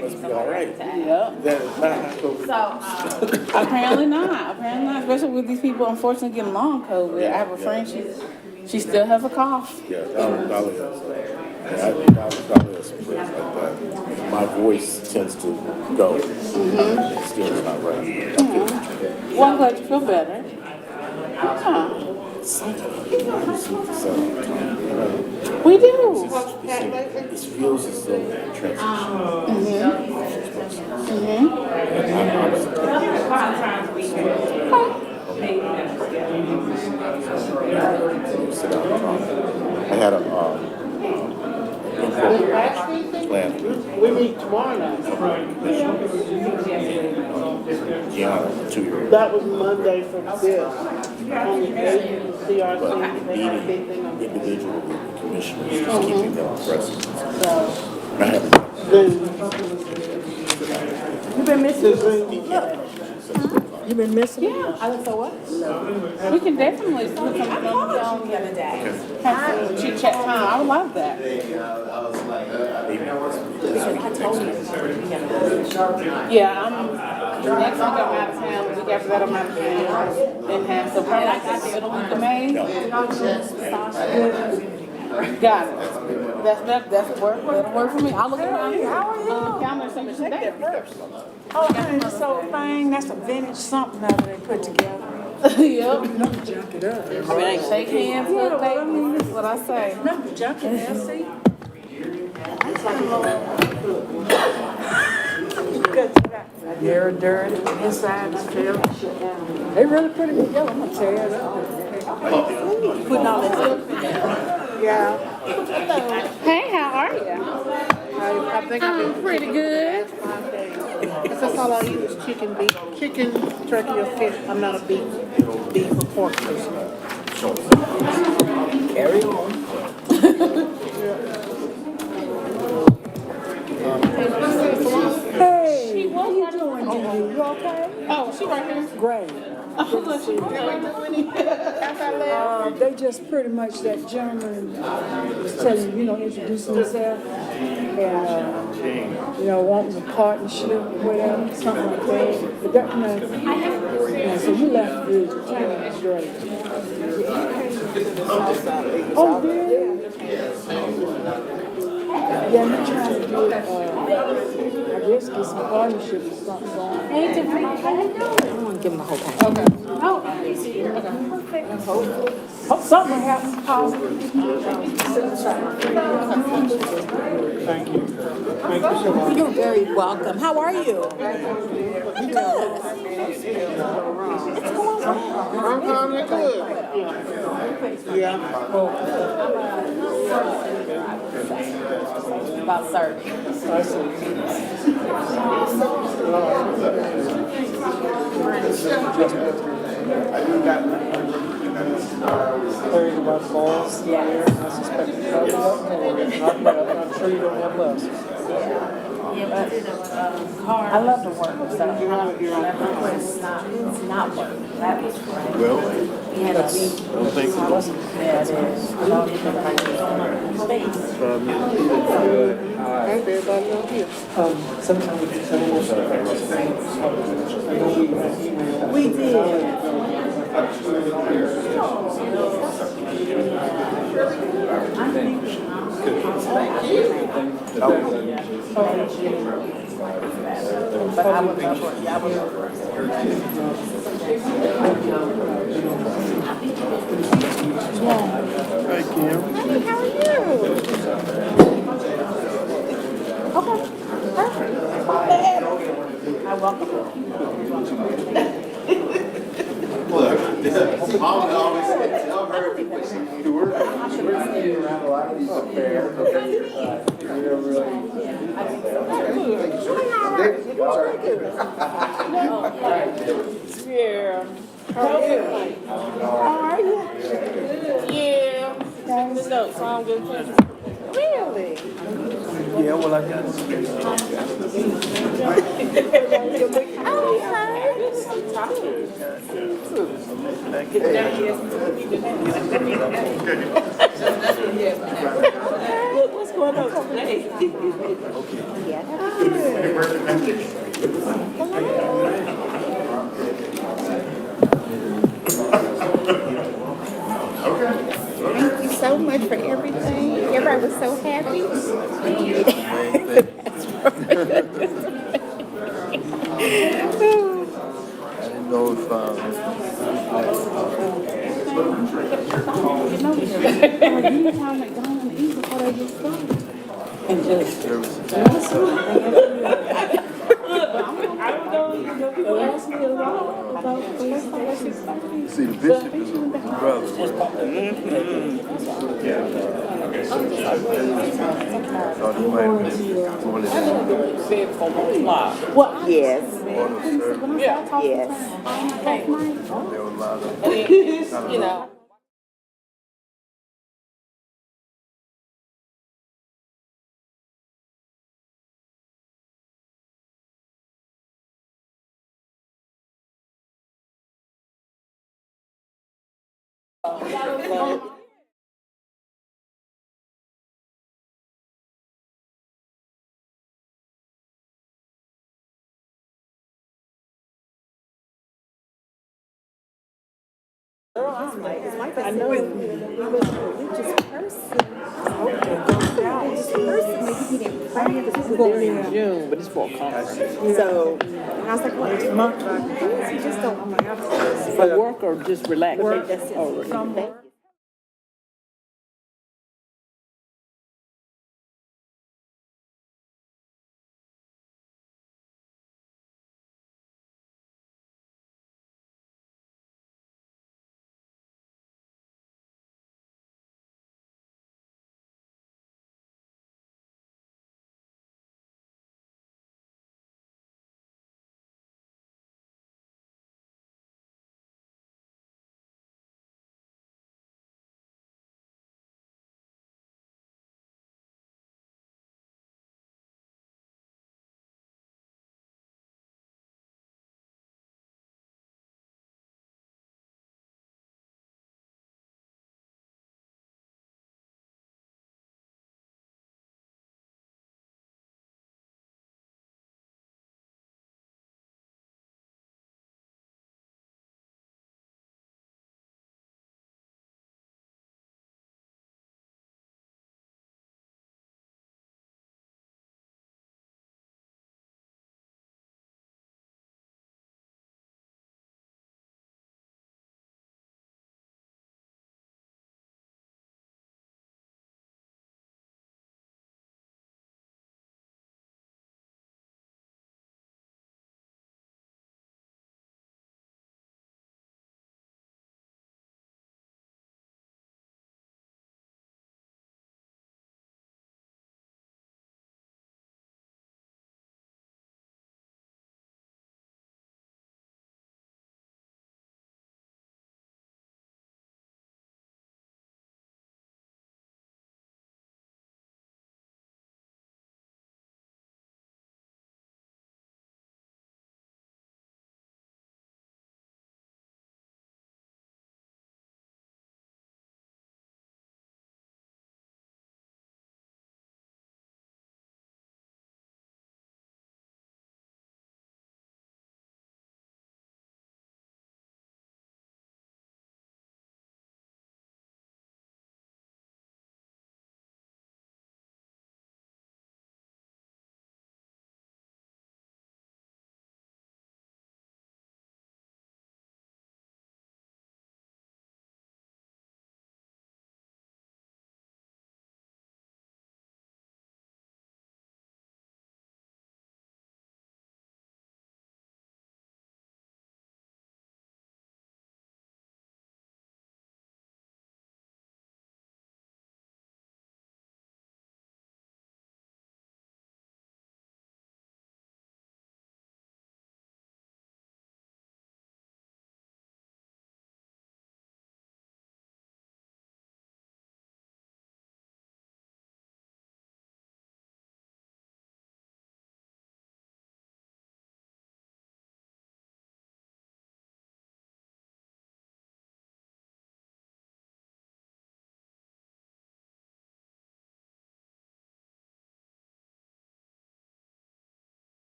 must be all right. Yep. That is not how COVID. Apparently not. Apparently not. Especially with these people unfortunately getting long COVID. I have a friend, she still has a cough. Yeah, dollar is. And I think dollar is some friends like that. My voice tends to go. Still it's not right. Well, I'm glad you feel better. Yeah. We do. It feels as though transition. Sit down and talk. I had a plan. We meet tomorrow night. Gianna, 2-year-old. That was Monday for this. On the 8th, CRC, But they had a big meeting thing on this. individually, the commissioners, just keeping them abreast. So, I haven't. you've been missing. You've been missing. Yeah. I look so what? We can definitely put something on the other day. Have some chit chat time. I would love that. Yeah, next week I'm out of town. The week after that I'm out of town. And have so probably like the middle week of May. Got it. That's work. That'll work for me. I'll look around here. How are you? Calendar some shit there first. Oh, and this old thing, that's a vintage something that they put together. Yep. Not to junk it up. I mean, I shake hands, look, baby. That's what I say. Not to junk it up, see? Good to that. They're dirty, inside is filled. They really put it together, I'm gonna tell you that. Putting all this. Yeah. Hey, how are you? I think I've been Pretty good. 5 days. That's all I eat is chicken, turkey, or fish. I'm not a beef or pork person. Carry on. Hey, what are you doing, Judy? You okay? Oh, she right here. Great. They just pretty much, that gentleman was telling you, introducing himself and, wanting a partnership or whatever, something like that. But that, so you left the time, that's great. Oh, really? Yeah, I'm trying to do, I guess, get some partnership or something going. Hey, Tiffany. I want to give him the whole package. Okay. Oh, okay. Hope something will happen positive. Thank you. Thank you so much. You're very welcome. How are you? I'm kind of good. Yeah. About 30. I see. Worried about balls? Yeah. I suspect you probably don't. I'm sure you don't have less. I love the work. So it's not work. That was great. Well, Yeah, I don't think so. yeah, it is. I don't even like space. Hey, everybody out here. Sometimes we can tell us I know we had email. We did. But I would love for I would love for Hi, Kim. How are you? Okay. Perfect. I welcome you. Mom always said, tell her you were around a lot of these affairs. Yeah. How are you? Yeah. The notes, so I'm good. Really? Yeah, well, I got What's going on today? Thank you so much for everything. Everybody was so happy. I didn't know if, And just, there was, see, the bishop is a brother. Thought he might have been one of them. said for 1 o'clock. Yes. Order of service. Yes. There were a lot of, You know. I know he was a religious person. Maybe he didn't pray because he was there in June, but it's for a conference. So, and I was like, well, it's month. He just don't. For work or just relax? Work, that's it. Oh,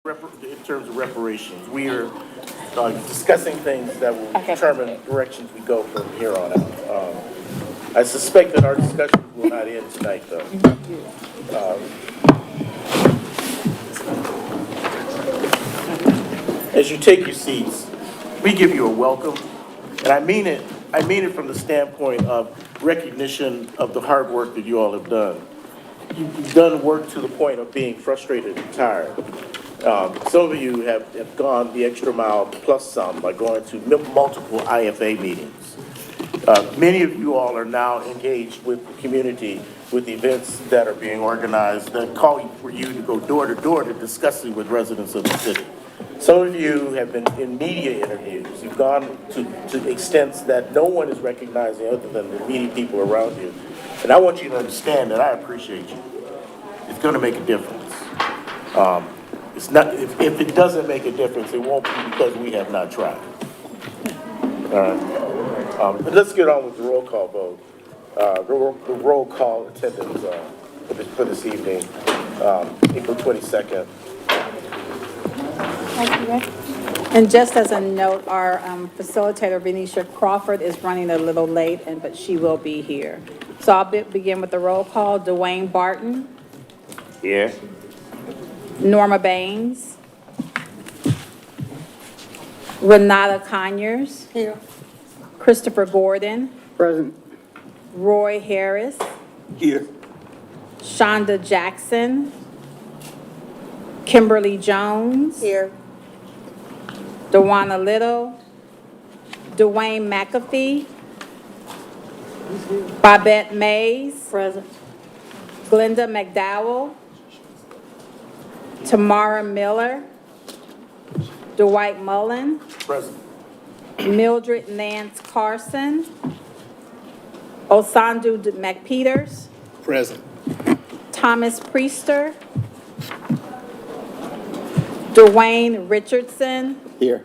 In terms of reparations, we are discussing things that will determine directions we go from here on out. I suspect that our discussions will not end tonight, though. As you take your seats, we give you a welcome, and I mean it. I mean it from the standpoint of recognition of the hard work that you all have done. You've done work to the point of being frustrated and tired. Some of you have gone the extra mile plus some by going to multiple IFA meetings. Many of you all are now engaged with the community with events that are being organized that call for you to go door to door to discussing with residents of the city. Some of you have been in media interviews. You've gone to extents that no one is recognizing other than the media people around you. And I want you to understand that I appreciate you. It's going to make a difference. It's not, if it doesn't make a difference, it won't be because we have not tried. All right. But let's get on with the roll call vote. The roll call attendance for this evening, April 22nd. And just as a note, our facilitator, Venetia Crawford, is running a little late, but she will be here. So I'll begin with the roll call. Dwayne Barton. Here. Norma Baines. Renata Conyers. Here. Christopher Gordon. Present. Roy Harris. Here. Shonda Jackson. Kimberly Jones. Here. Dewana Little. Dwayne McAfee. Babette Mays. Present. Glenda McDowell. Tamara Miller. Dwight Mullen. Present. Mildred Nance Carson. Osandu McPeters. Present. Thomas Priester. Dwayne Richardson. Here.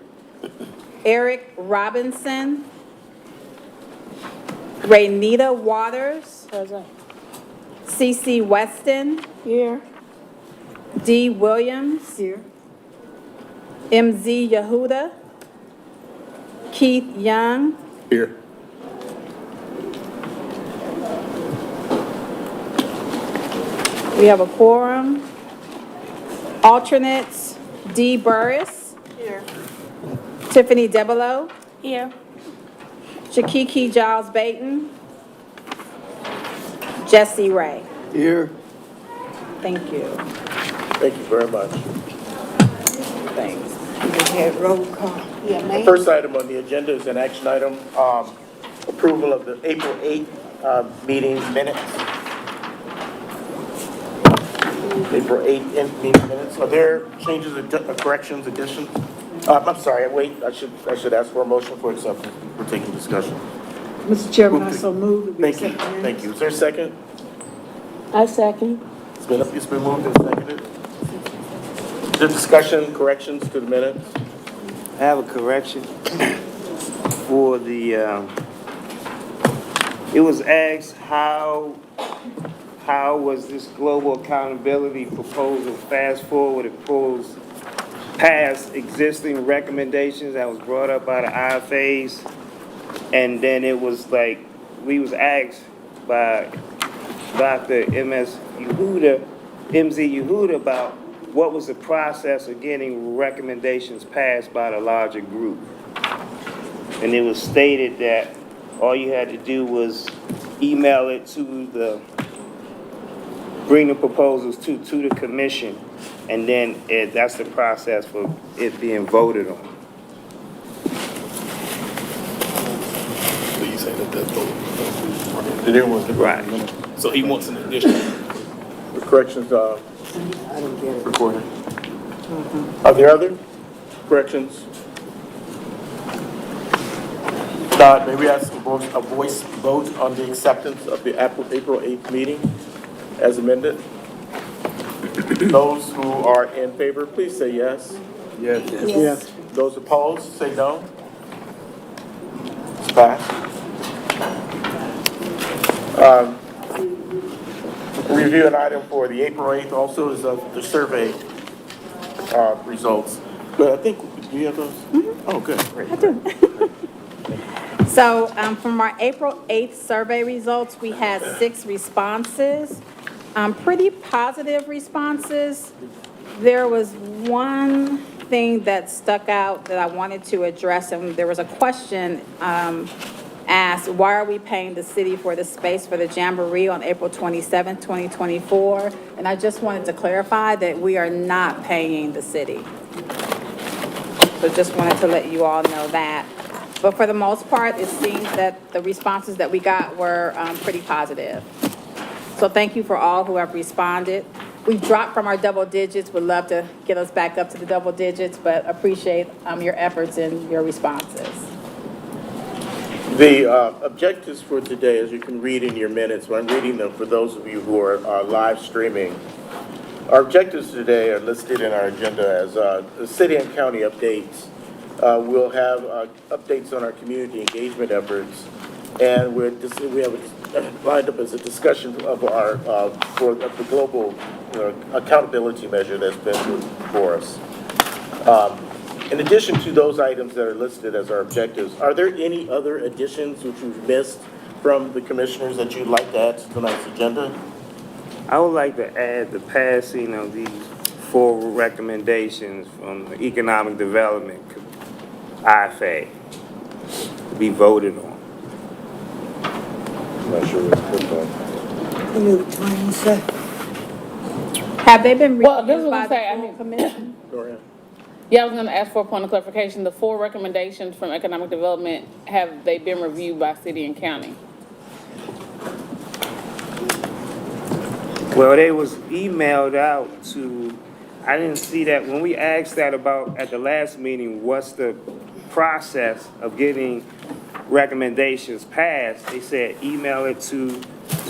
Eric Robinson. Raynita Waters. Present. CeCe Weston. Here. D. Williams. Here. MZ Yehuda. Keith Young. Here. We have a quorum. Alternates, D. Burris. Here. Tiffany Debelow. Here. Shakiki Giles Bayton. Jesse Ray. Here. Thank you. Thank you very much. Thanks. We had roll call. Yeah, The ma'am. first item on the agenda is an action item, approval of the April 8th meeting minutes. April 8th meeting minutes. Are there changes, corrections, additions? I'm sorry, wait, I should ask for a motion for acceptance. We're taking discussion. Mr. Chairman, I so move that we Thank you, accept the minutes. thank you. Is there a second? I second. It's been moved and seconded. Is there discussion, corrections to the minutes? I have a correction for the, it was asked how was this global accountability proposal fast forward and pulls past existing recommendations that was brought up by the IFAs? And then it was like, we was asked by Dr. MZ Yehuda about what was the process of getting recommendations passed by the larger group. And it was stated that all you had to do was email it to bring the proposals to the commission, and then that's the process for it being voted on. So you say that that's vote? Did everyone get Right. So he wants an addition. the corrections, recorded? Are there other corrections? May we ask a voice vote on the acceptance of the April 8th meeting as amended? Those who are in favor, please say yes. Yes. Yes. Those opposed, say no. It's passed. Review an item for the April 8th also is the survey results. But I think, do you have those? Oh, good, great. I do. So, from our April 8th survey results, we had 6 responses, pretty positive responses. There was one thing that stuck out that I wanted to address, and there was a question, asked, why are we paying the city for the space for the Jamboree on April 27th, 2024? And I just wanted to clarify that we are not paying the city. So just wanted to let you all know that. But for the most part, it seems that the responses that we got were pretty positive. So thank you for all who have responded. We dropped from our double digits, would love to get us back up to the double digits, but appreciate your efforts and your responses. The objectives for today, as you can read in your minutes, but I'm reading them for those of you who are live streaming. Our objectives today are listed in our agenda as city and county updates. We'll have updates on our community engagement efforts, and we have it lined up as a discussion of the global accountability measure that's been before us. In addition to those items that are listed as our objectives, are there any other additions which we've missed from the commissioners that you'd like to add to tonight's agenda? I would like to add the passing of these 4 recommendations from the Economic Development IFA to be voted on. I'm not sure what's going on. Have they been Well, this reviewed was by gonna say, I the full mean- commission? Go ahead. Yeah, I was gonna ask for a point of clarification. The 4 recommendations from economic development, have they been reviewed by city and county? Well, they was emailed out to, I didn't see that, when we asked that about at the last meeting, what's the process of getting recommendations passed, they said email it to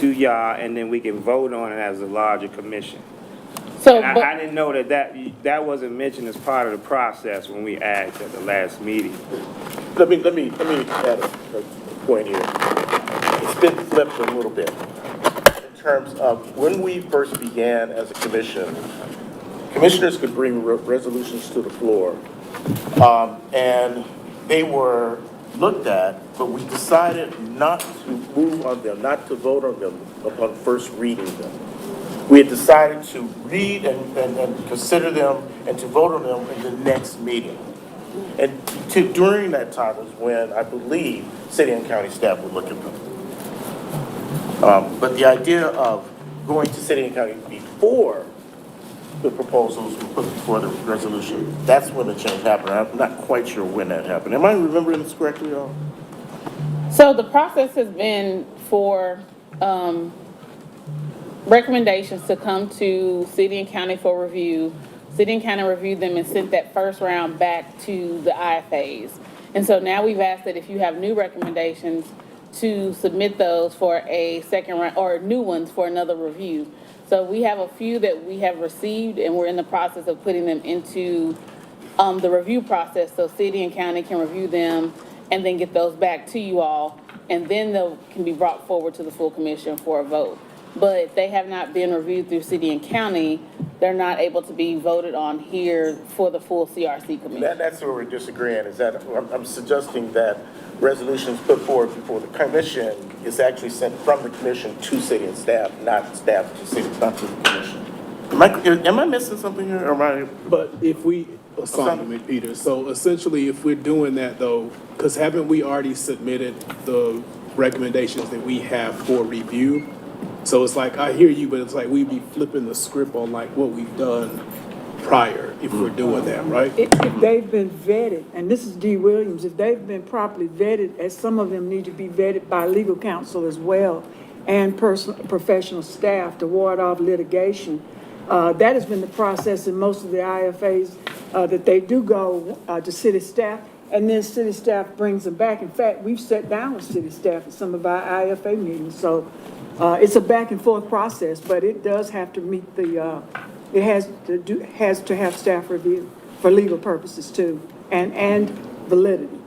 y'all and then we can vote on it as a larger commission. So, And I didn't know that wasn't mentioned as part of the process when we asked at the last meeting. Let me add a point here. It's been flipped a little bit in terms of when we first began as a commission. Commissioners could bring resolutions to the floor, and they were looked at, but we decided not to move on them, not to vote on them upon first reading them. We had decided to read and consider them and to vote on them in the next meeting. And during that time was when I believe city and county staff would look at them. But the idea of going to city and county before the proposals were put before the resolution, that's when the change happened. I'm not quite sure when that happened. Am I remembering this correctly, y'all? So the process has been for, recommendations to come to city and county for review. City and county reviewed them and sent that first round back to the IFAs. And so now we've asked that if you have new recommendations, to submit those for a second round, or new ones for another review. So we have a few that we have received, and we're in the process of putting them into the review process, so city and county can review them and then get those back to you all, and then they can be brought forward to the full commission for a vote. But if they have not been reviewed through city and county, they're not able to be voted on here for the full CRC commission. That's where we're disagreeing, is that I'm suggesting that resolutions put forward before the commission is actually sent from the commission to city and staff, not staff to city, not to the commission. Am I missing something here, or am I? But if we, Solomon Peter, so essentially if we're doing that though, because haven't we already submitted the recommendations that we have for review? So it's like, I hear you, but it's like we'd be flipping the script on like what we've done prior if we're doing that, right? If they've been vetted, and this is D. Williams, if they've been properly vetted, as some of them need to be vetted by legal counsel as well, and professional staff to ward off litigation, that has been the process in most of the IFAs, that they do go to city staff, and then city staff brings them back. In fact, we've sat down with city staff at some of our IFA meetings, so it's a back and forth process, but it does have to meet the, it has to have staff review for legal purposes too, and validity.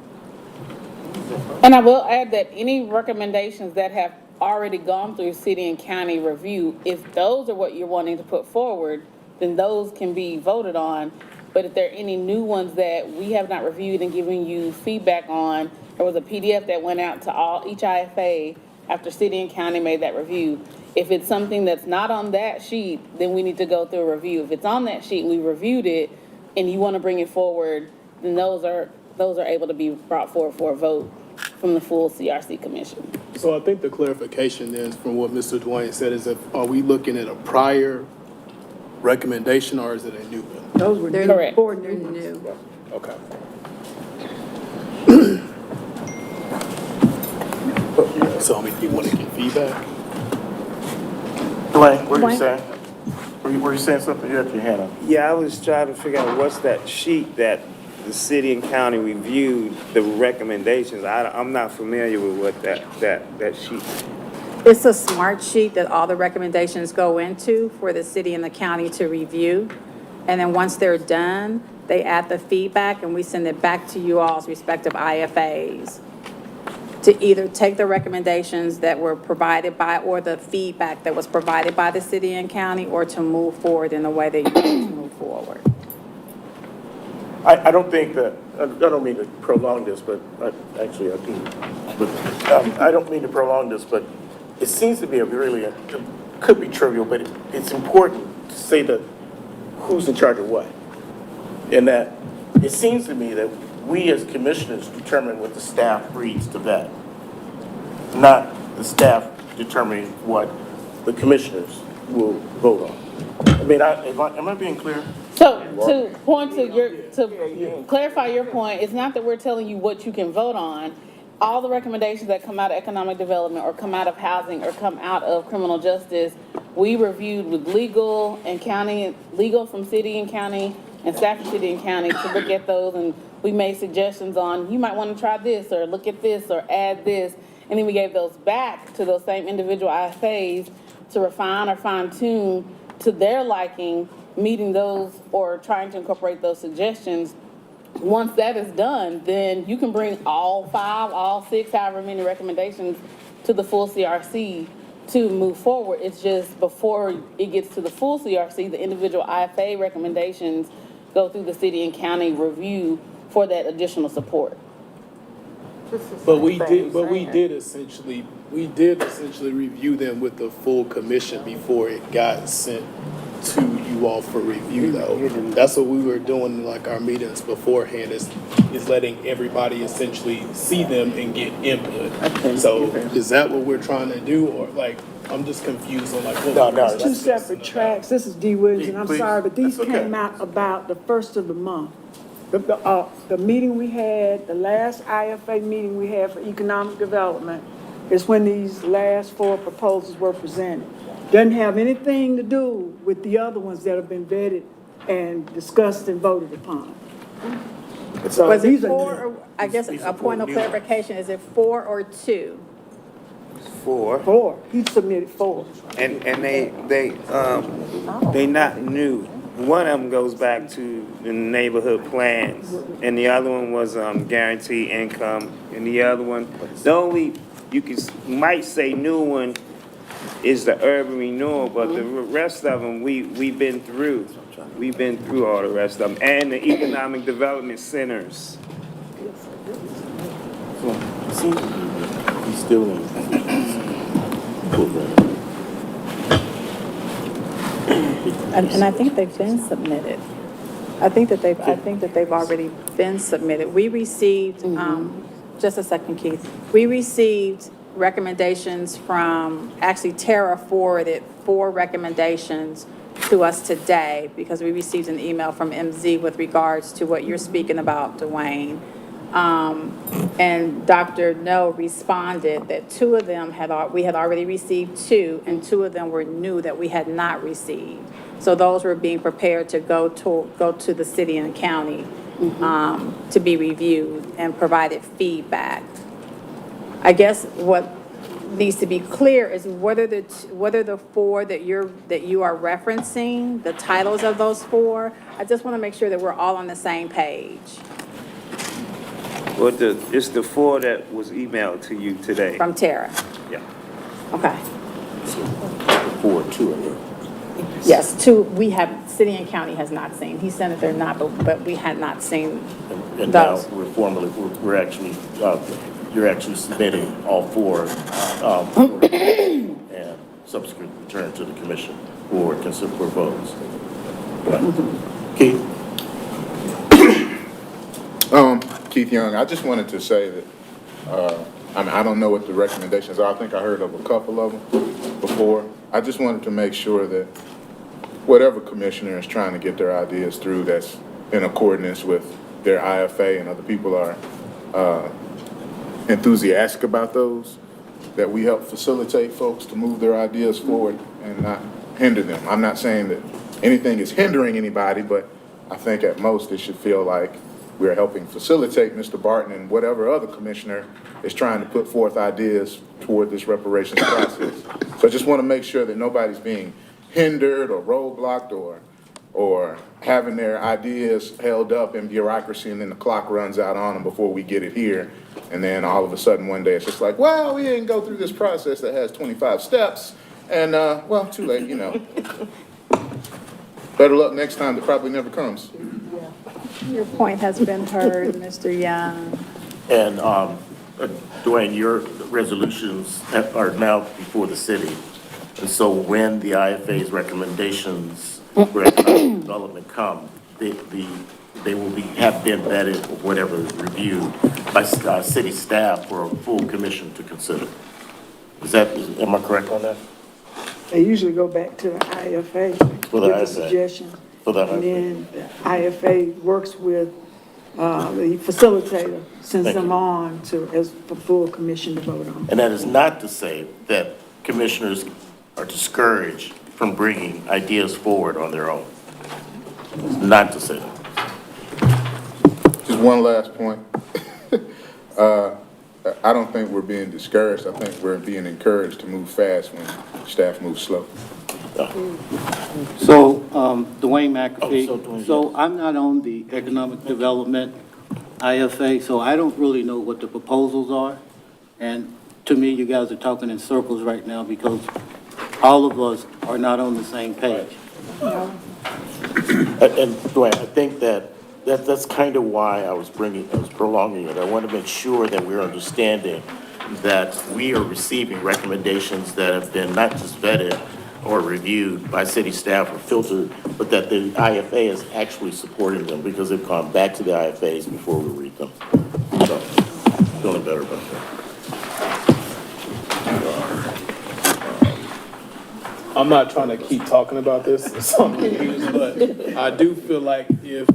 And I will add that any recommendations that have already gone through city and county review, if those are what you're wanting to put forward, then those can be voted on. But if there are any new ones that we have not reviewed and given you feedback on, there was a PDF that went out to each IFA after city and county made that review. If it's something that's not on that sheet, then we need to go through a review. If it's on that sheet and we reviewed it and you want to bring it forward, then those are able to be brought forward for a vote from the full CRC commission. So I think the clarification then from what Mr. Dwayne said is are we looking at a prior recommendation or is it a new one? Those were They're new, correct. 4 new ones. New. Okay. So, I mean, you want to get feedback? Dwayne, what are you Dwayne? saying? Were you saying something? You had your hand up. Yeah, I was trying to figure out what's that sheet that the city and county reviewed, the recommendations. I'm not familiar with what that sheet. It's a smart sheet that all the recommendations go into for the city and the county to review. And then once they're done, they add the feedback and we send it back to you all's respective IFAs to either take the recommendations that were provided by, or the feedback that was provided by the city and county, or to move forward in the way that you want to move forward. I don't think that, I don't mean to prolong this, but actually I do. But I don't mean to prolong this, but it seems to be it could be trivial, but it's important to say that who's in charge of what. And that it seems to me that we as commissioners determine what the staff reads to vet, not the staff determining what the commissioners will vote on. I mean, am I being clear? So to clarify your point, it's not that we're telling you what you can vote on. All the recommendations that come out of economic development or come out of housing or come out of criminal justice, we reviewed with legal and county, legal from city and county and staff from city and county to look at those, and we made suggestions on, you might want to try this or look at this or add this. And then we gave those back to those same individual IFAs to refine or fine tune to their liking, meeting those or trying to incorporate those suggestions. Once that is done, then you can bring all 5, all 6, however many recommendations to the full CRC to move forward. It's just before it gets to the full CRC, the individual IFA recommendations go through the city and county review for that additional support. But we did essentially review them with the full commission before it got sent to you all for review though. That's what we were doing in like our meetings beforehand is letting everybody essentially see them and get input. So is that what we're trying to do, or like, I'm just confused on like what. No, It's two separate tracks. This is D. Williams, and I'm Please. sorry, but these That's okay. came out about the first of the month. The meeting we had, the last IFA meeting we had for economic development is when these last 4 proposals were presented. Doesn't have anything to do with the other ones that have been vetted and discussed and voted upon. So Was it these are 4, new. or, I guess a point of clarification, is it 4 or 2? 4. 4. He submitted 4. And they not new. One of them goes back to the neighborhood plans, and the other one was guaranteed income, and the other one, the only, you might say new one is the urban renewal, but the rest of them, we've been through. We've been through all the rest of them, and the economic development centers. See, he's still in. And I think they've been submitted. I think that they've already been submitted. We received, just a second, Keith. We received recommendations from, actually Tara forwarded 4 recommendations to us today because we received an email from MZ with regards to what you're speaking about, Dwayne. And Dr. No responded that 2 of them we had already received 2, and 2 of them were new that we had not received. So those were being prepared to go to the city and county to be reviewed and provided feedback. I guess what needs to be clear is whether the 4 that you are referencing, the titles of those 4. I just want to make sure that we're all on the same page. Well, it's the 4 that was emailed to you today. From Tara. Yeah. Okay. 4, 2 of them. Yes, two, we have, city and county has not seen. He sent it there not, but we had not seen And now those. we're actually, you're actually submitting all four, and subsequent return to the commission for consider for votes. Right. Keith? Keith Young, I just wanted to say that, I mean, I don't know what the recommendations are. I think I heard of a couple of them before. I just wanted to make sure that whatever commissioner is trying to get their ideas through, that's in accordance with their IFA and other people are enthusiastic about those, that we help facilitate folks to move their ideas forward and not hinder them. I'm not saying that anything is hindering anybody, but I think at most it should feel like we're helping facilitate Mr. Barton and whatever other commissioner is trying to put forth ideas toward this reparations process. So I just want to make sure that nobody's being hindered or roadblocked or having their ideas held up in bureaucracy and then the clock runs out on them before we get it here. And then all of a sudden one day it's just like, well, we didn't go through this process that has 25 steps and, well, too late, you know. Better luck next time, that probably never comes. Your point has been heard, Mr. Young. And, Dwayne, your resolutions are now before the city. And so when the IFA's recommendations for economic development come, they will have been vetted or whatever, reviewed by city staff for a full commission to consider. Am I correct on that? They usually go back to the IFA For the with the IFA. suggestions. For the And then the IFA works with the facilitator, sends Thank them you. on to, as the full commission to vote on. And that is not to say that commissioners are discouraged from bringing ideas forward on their own. It's not to say that. Just one last point. I don't think we're being discouraged. I think we're being encouraged to move fast when staff moves slow. So, Dwayne Oh, so Dwayne, McAfee, so I'm not on the Economic Development IFA, so I don't really know what the proposals are. And to me, you guys are talking in circles right now because all of us are not on the same page. And Dwayne, I think that's kind of why I was prolonging it. I want to make sure that we're understanding that we are receiving recommendations that have been not just vetted or reviewed by city staff or filtered, but that the IFA is actually supporting them because they've gone back to the IFAs before we read them. So, feeling better about that. I'm not trying to keep talking about this, so I'm confused, but I do feel like if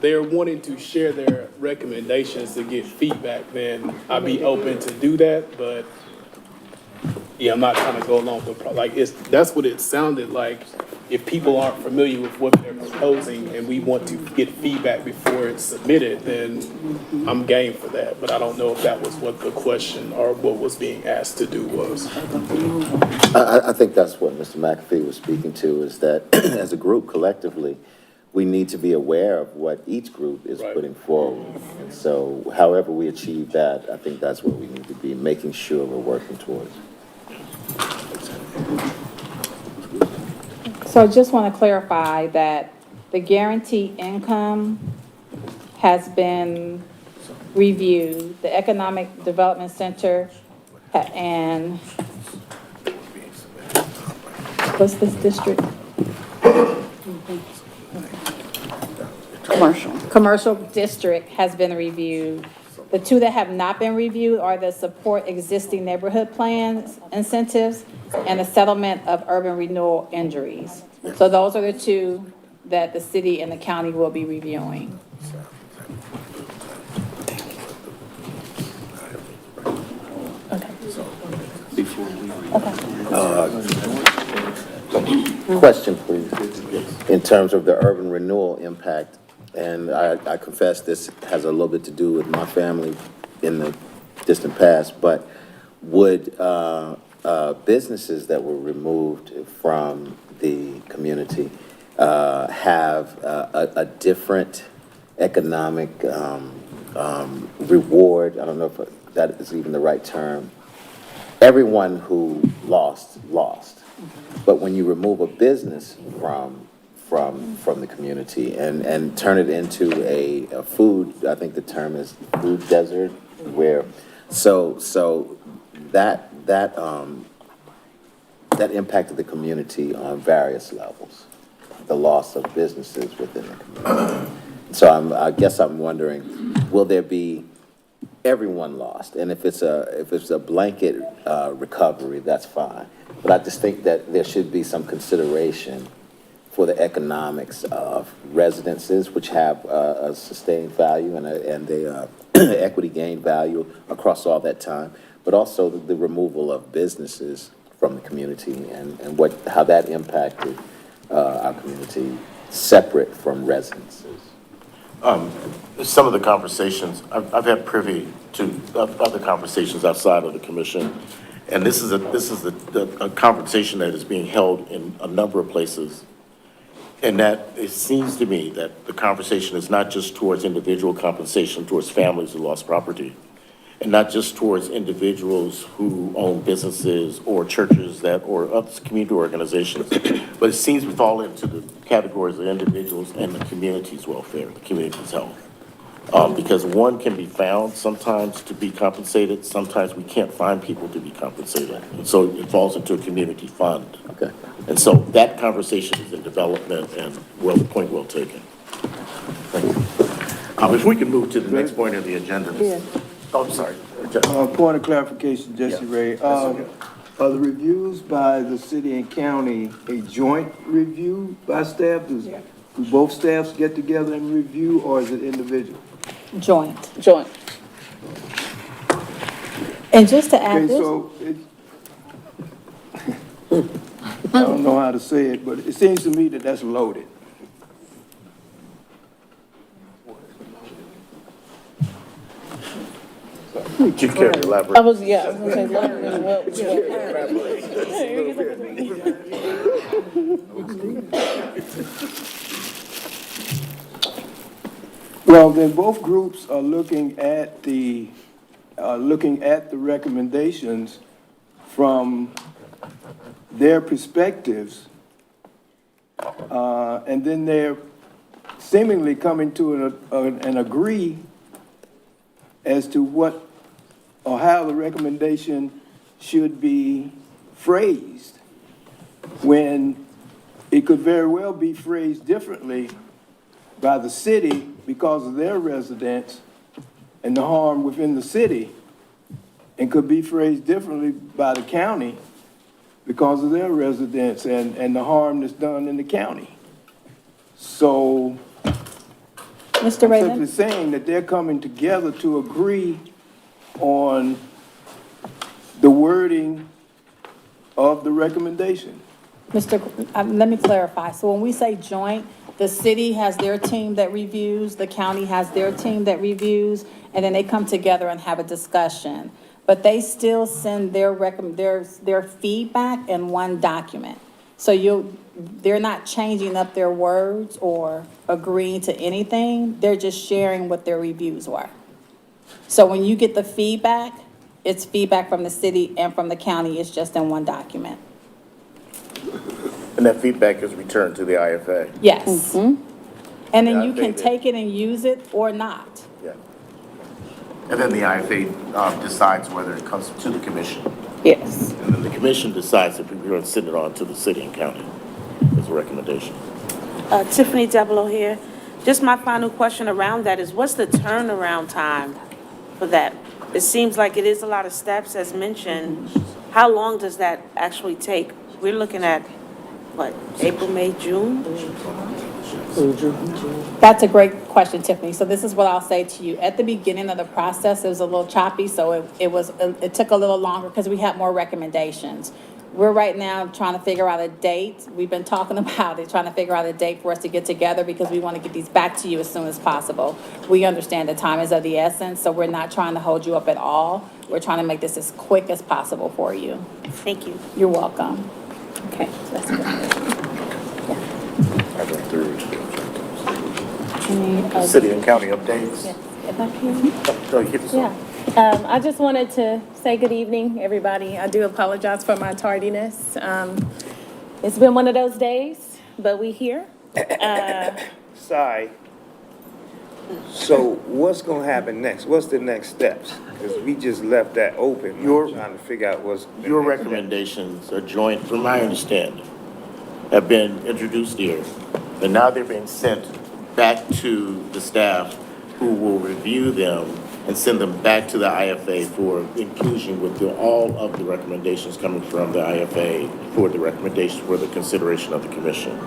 they're wanting to share their recommendations to get feedback, then I'd be open to do that, but yeah, I'm not trying to go along with, that's what it sounded like. If people aren't familiar with what they're proposing and we want to get feedback before it's submitted, then I'm game for that. But I don't know if that was what the question or what was being asked to do was. I think that's what Mr. McAfee was speaking to, is that as a group collectively, we need to be aware of what each group is Right. putting forward. And so however we achieve that, I think that's what we need to be making sure we're working towards. So I just want to clarify that the guaranteed income has been reviewed. The Economic Development Center and what's this district? Commercial district has been reviewed. The two that have not been reviewed are the support existing neighborhood plans incentives and the settlement of urban renewal injuries. So those are the two that the city and the county will be reviewing. Question, please. In terms of the urban renewal impact, and I confess this has a little bit to do with my family in the distant past, but would businesses that were removed from the community have a different economic reward? I don't know if that is even the right term. Everyone who lost. But when you remove a business from the community and turn it into a food, I think the term is food desert, where, so that impacted the community on various levels, the loss of businesses within the community. So I guess I'm wondering, will there be everyone lost? And if it's a blanket recovery, that's fine. But I just think that there should be some consideration for the economics of residences, which have a sustained value and a equity gain value across all that time, but also the removal of businesses from the community and how that impacted our community separate from residences. Some of the conversations, I've had privy to other conversations outside of the commission, and this is a conversation that is being held in a number of places. And that it seems to me that the conversation is not just towards individual compensation, towards families who lost property, and not just towards individuals who own businesses or churches or other community organizations, but it seems we fall into the categories of individuals and the community's welfare, the community's health. Because one can be found sometimes to be compensated, sometimes we can't find people to be compensated. And so it falls into a community fund. Okay. And so that conversation is in development and point well taken. Thank you. If we can move to the next point of the agenda. Oh, I'm sorry. Point of clarification, Jesse Ray. Are the reviews by the city and county a joint review by staff? Do both staffs get together and review, or is it individual? Joint. And just to add Okay, this, so I don't know how to say it, but it seems to me that that's loaded. You can elaborate. I was gonna say, Well, then both groups are looking at the recommendations from their perspectives, and then they're seemingly coming to an agree as to what or how the recommendation should be phrased, when it could very well be phrased differently by the city because of their residents and the harm within the city, and could be phrased differently by the county because of their residents and the harm that's done in the county. So Mr. I'm simply Raymond? saying that they're coming together to agree on the wording of the recommendation. Let me clarify. So when we say joint, the city has their team that reviews, the county has their team that reviews, and then they come together and have a discussion. But they still send their feedback in one document. So they're not changing up their words or agreeing to anything. They're just sharing what their reviews were. So when you get the feedback, it's feedback from the city and from the county. It's just in one document. And that feedback is returned to the IFA. Yes. And then Yeah, you can take it and use it or not. Yeah. And then the IFA decides whether it comes to the commission. yes. And then the commission decides if we're going to send it on to the city and county as a recommendation. Tiffany Devereaux here. Just my final question around that is, what's the turnaround time for that? It seems like it is a lot of steps as mentioned. How long does that actually take? We're looking at, what, April, May, June? That's a great question, Tiffany. So this is what I'll say to you. At the beginning of the process, it was a little choppy, so it took a little longer because we had more recommendations. We're right now trying to figure out a date. We've been talking about it, trying to figure out a date for us to get together because we want to get these back to you as soon as possible. We understand the time is of the essence, so we're not trying to hold you up at all. We're trying to make this as quick as possible for you. Thank you. You're welcome. Okay, so that's good. I went through city and county updates. If I can. Oh, you get this one. Yeah. I just wanted to say good evening, everybody. I do apologize for my tardiness. It's been one of those days, but we here. Sorry. So what's gonna happen next? What's the next steps? Because we just left that open. I'm trying to figure out what's. the Your next step. recommendations are joint, from my understanding, have been introduced here, and now they're being sent back to the staff who will review them and send them back to the IFA for inclusion with all of the recommendations coming from the IFA for the recommendations for the consideration of the commission.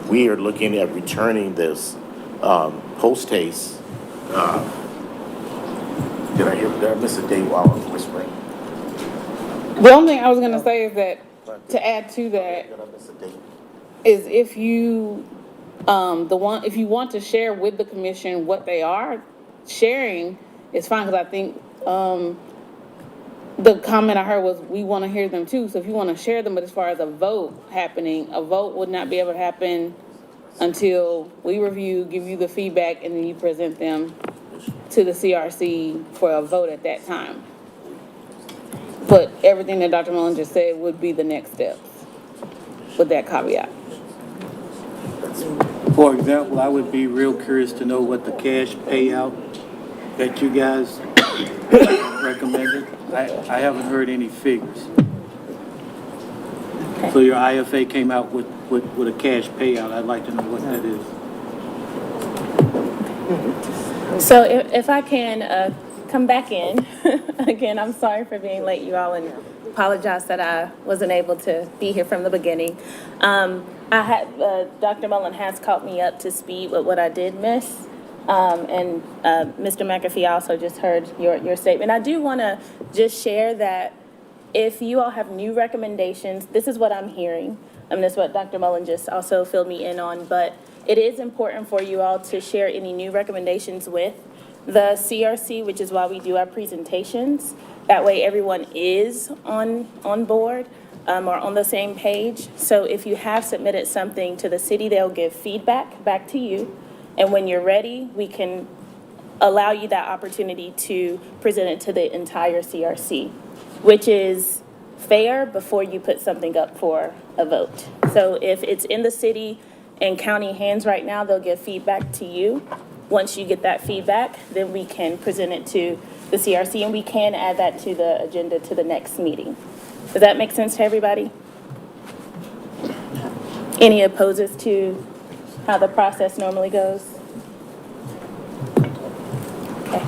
We are looking at returning this post haste. Did I miss a date while I was whispering? The only thing I was gonna say is that, to add to that, Did I miss a date? is if you, if you want to share with the commission what they are, sharing is fine, because I think, the comment I heard was, we want to hear them too, so if you want to share them, but as far as a vote happening, a vote would not be able to happen until we review, give you the feedback, and then you present them to the CRC for a vote at that time. But everything that Dr. Mullen just said would be the next steps, with that caveat. For example, I would be real curious to know what the cash payout that you guys recommended. I haven't heard any figures. So your IFA came out with a cash payout. I'd like to know what that is. So if I can come back in, again, I'm sorry for being late, you all, and apologize that I wasn't able to be here from the beginning. Dr. Mullen has caught me up to speed with what I did miss. And Mr. McAfee also just heard your statement. I do want to just share that if you all have new recommendations, this is what I'm hearing. That's what Dr. Mullen just also filled me in on, but it is important for you all to share any new recommendations with the CRC, which is why we do our presentations. That way everyone is on board or on the same page. So if you have submitted something to the city, they'll give feedback back to you. And when you're ready, we can allow you that opportunity to present it to the entire CRC, which is fair before you put something up for a vote. So if it's in the city and county hands right now, they'll give feedback to you. Once you get that feedback, then we can present it to the CRC, and we can add that to the agenda to the next meeting. Does that make sense to everybody? Any opposes to how the process normally goes? Okay.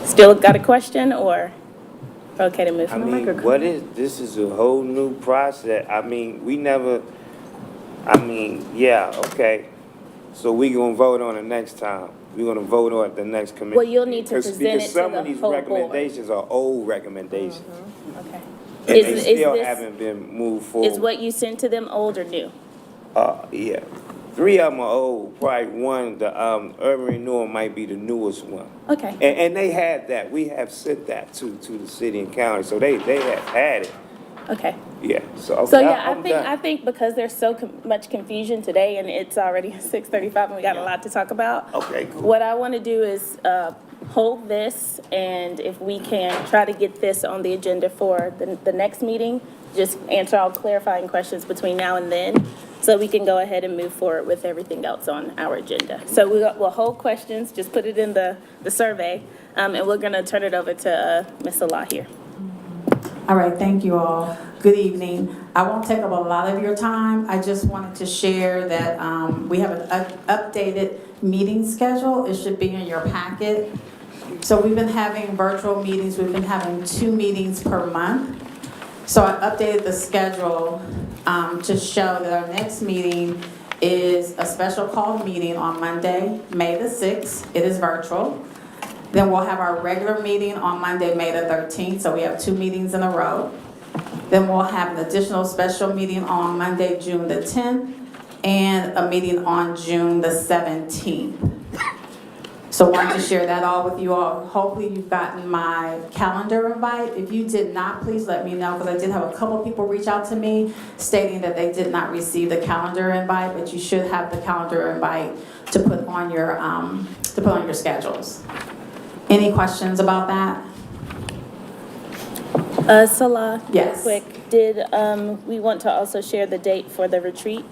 Still got a question, or okay to move? I mean, this is a whole new process. I mean, yeah, okay. So we gonna vote on it next time. We're gonna vote on it the next committee. Well, you'll need to present it Because to some the of these whole board. recommendations are old recommendations. Okay. And they Is still this- haven't been moved forward. Is what you sent to them old or new? Yeah. 3 of them are old. Probably one, the urban renewal might be the newest one. Okay. And they had that. We have sent that to the city and county, so they have had it. Okay. Yeah. So okay, So yeah, I'm done. I think because there's so much confusion today, and it's already 6:35, and we got a lot to talk about. Okay, cool. What I want to do is hold this, and if we can try to get this on the agenda for the next meeting, just answer all clarifying questions between now and then, so we can go ahead and move forward with everything else on our agenda. So we'll hold questions, just put it in the survey, and we're going to turn it over to Ms. Salah here. All right, thank you all. Good evening. I won't take up a lot of your time. I just wanted to share that we have an updated meeting schedule. It should be in your packet. So we've been having virtual meetings. We've been having 2 meetings per month. So I updated the schedule to show that our next meeting is a special call meeting on Monday, May the 6th. It is virtual. Then we'll have our regular meeting on Monday, May the 13th, so we have 2 meetings in a row. Then we'll have an additional special meeting on Monday, June the 10th, and a meeting on June the 17th. So I wanted to share that all with you all. Hopefully you've gotten my calendar invite. If you did not, please let me know, because I did have a couple people reach out to me stating that they did not receive the calendar invite, but you should have the calendar invite to put on your schedules. Any questions about that? Salah, real Yes. quick, did, we want to also share the date for the retreat?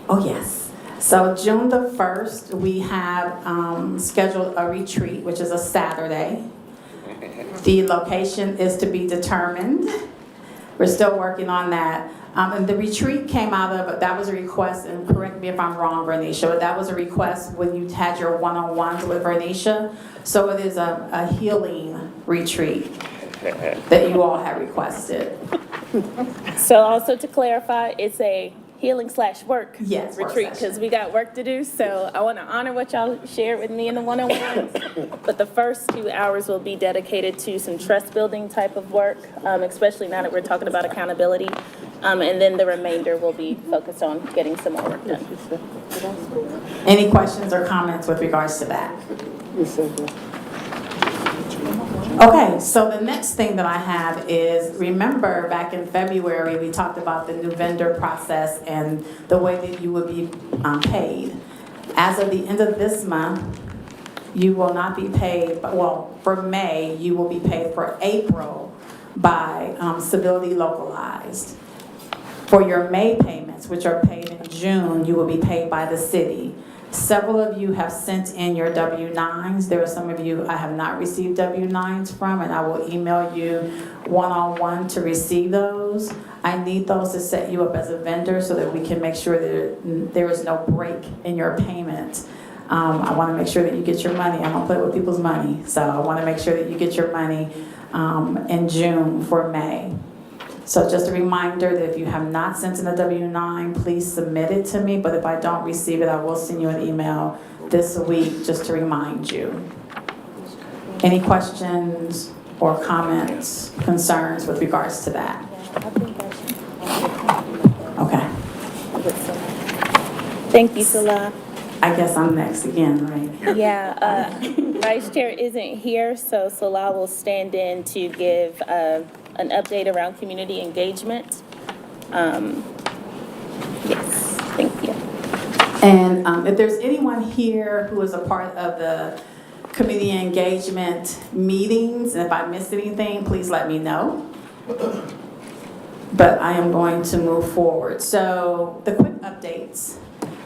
Oh, yes. So June the 1st, we have scheduled a retreat, which is a Saturday. The location is to be determined. We're still working on that. And the retreat came out of, that was a request, and correct me if I'm wrong, Bernicia, but that was a request when you had your one-on-ones with Bernicia. So it is a healing retreat that you all have requested. So also to clarify, it's a healing/work Yes, work retreat, because we got work to do. So I want to honor what y'all shared with me in the one-on-ones. But the first 2 hours will be dedicated to some trust building type of work, especially now that we're talking about accountability. And then the remainder will be focused on getting some more work done. Any questions or comments with regards to that? Okay, so the next thing that I have is, remember back in February, we talked about the new vendor process and the way that you would be paid. As of the end of this month, you will not be paid, well, for May, you will be paid for April by Civility Localized. For your May payments, which are paid in June, you will be paid by the city. Several of you have sent in your W-9s. There are some of you I have not received W-9s from, and I will email you one-on-one to receive those. I need those to set you up as a vendor so that we can make sure that there is no break in your payment. I want to make sure that you get your money. I don't play with people's money, so I want to make sure that you get your money in June for May. So just a reminder that if you have not sent in a W-9, please submit it to me. But if I don't receive it, I will send you an email this week just to remind you. Any questions or comments, concerns with regards to that? Okay. Thank you, Salah. I guess I'm next again, right? Yeah, Vice Chair isn't here, so Salah will stand in to give an update around community engagement. Yes, thank you. And if there's anyone here who is a part of the community engagement meetings, and if I missed anything, please let me know. But I am going to move forward. So the quick updates.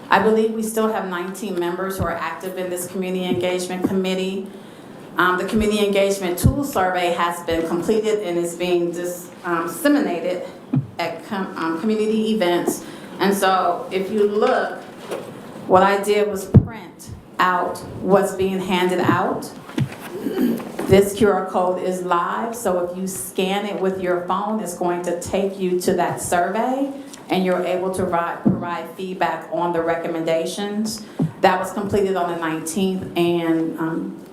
I believe we still have 19 members who are active in this community engagement committee. The community engagement tool survey has been completed and is being disseminated at community events. And so if you look, what I did was print out what's being handed out. This QR code is live, so if you scan it with your phone, it's going to take you to that survey, and you're able to provide feedback on the recommendations. That was completed on the 19th, and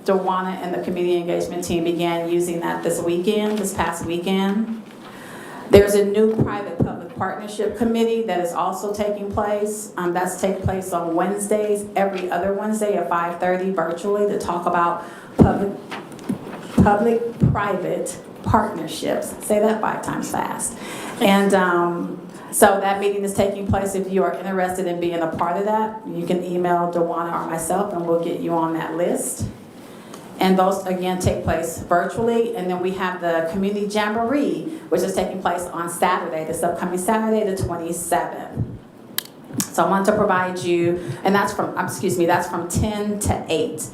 Dawana and the community engagement team began using that this past weekend. There's a new private-public partnership committee that is also taking place. That's taking place on Wednesdays, every other Wednesday at 5:30 virtually, to talk about public-private partnerships. Say that 5 times fast. And so that meeting is taking place. If you are interested in being a part of that, you can email Dawana or myself, and we'll get you on that list. And those, again, take place virtually. And then we have the Community Jamboree, which is taking place on Saturday, this upcoming Saturday, the 27th. So I want to provide you, and that's from 10 to 8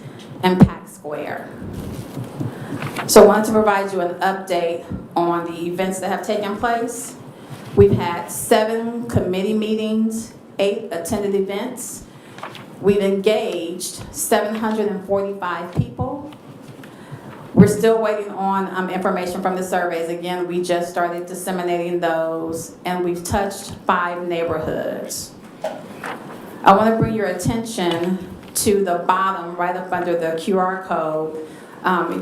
in Pack Square. So I wanted to provide you an update on the events that have taken place. We've had 7 committee meetings, 8 attended events. We've engaged 745 people. We're still waiting on information from the surveys. Again, we just started disseminating those, and we've touched 5 neighborhoods. I want to bring your attention to the bottom, right up under the QR code.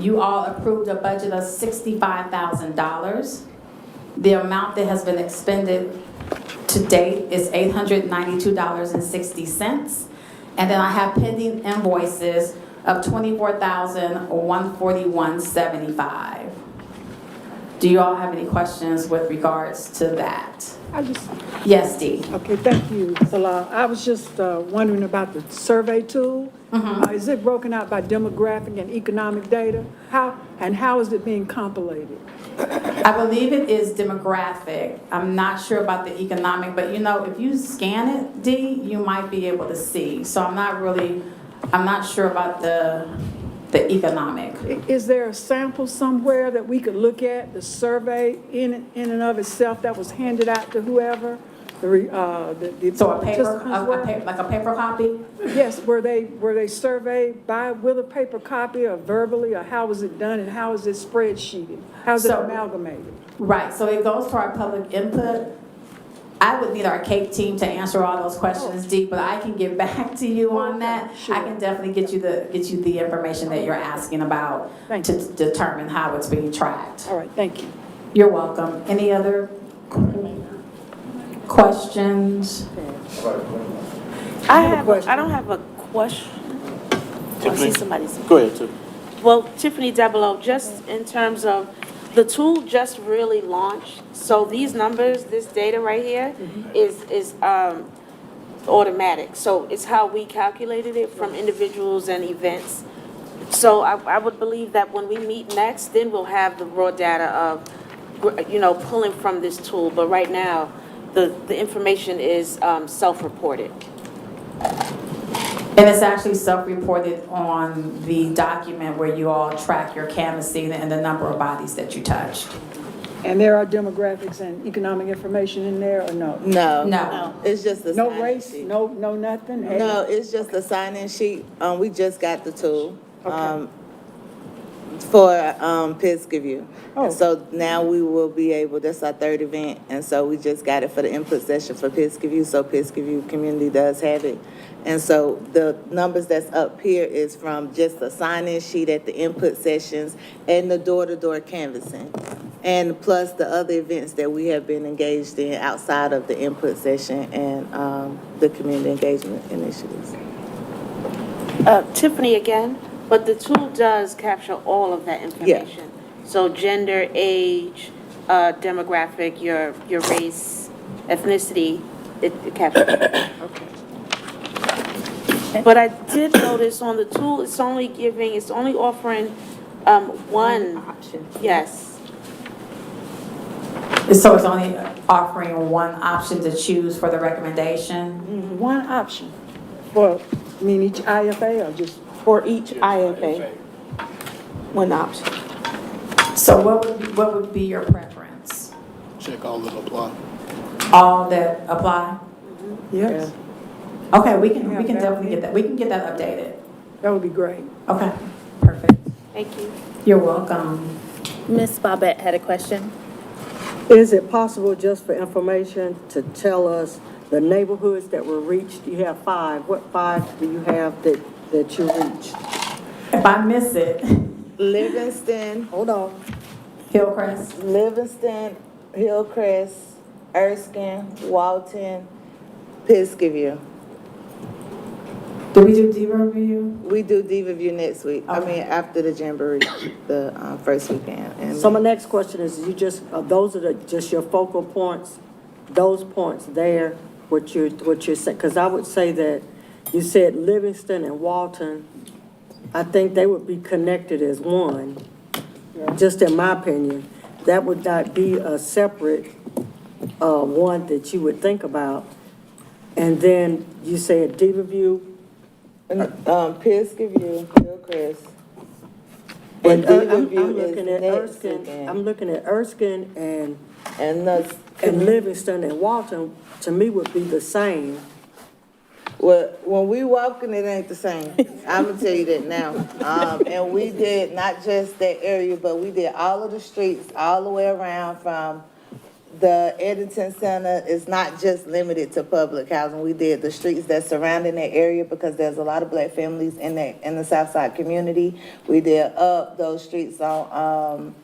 You all approved a budget of $65,000. The amount that has been expended to date is $892.60. And then I have pending invoices of $24,141.75. Do you all have any questions with regards to that? Yes, Dee. Okay, thank you, Salah. I was just wondering about the survey tool. Is it broken out by demographic and economic data? How is it being compilated? I believe it is demographic. I'm not sure about the economic, but you know, if you scan it, Dee, you might be able to see. So I'm not sure about the economic. Is there a sample somewhere that we could look at, the survey in and of itself that was handed out to whoever? So a paper, like a paper copy? Yes, were they surveyed with a paper copy or verbally, or how was it done and how is it spreadsheeted? How's it amalgamated? Right, so it goes to our public input. I would need our CAPE team to answer all those questions, Dee, but I can get back to you on that. Sure. I can definitely get you the information that you're asking about to determine how it's being tracked. All right, thank you. You're welcome. Any other questions? I don't have a question. I see somebody's. Go ahead, Tiffany. Well, Tiffany Debelow, just in terms of, the tool just really launched, so these numbers, this data right here is automatic. So it's how we calculated it from individuals and events. So I would believe that when we meet next, then we'll have the raw data of, you know, pulling from this tool. But right now, the information is self-reported. And it's actually self-reported on the document where you all track your canvassing and the number of bodies that you touched. And there are demographics and economic information in there, or no? No. It's just a No sign-in race, sheet. no nothing? No, it's just a sign-in sheet. We just got the tool. For Pisgah. Oh. So now we will be able, that's our third event, and so we just got it for the input session for Pisgah, so Pisgah community does have it. And so the numbers that's up here is from just the sign-in sheet at the input sessions and the door-to-door canvassing, and plus the other events that we have been engaged in outside of the input session and the community engagement initiatives. Tiffany again, but the tool does capture all of that information. So gender, age, demographic, your race, ethnicity, it captures it. Okay. But I did notice on the tool, it's only offering one option. Yes. So it's only offering one option to choose for the recommendation? One option for, each IFA or just? For each IFA, one option. So what would be your preference? Check all of apply. All that apply? Yes. Okay, we can definitely get that. We can get that updated. That would be great. Okay, perfect. Thank you. You're welcome. Ms. Bobette had a question. Is it possible, just for information, to tell us the neighborhoods that were reached? You have 5. What 5 do you have that you reached? If I miss it, Livingston, Hold on. Hillcrest. Livingston, Hillcrest, Erskine, Walton, Pisgah. Do we do Diva review? We do Diva View next week. I Okay. mean, after the Jamboree, the first weekend. And So my next question is, those are just your focal points, those points there, what you're saying? Because I would say that you said Livingston and Walton, I think they would be connected as one, just in my opinion. That would not be a separate one that you would think about. And then you said Diva View. Pisgah View, Hillcrest. And Diva I'm View looking is at next Erskine. again. I'm looking at Erskine and And Livingston and Walton, to me, would be the same. well, when we walking, it ain't the same. I'm gonna tell you that now. And we did not just that area, but we did all of the streets, all the way around from the Edenton Center. Is not just limited to public housing. We did the streets that surrounding that area because there's a lot of black families in the Southside community. We did up those streets on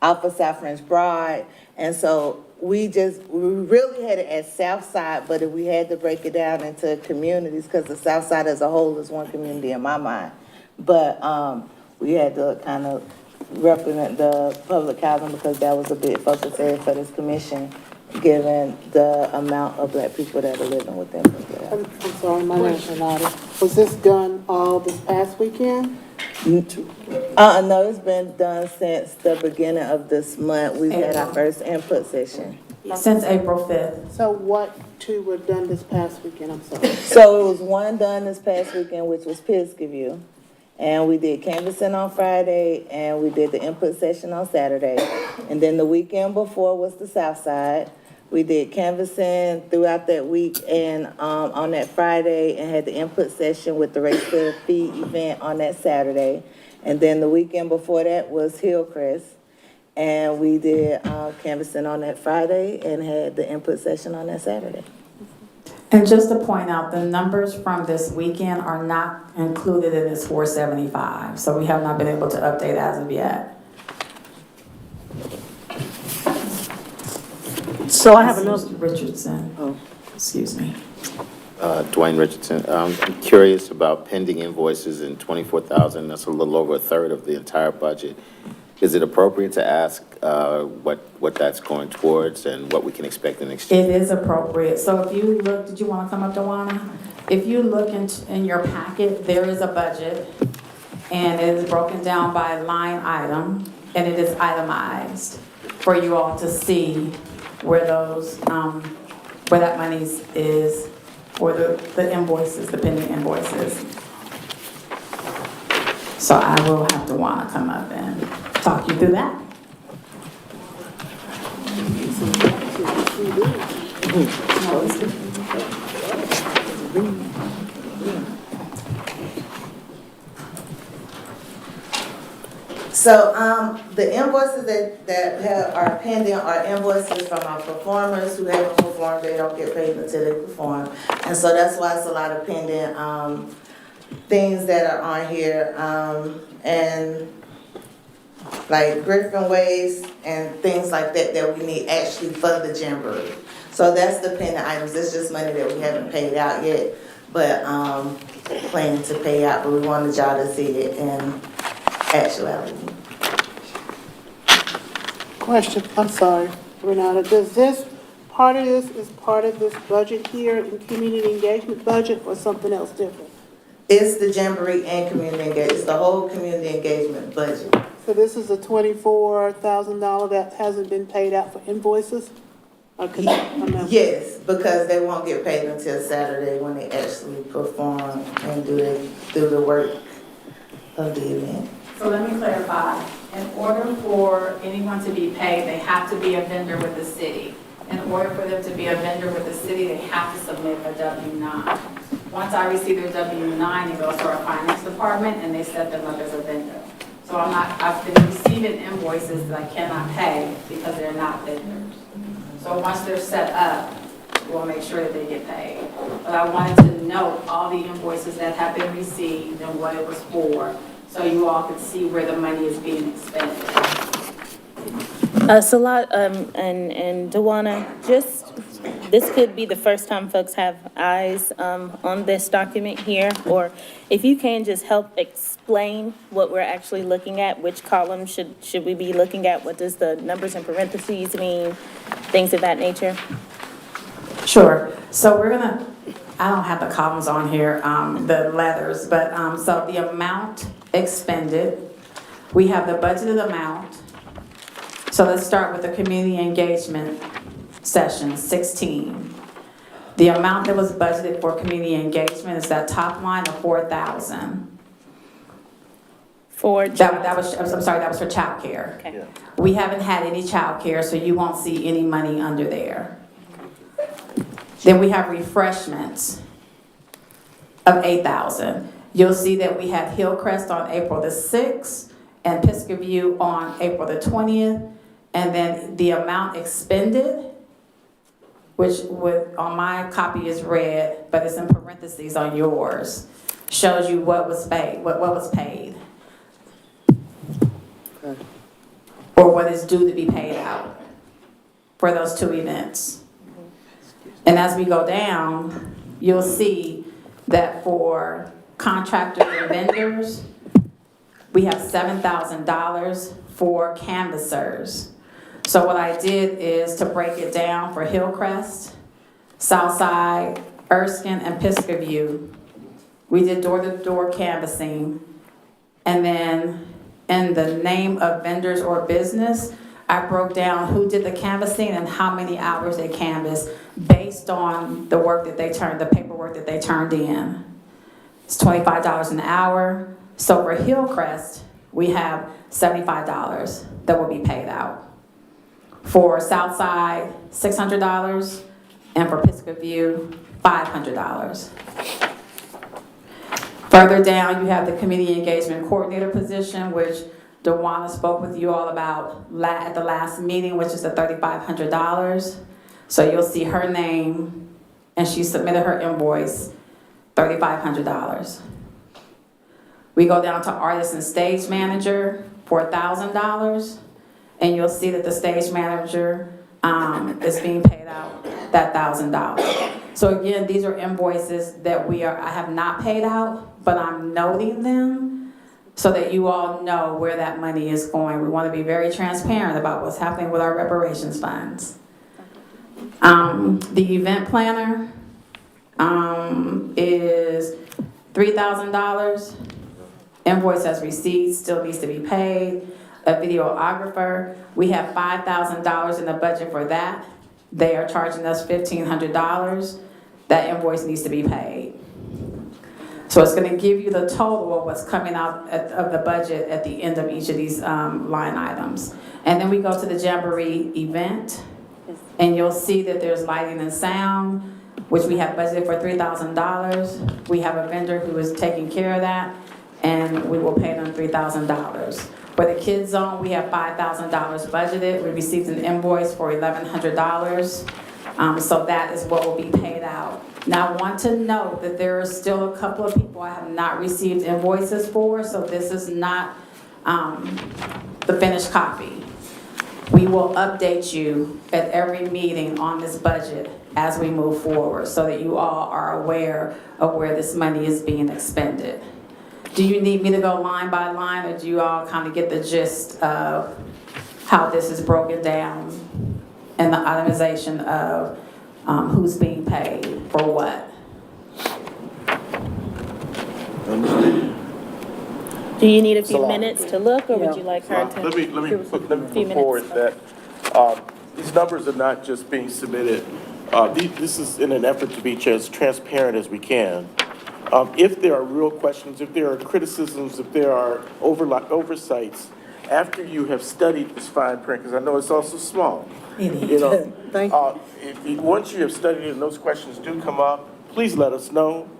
off of South French Broad, and so we really had it as Southside, but if we had to break it down into communities, because the Southside as a whole is one community in my mind. But we had to kind of represent the public housing because that was a big focus area for this commission, given the amount of black people that are living within public housing. I'm sorry, my name's Renata. Was this done all this past weekend? No, it's been done since the beginning of this month. We've had our first input session. Since April 5th. So what two were done this past weekend? I'm sorry. So it was one done this past weekend, which was Pisgah. And we did canvassing on Friday, and we did the input session on Saturday. And then the weekend before was the South Side. We did canvassing throughout that week and on that Friday, and had the input session with the race to fee event on that Saturday. And then the weekend before that was Hillcrest. And we did canvassing on that Friday and had the input session on that Saturday. And just to point out, the numbers from this weekend are not included in this 475, so we have not been able to update as of yet. So I have another. Richardson. Oh. Excuse me. Dwayne Richardson, I'm curious about pending invoices in 24,000. That's a little over a third of the entire budget. Is it appropriate to ask what that's going towards and what we can expect in exchange? It is appropriate. So if you look, did you want to come up, Dawana? If you look in your packet, there is a budget, and it is broken down by line item, and it is itemized for you all to see where those, where that money is for the invoices, the pending invoices. So I will have Dawana come up and talk you through that. So, the invoices that are pending are invoices from our performers who haven't performed. They don't get paid until they perform. And so that's why it's a lot of pending, things that are on here, and like Griffin Waste and things like that we need actually for the Jamboree. So that's the pending items. It's just money that we haven't paid out yet, but planning to pay out, but we wanted y'all to see it in actuality. Question, I'm sorry, Renata. Does this, part of this is part of this budget here in community engagement budget or something else different? It's the Jamboree and community engagement. It's the whole community engagement budget. So this is a $24,000 that hasn't been paid out for invoices? Okay. Yes, because they won't get paid until Saturday when they actually perform and do the work of the event. So let me clarify. In order for anyone to be paid, they have to be a vendor with the city. In order for them to be a vendor with the city, they have to submit a W-9. Once I receive their W-9, it goes to our finance department and they set them up as a vendor. So I've been receiving invoices that I cannot pay because they're not vendors. So once they're set up, we'll make sure that they get paid. But I wanted to note all the invoices that have been received and what it was for, so you all could see where the money is being expended. Salat, and Dawana, this could be the first time folks have eyes on this document here, or if you can just help explain what we're actually looking at, which column should we be looking at, what does the numbers in parentheses mean, things of that nature? Sure. So I don't have the columns on here, the letters, but so the amount expended, we have the budgeted amount. So let's start with the community engagement session, 16. The amount that was budgeted for community engagement is that top line of 4,000. That was for childcare. Okay. We haven't had any childcare, so you won't see any money under there. Then we have refreshments of 8,000. You'll see that we had Hillcrest on April the 6th and Pisgah on April the 20th. And then the amount expended, which on my copy is red, but it's in parentheses on yours, shows you what was paid, what was paid. Okay. Or what is due to be paid out for those two events. And as we go down, you'll see that for contractors and vendors, we have $7,000 for canvassers. So what I did is to break it down for Hillcrest, Southside, Erskine, and Pisgah View. We did door-to-door canvassing. And then in the name of vendors or business, I broke down who did the canvassing and how many hours they canvassed based on the work that they turned, the paperwork that they turned in. It's $25 an hour. So for Hillcrest, we have $75 that will be paid out. For Southside, $600, and for Pisgah View, $500. Further down, you have the community engagement coordinator position, which Dewana spoke with you all about at the last meeting, which is the $3,500. So you'll see her name, and she submitted her invoice, $3,500. We go down to artist and stage manager for $1,000, and you'll see that the stage manager is being paid out that $1,000. So again, these are invoices that I have not paid out, but I'm noting them so that you all know where that money is going. We want to be very transparent about what's happening with our reparations funds. The event planner is $3,000. Invoice as received, still needs to be paid. A videographer, we have $5,000 in the budget for that. They are charging us $1,500. That invoice needs to be paid. So it's going to give you the total of what's coming out of the budget at the end of each of these line items. And then we go to the Jamboree event, and you'll see that there's lighting and sound, which we have budgeted for $3,000. We have a vendor who is taking care of that, and we will pay them $3,000. For the kids zone, we have $5,000 budgeted. We received an invoice for $1,100. So that is what will be paid out. Now, I want to note that there are still a couple of people I have not received invoices for, so this is not the finished copy. We will update you at every meeting on this budget as we move forward so that you all are aware of where this money is being expended. Do you need me to go line by line, or do you all kind of get the gist of how this is broken down and the itemization of who's being paid for what? Do you need a few minutes to look, or would you like her to? Let me put few forward minutes. that these numbers are not just being submitted. This is in an effort to be as transparent as we can. If there are real questions, if there are criticisms, if there are oversights, after you have studied this fine print, because I know it's also small, you know, once you have studied it and those questions do come up, please let us know.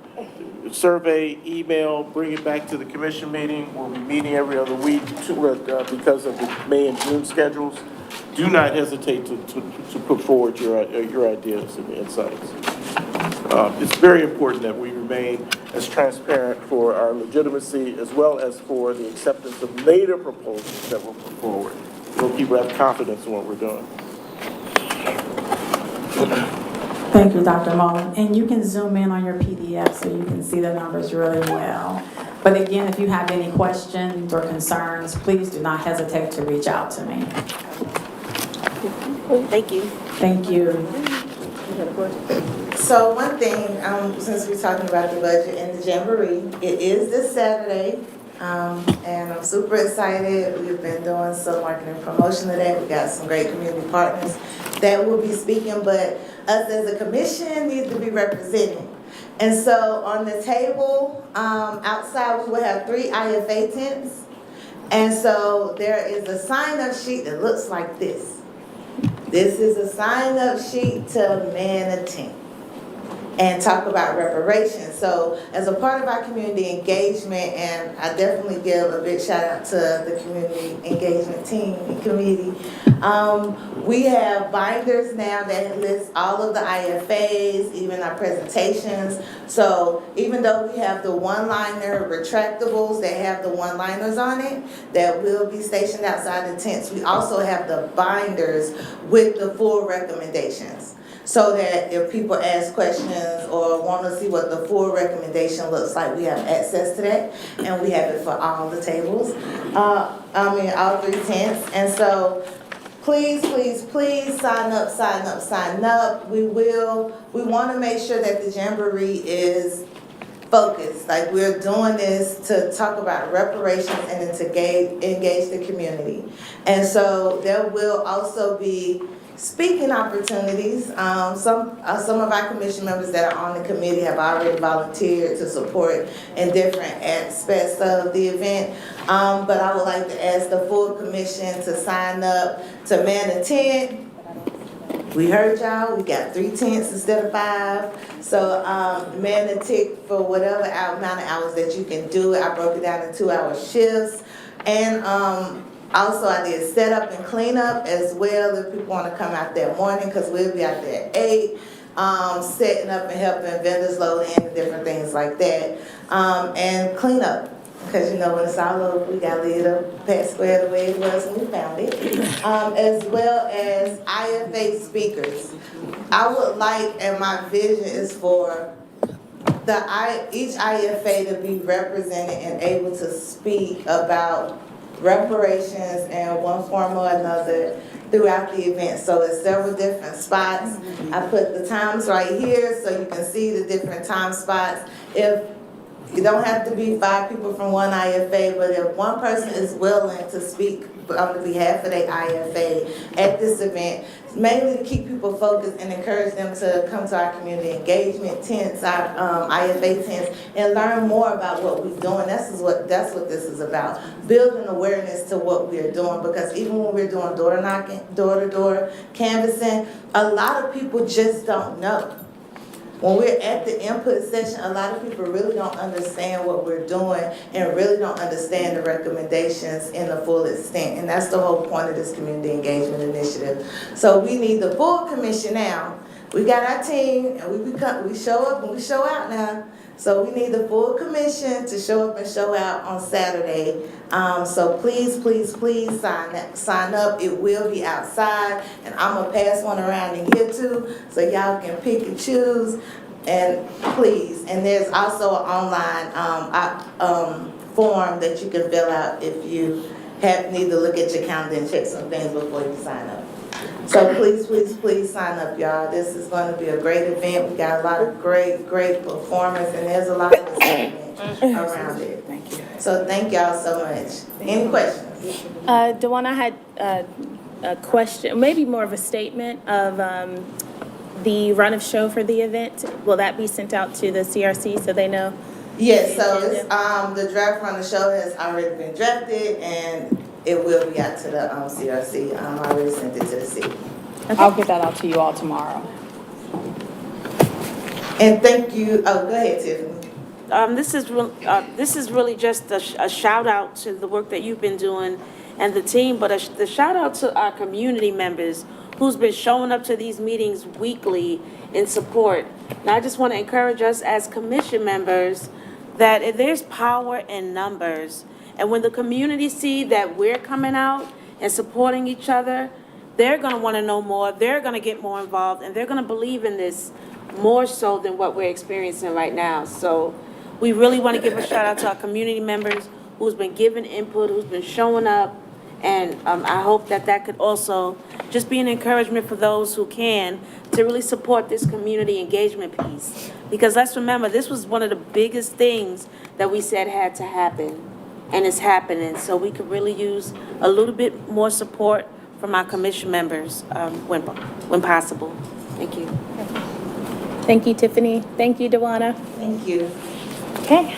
Survey, email, bring it back to the commission meeting. We'll be meeting every other week because of the May and June schedules. Do not hesitate to put forward your ideas and insights. It's very important that we remain as transparent for our legitimacy as well as for the acceptance of later proposals that we'll put forward. So people have confidence in what we're doing. Thank you, Dr. Mullen. And you can zoom in on your PDF so you can see the numbers really well. But again, if you have any questions or concerns, please do not hesitate to reach out to me. Thank you. Thank you. So one thing, since we're talking about the budget and the Jamboree, it is this Saturday, and I'm super excited. We've been doing some marketing and promotion of that. We got some great community partners that will be speaking, but us as a commission needs to be represented. And so on the table, outside, we will have 3 IFA tents. And so there is a sign-up sheet that looks like this. This is a sign-up sheet to man a tent and talk about reparations. So as a part of our community engagement, and I definitely give a big shout out to the community engagement team and committee, we have binders now that list all of the IFAs, even our presentations. So even though we have the one-liner retractables that have the one-liners on it that will be stationed outside the tents, we also have the binders with the full recommendations. So that if people ask questions or want to see what the full recommendation looks like, we have access to that, and we have it for all the tables. All 3 tents. And so please, please, please sign up, sign up, sign up. We want to make sure that the Jamboree is focused. Like, we're doing this to talk about reparations and to engage the community. And so there will also be speaking opportunities. Some of our commission members that are on the committee have already volunteered to support in different aspects of the event. But I would like to ask the full commission to sign up to man a tent. We heard y'all, we got 3 tents instead of 5. So man a tent for whatever amount of hours that you can do it. I broke it down in 2-hour shifts. And also I did set up and clean up as well if people want to come out that morning, because we'll be out there at 8, setting up and helping vendors load in and different things like that. And clean up. Because you know, when it's all over, we gotta leave the pet square the way it was when we found it. As well as IFA speakers. I would like, and my vision is for each IFA to be represented and able to speak about reparations in one form or another throughout the event. So there's several different spots. I put the times right here so you can see the different time spots. You don't have to be 5 people from one IFA, but if one person is willing to speak on behalf of their IFA at this event, mainly to keep people focused and encourage them to come to our community engagement tents, our IFA tents, and learn more about what we're doing. That's what this is about, building awareness to what we're doing, because even when we're doing door knocking, door-to-door canvassing, a lot of people just don't know. When we're at the input session, a lot of people really don't understand what we're doing and really don't understand the recommendations in the full extent. And that's the whole point of this community engagement initiative. So we need the full commission now. We got our team and we show up and we show out now. So we need the full commission to show up and show out on Saturday. So please, please, please sign up. It will be outside, and I'm gonna pass one around in here too, so y'all can pick and choose. And please, and there's also an online form that you can fill out if you need to look at your calendar and check some things before you sign up. So please, please, please sign up, y'all. This is going to be a great event. We got a lot of great performance, and there's a lot of excitement around it. Thank you. So thank y'all so much. Any questions? DeWanna, I had a question, maybe more of a statement of the run of show for the event. Will that be sent out to the CRC so they know? Yes, so it's, the draft run of show has already been drafted, and it will be out to the CRC. I already sent it to the city. Okay. I'll get that out to you all tomorrow. And thank you. Oh, go ahead, Tiffany. This is really just a shout out to the work that you've been doing and the team, but the shout out to our community members who's been showing up to these meetings weekly in support. And I just want to encourage us as commission members that there's power in numbers. And when the community see that we're coming out and supporting each other, they're going to want to know more, they're going to get more involved, and they're going to believe in this more so than what we're experiencing right now. So we really want to give a shout out to our community members who's been giving input, who's been showing up, and I hope that could also just be an encouragement for those who can to really support this community engagement piece. Because let's remember, this was one of the biggest things that we said had to happen, and it's happening. So we could really use a little bit more support from our commission members when possible. Thank you. Thank you, Tiffany. Thank you, DeWanna. Thank you. Okay.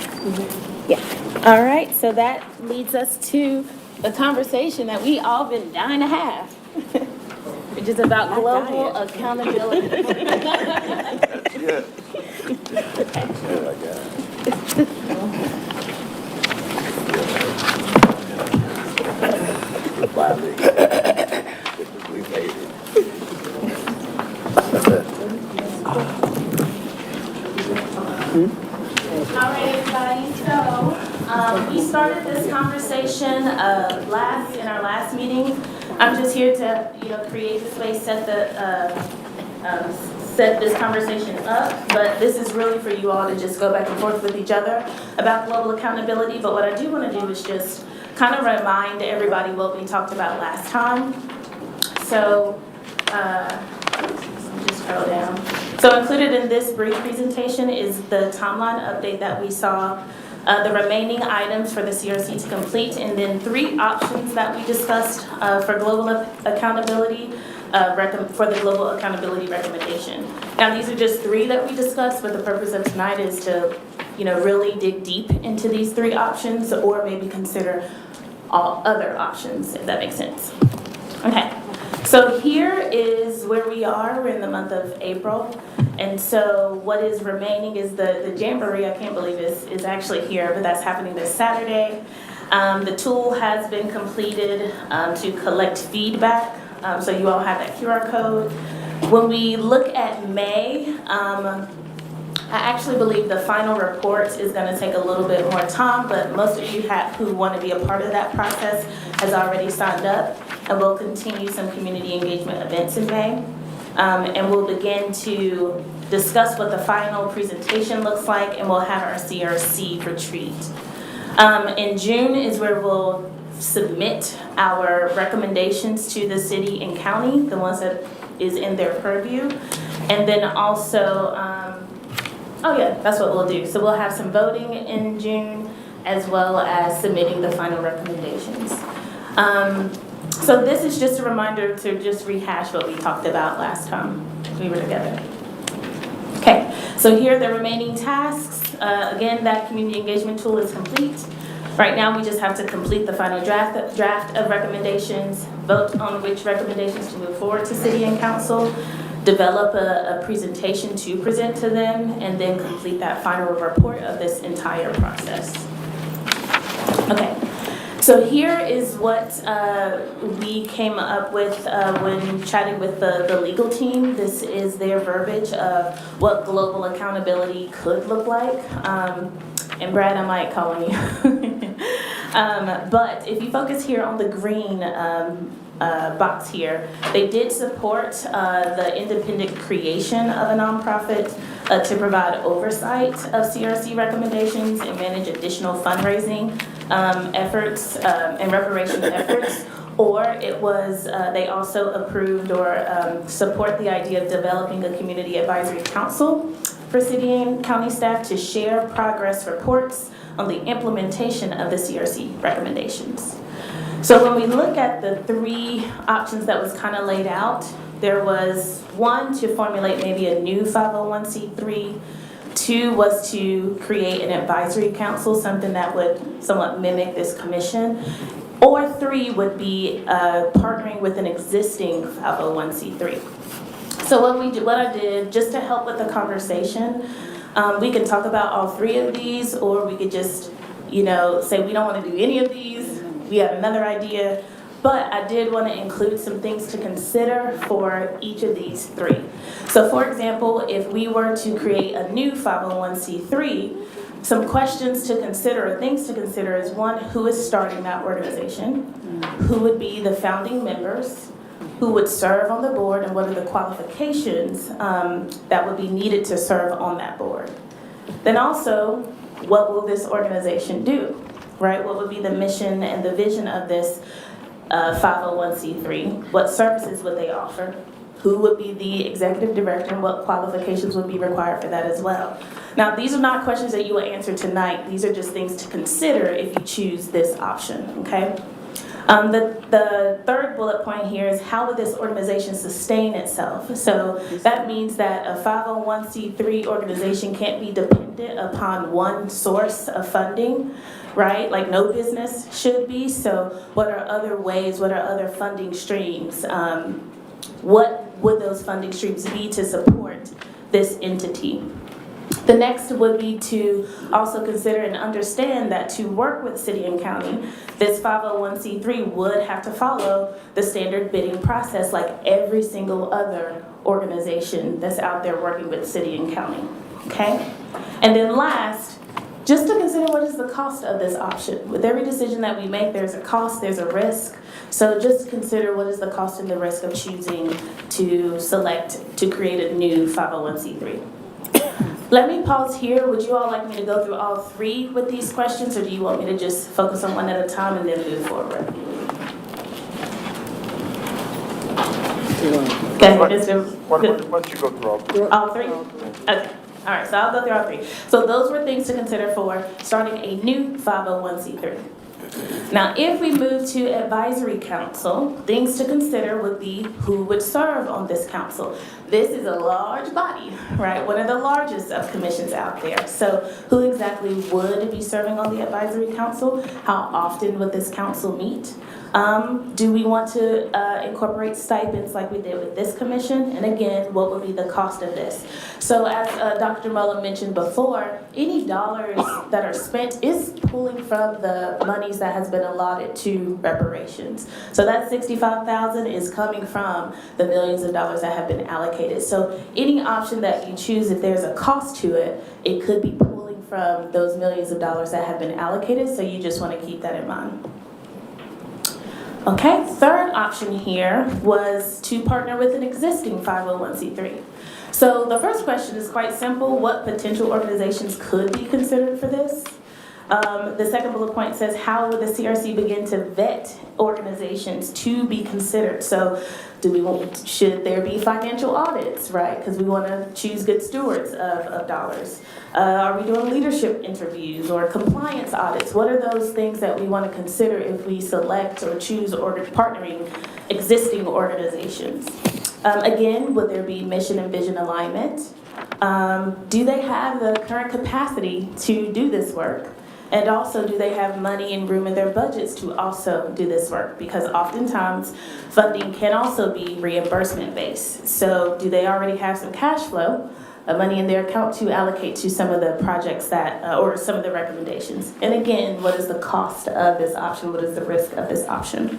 Yeah. All right. So that leads us to the conversation that we all been dying to have, which is about global accountability. Yeah. We made it. All right, everybody. So we started this conversation in our last meeting. I'm just here to create the space, set this conversation up. But this is really for you all to just go back and forth with each other about global accountability. But what I do want to do is just kind of remind everybody what we talked about last time. so, let me just scroll down. So included in this brief presentation is the timeline update that we saw, the remaining items for the CRC to complete, and then 3 options that we discussed for global accountability, for the global accountability recommendation. Now, these are just 3 that we discussed, but the purpose of tonight is to, really dig deep into these 3 options, or maybe consider all other options, if that makes sense. Okay, so here is where we are. We're in the month of April. And so what is remaining is the Jamboree, I can't believe is actually here, but that's happening this Saturday. The tool has been completed to collect feedback. So you all have that QR code. When we look at May, I actually believe the final report is going to take a little bit more time, but most of you who want to be a part of that process has already signed up, and we'll continue some community engagement events in May. And we'll begin to discuss what the final presentation looks like, and we'll have our CRC retreat. In June is where we'll submit our recommendations to the city and county, the ones that is in their purview. And then also, oh yeah, that's what we'll do. So we'll have some voting in June, as well as submitting the final recommendations. So this is just a reminder to just rehash what we talked about last time we were together. Okay, so here are the remaining tasks. Again, that community engagement tool is complete. Right now, we just have to complete the final draft of recommendations, vote on which recommendations to move forward to city and council, develop a presentation to present to them, and then complete that final report of this entire process. Okay. So here is what we came up with when chatting with the legal team. This is their verbiage of what global accountability could look like. And Brad, I might call on you. But if you focus here on the green box here, they did support the independent creation of a nonprofit to provide oversight of CRC recommendations and manage additional fundraising efforts and reparation efforts. Or it was, they also approved or support the idea of developing a community advisory council for city and county staff to share progress reports on the implementation of the CRC recommendations. So when we look at the 3 options that was kind of laid out, there was 1 to formulate maybe a new 501c3. 2 was to create an advisory council, something that would somewhat mimic this commission. Or 3 would be partnering with an existing 501c3. So what I did, just to help with the conversation, we can talk about all 3 of these, or we could just, say we don't want to do any of these. We have another idea. But I did want to include some things to consider for each of these 3. So for example, if we were to create a new 501c3, some questions to consider or things to consider is 1, who is starting that organization? Who would be the founding members? Who would serve on the board, and what are the qualifications that would be needed to serve on that board? Then also, what will this organization do, right? What would be the mission and the vision of this 501c3? What services would they offer? Who would be the executive director, and what qualifications would be required for that as well? Now, these are not questions that you will answer tonight. These are just things to consider if you choose this option, okay? The 3rd bullet point here is how would this organization sustain itself? So that means that a 501c3 organization can't be dependent upon one source of funding, right? Like no business should be. So what are other ways, what are other funding streams? What would those funding streams be to support this entity? The next would be to also consider and understand that to work with city and county, this 501c3 would have to follow the standard bidding process like every single other organization that's out there working with city and county, okay? And then last, just to consider what is the cost of this option. With every decision that we make, there's a cost, there's a risk. So just consider what is the cost and the risk of choosing to select to create a new 501c3. Let me pause here. Would you all like me to go through all 3 with these questions, or do you want me to just focus on one at a time and then move forward? Okay, Mr. Why don't you go through all? All three? Okay, all right, so I'll go through all three. So those were things to consider for starting a new 501c3. Now, if we move to advisory council, things to consider would be who would serve on this council. This is a large body, right? One of the largest of commissions out there. So who exactly would be serving on the advisory council? How often would this council meet? Do we want to incorporate stipends like we did with this commission? And again, what would be the cost of this? So as Dr. Mullen mentioned before, any dollars that are spent is pulling from the monies that has been allotted to reparations. So that $65,000 is coming from the millions of dollars that have been allocated. So any option that you choose, if there's a cost to it, it could be pulling from those millions of dollars that have been allocated. So you just want to keep that in mind. Okay, third option here was to partner with an existing 501c3. So the first question is quite simple. What potential organizations could be considered for this? The second bullet point says, how would the CRC begin to vet organizations to be considered? So should there be financial audits, right? Because we want to choose good stewards of dollars. Are we doing leadership interviews or compliance audits? What are those things that we want to consider if we select or choose partnering existing organizations? Again, would there be mission and vision alignment? Do they have the current capacity to do this work? And also, do they have money and room in their budgets to also do this work? Because oftentimes, funding can also be reimbursement based. So do they already have some cash flow, money in their account to allocate to some of the projects that, or some of the recommendations? And again, what is the cost of this option? What is the risk of this option?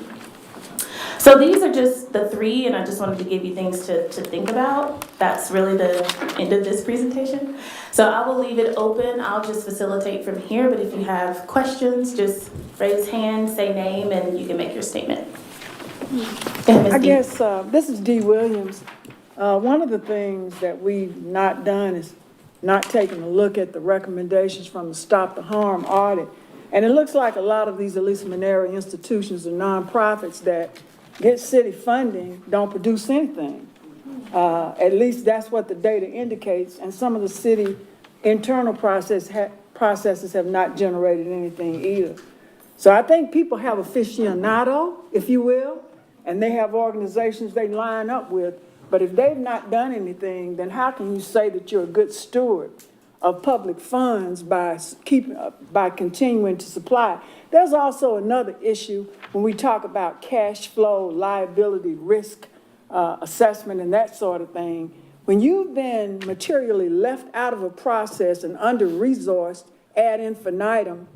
So these are just the three, and I just wanted to give you things to think about. That's really the end of this presentation. So I will leave it open. I'll just facilitate from here, but if you have questions, just raise hand, say name, and you can make your statement. I guess this is Dee Williams. One of the things that we've not done is not taking a look at the recommendations from the Stop the Harm audit. And it looks like a lot of these, at least Monero institutions and nonprofits that get city funding don't produce anything. At least that's what the data indicates. And some of the city internal processes have not generated anything either. So I think people have aficionado, if you will, and they have organizations they line up with. But if they've not done anything, then how can you say that you're a good steward of public funds by continuing to supply? There's also another issue when we talk about cash flow, liability, risk assessment, and that sort of thing. When you've been materially left out of a process and under-resourced ad infinitum,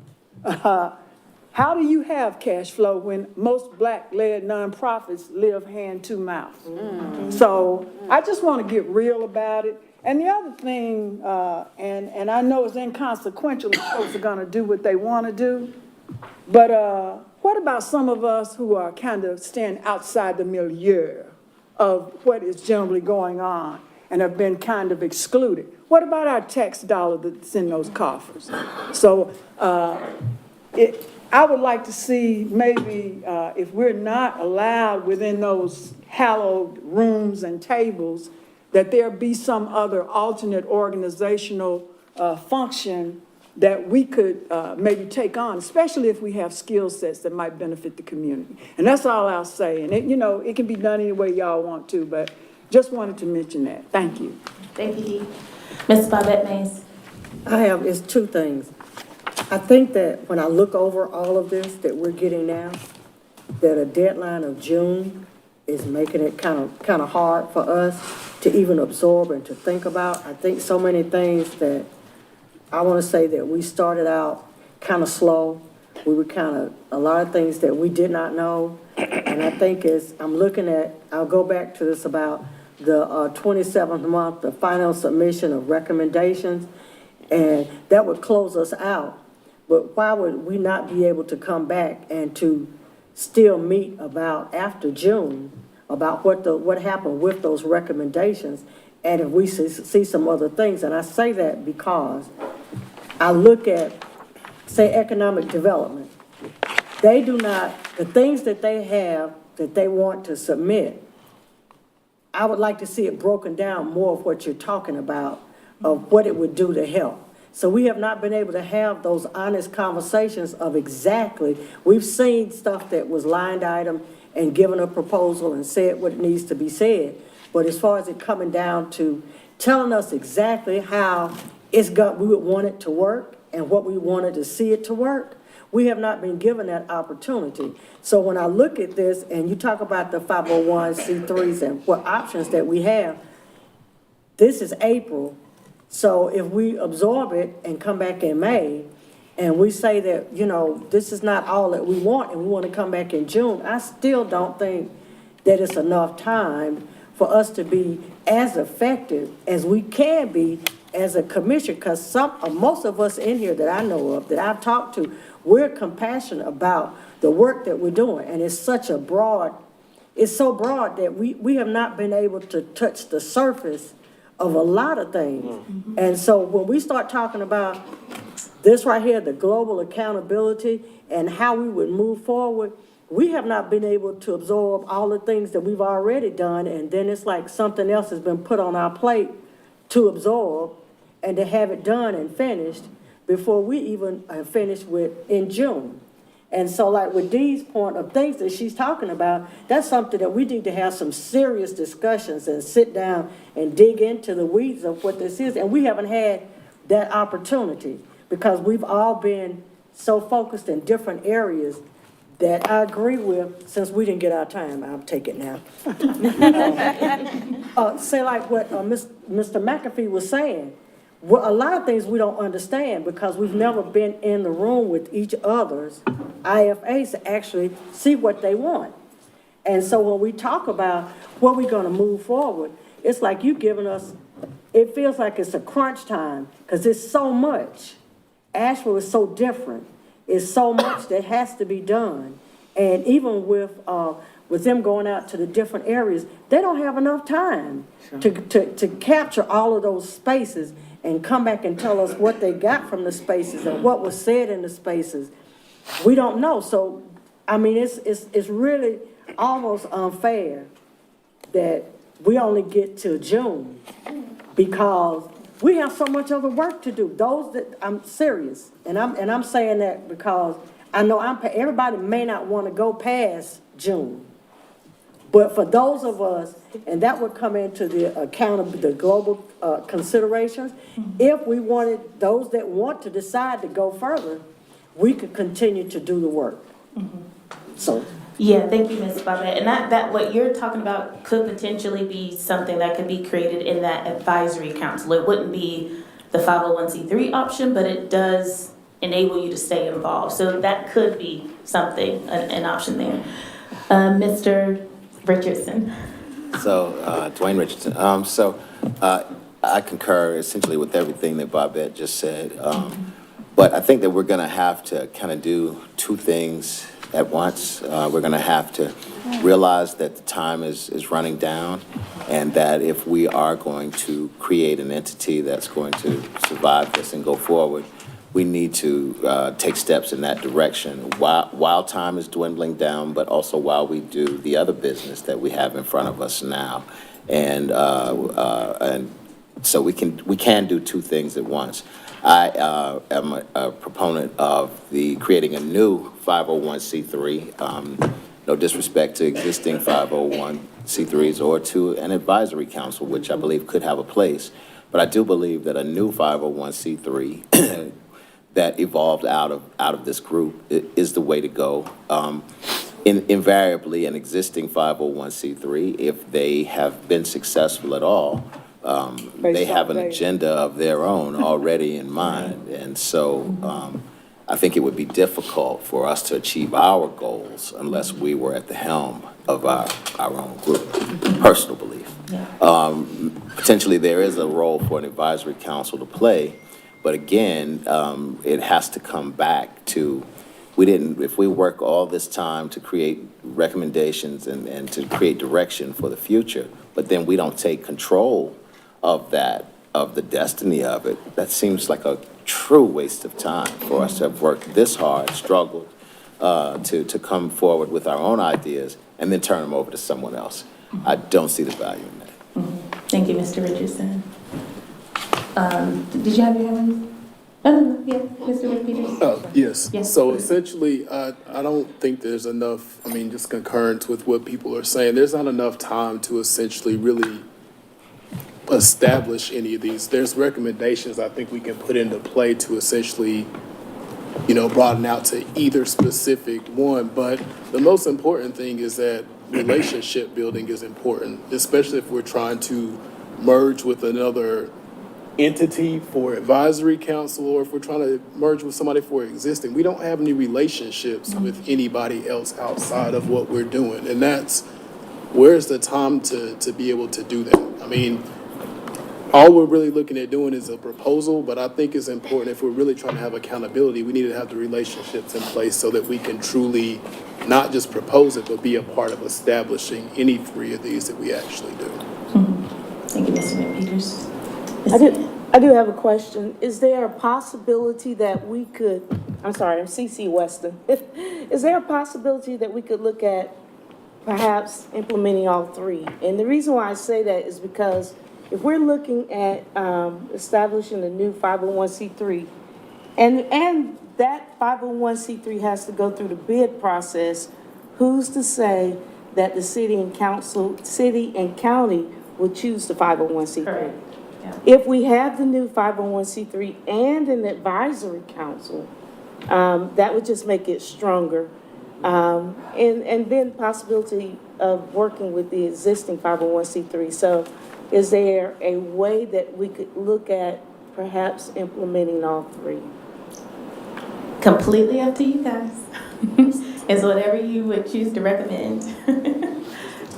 how do you have cash flow when most Black-led nonprofits live hand to mouth? So I just want to get real about it. And the other thing, and I know it's inconsequential, folks are going to do what they want to do, but what about some of us who are kind of stand outside the milieu of what is generally going on and have been kind of excluded? What about our tax dollar that's in those coffers? So I would like to see maybe if we're not allowed within those hallowed rooms and tables, that there be some other alternate organizational function that we could maybe take on, especially if we have skill sets that might benefit the community. And that's all I'll say. And it can be done any way y'all want to, but just wanted to mention that. Thank you. Thank you, Dee. Ms. Bobette Mays. It's two things. I think that when I look over all of this that we're getting now, that a deadline of June is making it kind of hard for us to even absorb and to think about. I think so many things that I want to say that we started out kind of slow. We were a lot of things that we did not know. And I think I'll go back to this about the 27th month, the final submission of recommendations, and that would close us out. But why would we not be able to come back and to still meet about after June about what happened with those recommendations, and if we see some other things? And I say that because I look at, say, economic development. They do not, the things that they have that they want to submit, I would like to see it broken down more of what you're talking about, of what it would do to help. So we have not been able to have those honest conversations of exactly, we've seen stuff that was lined item and given a proposal and said what needs to be said. But as far as it coming down to telling us exactly how we would want it to work and what we wanted to see it to work, we have not been given that opportunity. So when I look at this and you talk about the 501c3s and what options that we have, this is April. So if we absorb it and come back in May, and we say that, you know, this is not all that we want, and we want to come back in June, I still don't think that it's enough time for us to be as effective as we can be as a commission, because most of us in here that I know of, that I've talked to, we're compassionate about the work that we're doing, and it's so broad that we have not been able to touch the surface of a lot of things. And so when we start talking about this right here, the global accountability and how we would move forward, we have not been able to absorb all the things that we've already done, and then it's like something else has been put on our plate to absorb and to have it done and finished before we even have finished with in June. And so like with Dee's point of things that she's talking about, that's something that we need to have some serious discussions and sit down and dig into the weeds of what this is. And we haven't had that opportunity because we've all been so focused in different areas that I agree with. Since we didn't get our time, I'll take it now. Say like what Mr. McAfee was saying. Well, a lot of things we don't understand because we've never been in the room with each other's IFAs to actually see what they want. And so when we talk about what we're going to move forward, it's like you giving us, it feels like it's a crunch time because it's so much. Asheville is so different. It's so much that has to be done. And even with them going out to the different areas, they don't have enough time to capture all of those spaces and come back and tell us what they got from the spaces and what was said in the spaces. We don't know. So, I mean, it's really almost unfair that we only get to June because we have so much other work to do. I'm serious. And I'm saying that because I know everybody may not want to go past June. But for those of us, and that would come into the global considerations, if we wanted those that want to decide to go further, we could continue to do the work. So. Yeah, thank you, Ms. Bobette. And that what you're talking about could potentially be something that could be created in that advisory council. It wouldn't be the 501c3 option, but it does enable you to stay involved. So that could be something, an option there. Mr. Richardson. So, Dwayne Richardson. I concur essentially with everything that Bobette just said. But I think that we're going to have to kind of do two things at once. We're going to have to realize that the time is running down and that if we are going to create an entity that's going to survive this and go forward, we need to take steps in that direction while time is dwindling down, but also while we do the other business that we have in front of us now. And so we can do two things at once. I am a proponent of creating a new 501c3, no disrespect to existing 501c3s or to an advisory council, which I believe could have a place. But I do believe that a new 501c3 that evolved out of this group is the way to go. Invariably, an existing 501c3, if they have been successful at all, they have an agenda of their own already in mind. And so I think it would be difficult for us to achieve our goals unless we were at the helm of our own group, personal belief. Potentially there is a role for an advisory council to play, but again, it has to come back to, if we work all this time to create recommendations and to create direction for the future, but then we don't take control of the destiny of it, that seems like a true waste of time for us to have worked this hard, struggled to come forward with our own ideas and then turn them over to someone else. I don't see the value in that. Thank you, Mr. Richardson. Did you have your hand? Oh, yeah, Mr. Peters? Yes. Yes, So please. essentially, I don't think there's enough, I mean, just concurrence with what people are saying. There's not enough time to essentially really establish any of these. There's recommendations I think we can put into play to essentially, broaden out to either specific one. But the most important thing is that relationship building is important, especially if we're trying to merge with another entity for advisory council, or if we're trying to merge with somebody for existing. We don't have any relationships with anybody else outside of what we're doing. And where's the time to be able to do that? I mean, all we're really looking at doing is a proposal, but I think it's important, if we're really trying to have accountability, we need to have the relationships in place so that we can truly not just propose it, but be a part of establishing any three of these that we actually do. Thank you, Mr. Peters. I do have a question. Is there a possibility that we could, I'm sorry, I'm CC Weston. Is there a possibility that we could look at perhaps implementing all three? And the reason why I say that is because if we're looking at establishing a new 501c3, and that 501c3 has to go through the bid process, who's to say that the city and county will choose the 501c3? Correct. If we have the new 501c3 and an advisory council, that would just make it stronger. And then possibility of working with the existing 501c3. So is there a way that we could look at perhaps implementing all three? Completely up to you guys. It's whatever you would choose to recommend.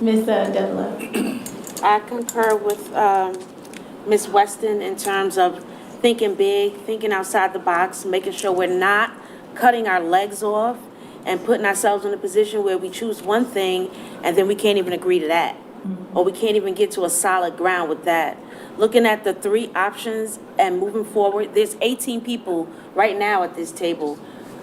Ms. Devereaux. I concur with Ms. Weston in terms of thinking big, thinking outside the box, making sure we're not cutting our legs off and putting ourselves in a position where we choose one thing and then we can't even agree to that. Or we can't even get to a solid ground with that. Looking at the three options and moving forward, there's 18 people right now at this table.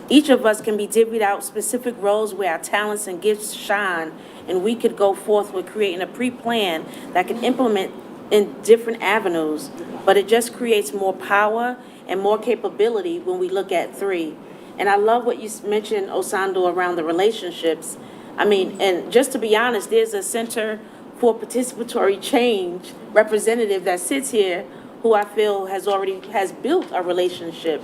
Each of us can be divvied out specific roles where our talents and gifts shine, and we could go forth with creating a pre-plan that can implement in different avenues, but it just creates more power and more capability when we look at three. And I love what you mentioned, Osando, around the relationships. I mean, and just to be honest, there's a Center for Participatory Change representative that sits here who I feel has built a relationship.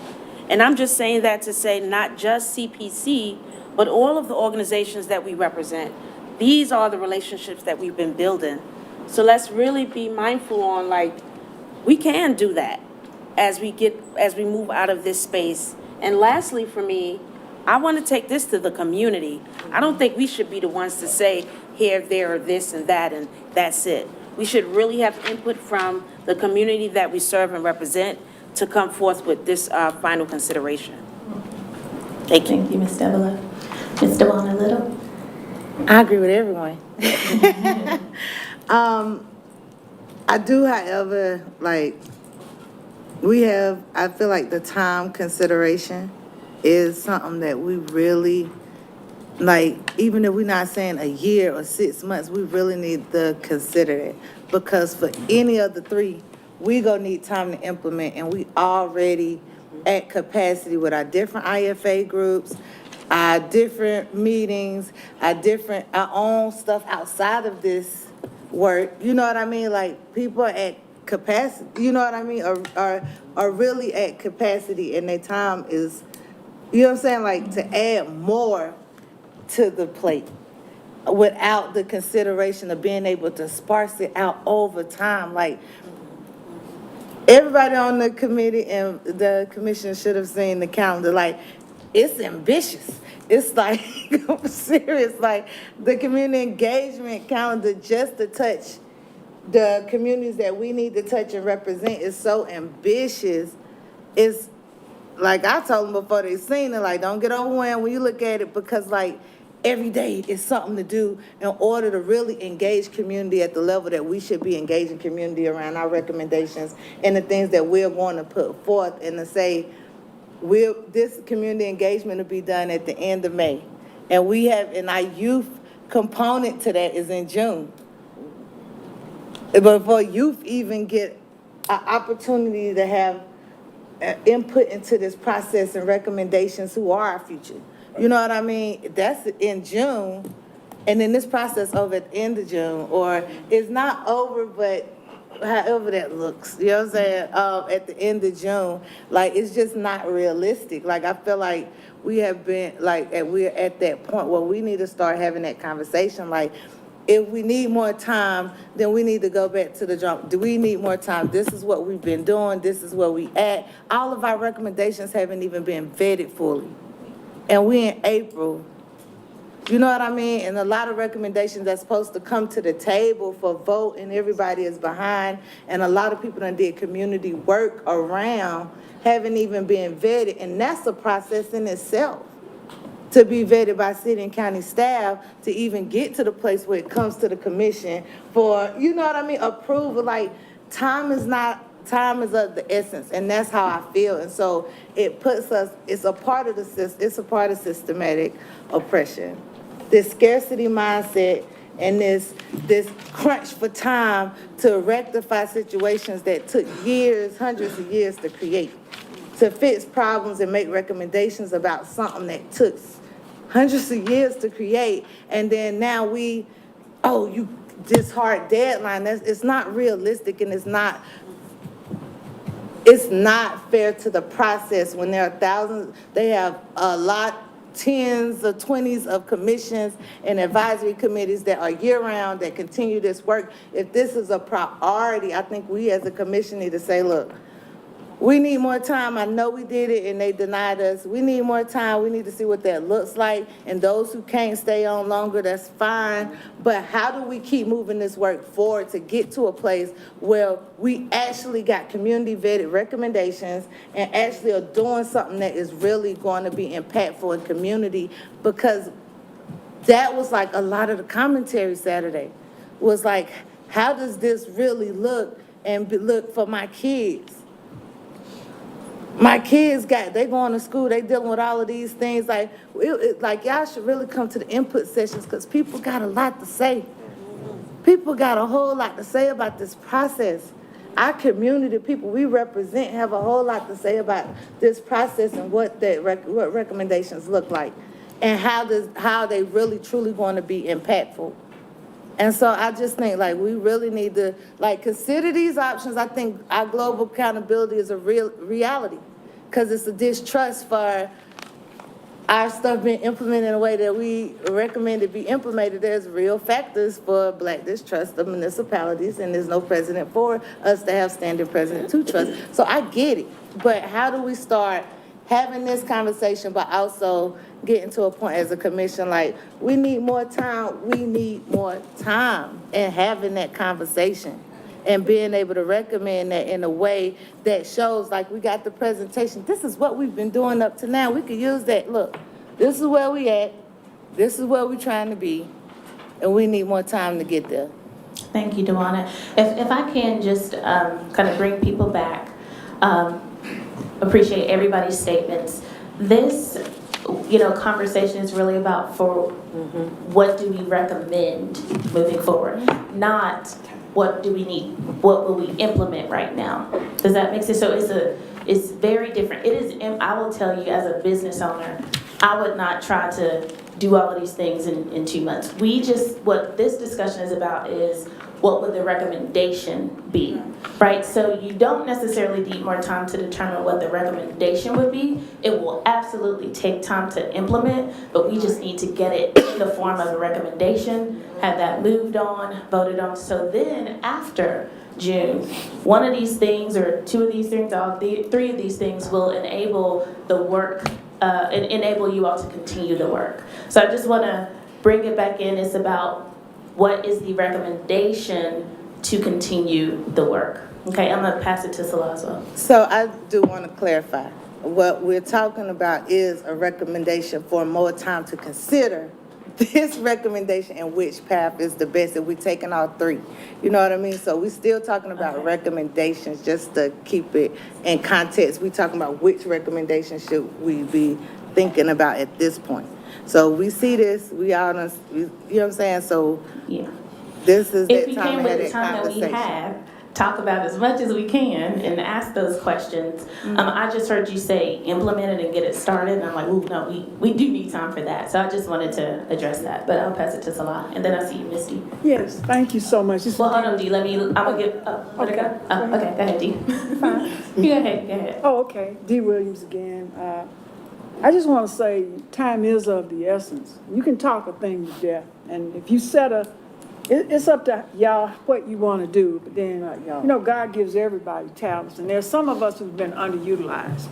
And I'm just saying that to say not just CPC, but all of the organizations that we represent. These are the relationships that we've been building. So let's really be mindful on, like, we can do that as we move out of this space. And lastly, for me, I want to take this to the community. I don't think we should be the ones to say here, there, or this and that, and that's it. We should really have input from the community that we serve and represent to come forth with this final consideration. Thank you. Thank you, Ms. Devereaux. Ms. Devonna Little. I agree with everyone. I do, however, I feel like the time consideration is something that we really, even if we're not saying a year or 6 months, we really need to consider it. Because for any of the three, we gonna need time to implement, and we already at capacity with our different IFA groups, our different meetings, our own stuff outside of this work. You know what I mean? Like, people at capacity, you know what I mean, are really at capacity, and their time is, you know what I'm saying, like, to add more to the plate without the consideration of being able to sparse it out over time. Like, everybody on the committee and the commission should have seen the calendar. Like, it's ambitious. It's like, I'm serious, like, the community engagement calendar just to touch the communities that we need to touch and represent is so ambitious. It's like I told them before they seen it, like, don't get overwhelmed when you look at it, because, like, every day is something to do in order to really engage community at the level that we should be engaging community around our recommendations and the things that we're going to put forth, and to say, this community engagement will be done at the end of May. And we have, and our youth component to that is in June. before youth even get an opportunity to have input into this process and recommendations who are our future. You know what I mean? That's in June, and then this process over at the end of June, or it's not over, but however that looks, you know what I'm saying? At the end of June, like, it's just not realistic. Like, I feel like we have been, like, we're at that point where we need to start having that conversation. Like, if we need more time, then we need to go back to the drum. Do we need more time? This is what we've been doing. This is where we at. All of our recommendations haven't even been vetted fully. And we in April. You know what I mean? And a lot of recommendations that's supposed to come to the table for vote, and everybody is behind. And a lot of people done did community work around, haven't even been vetted. And that's a process in itself, to be vetted by city and county staff to even get to the place where it comes to the commission for, you know what I mean, approval. Like, time is of the essence, and that's how I feel. And so it puts us, it's a part of systematic oppression. This scarcity mindset and this crunch for time to rectify situations that took years, hundreds of years to create, to fix problems and make recommendations about something that took hundreds of years to create. And then now this hard deadline, it's not realistic, and it's not fair to the process when there are thousands. They have a lot, tens or 20s of commissions and advisory committees that are year-round, that continue this work. If this is a priority, I think we as a commission need to say, look, we need more time. I know we did it and they denied us. We need more time. We need to see what that looks like. And those who can't stay on longer, that's fine. But how do we keep moving this work forward to get to a place where we actually got community vetted recommendations and actually are doing something that is really going to be impactful in community? Because that was like a lot of the commentary Saturday was like, how does this really look look for my kids? My kids they going to school, they dealing with all of these things. Like, like, y'all should really come to the input sessions, because people got a lot to say. People got a whole lot to say about this process. Our community, people we represent, have a whole lot to say about this process and what recommendations look like, and how they really truly going to be impactful. And so I just think, like, we really need to, like, consider these options. I think our global accountability is a real reality, because it's a distrust for our stuff being implemented in a way that we recommend it be implemented. There's real factors for Black distrust of municipalities, and there's no precedent for us to have standing precedent to trust. So I get it, but how do we start having this conversation, but also getting to a point as a commission, like, we need more time, and having that conversation and being able to recommend that in a way that shows, like, we got the presentation. This is what we've been doing up to now. We could use that. Look, this is where we at. This is where we're trying to be. And we need more time to get there. Thank you, Dewana. If I can just kind of bring people back, appreciate everybody's statements. This, conversation is really about what do we recommend moving forward, not what do we need, what will we implement right now. Does that make sense? So it's very different. It is, I will tell you, as a business owner, I would not try to do all of these things in 2 months. What this discussion is about is, what would the recommendation be, right? So you don't necessarily need more time to determine what the recommendation would be. It will absolutely take time to implement, but we just need to get it in the form of a recommendation, have that moved on, voted on. So then after June, one of these things, or two of these things, three of these things will enable the work, enable you all to continue the work. So I just want to bring it back in. It's about, what is the recommendation to continue the work? Okay, I'm going to pass it to Salazo. So I do want to clarify. What we're talking about is a recommendation for more time to consider this recommendation and which path is the best, if we're taking all three. You know what I mean? So we're still talking about recommendations, just to keep it in context. We're talking about which recommendations should we be thinking about at this point. So we see this, you know what I'm saying? So yeah, This is If that we time can, to with have the that time that we conversation. have, talk about as much as we can and ask those questions. I just heard you say implement it and get it started, and I'm like, ooh, no, we do need time for that. So I just wanted to address that, but I'll pass it to Salah, and then I see you, Misty. Yes, thank you so much. This is Well, hold on, D, I'm gonna get, let it go. Oh, okay, go ahead, D. You go ahead. Oh, okay. D. Williams again. I just want to say, time is of the essence. You can talk a thing to death, and if you it's up to y'all what you want to do, but then, you know, God gives everybody talents, and there's some of us who've been underutilized.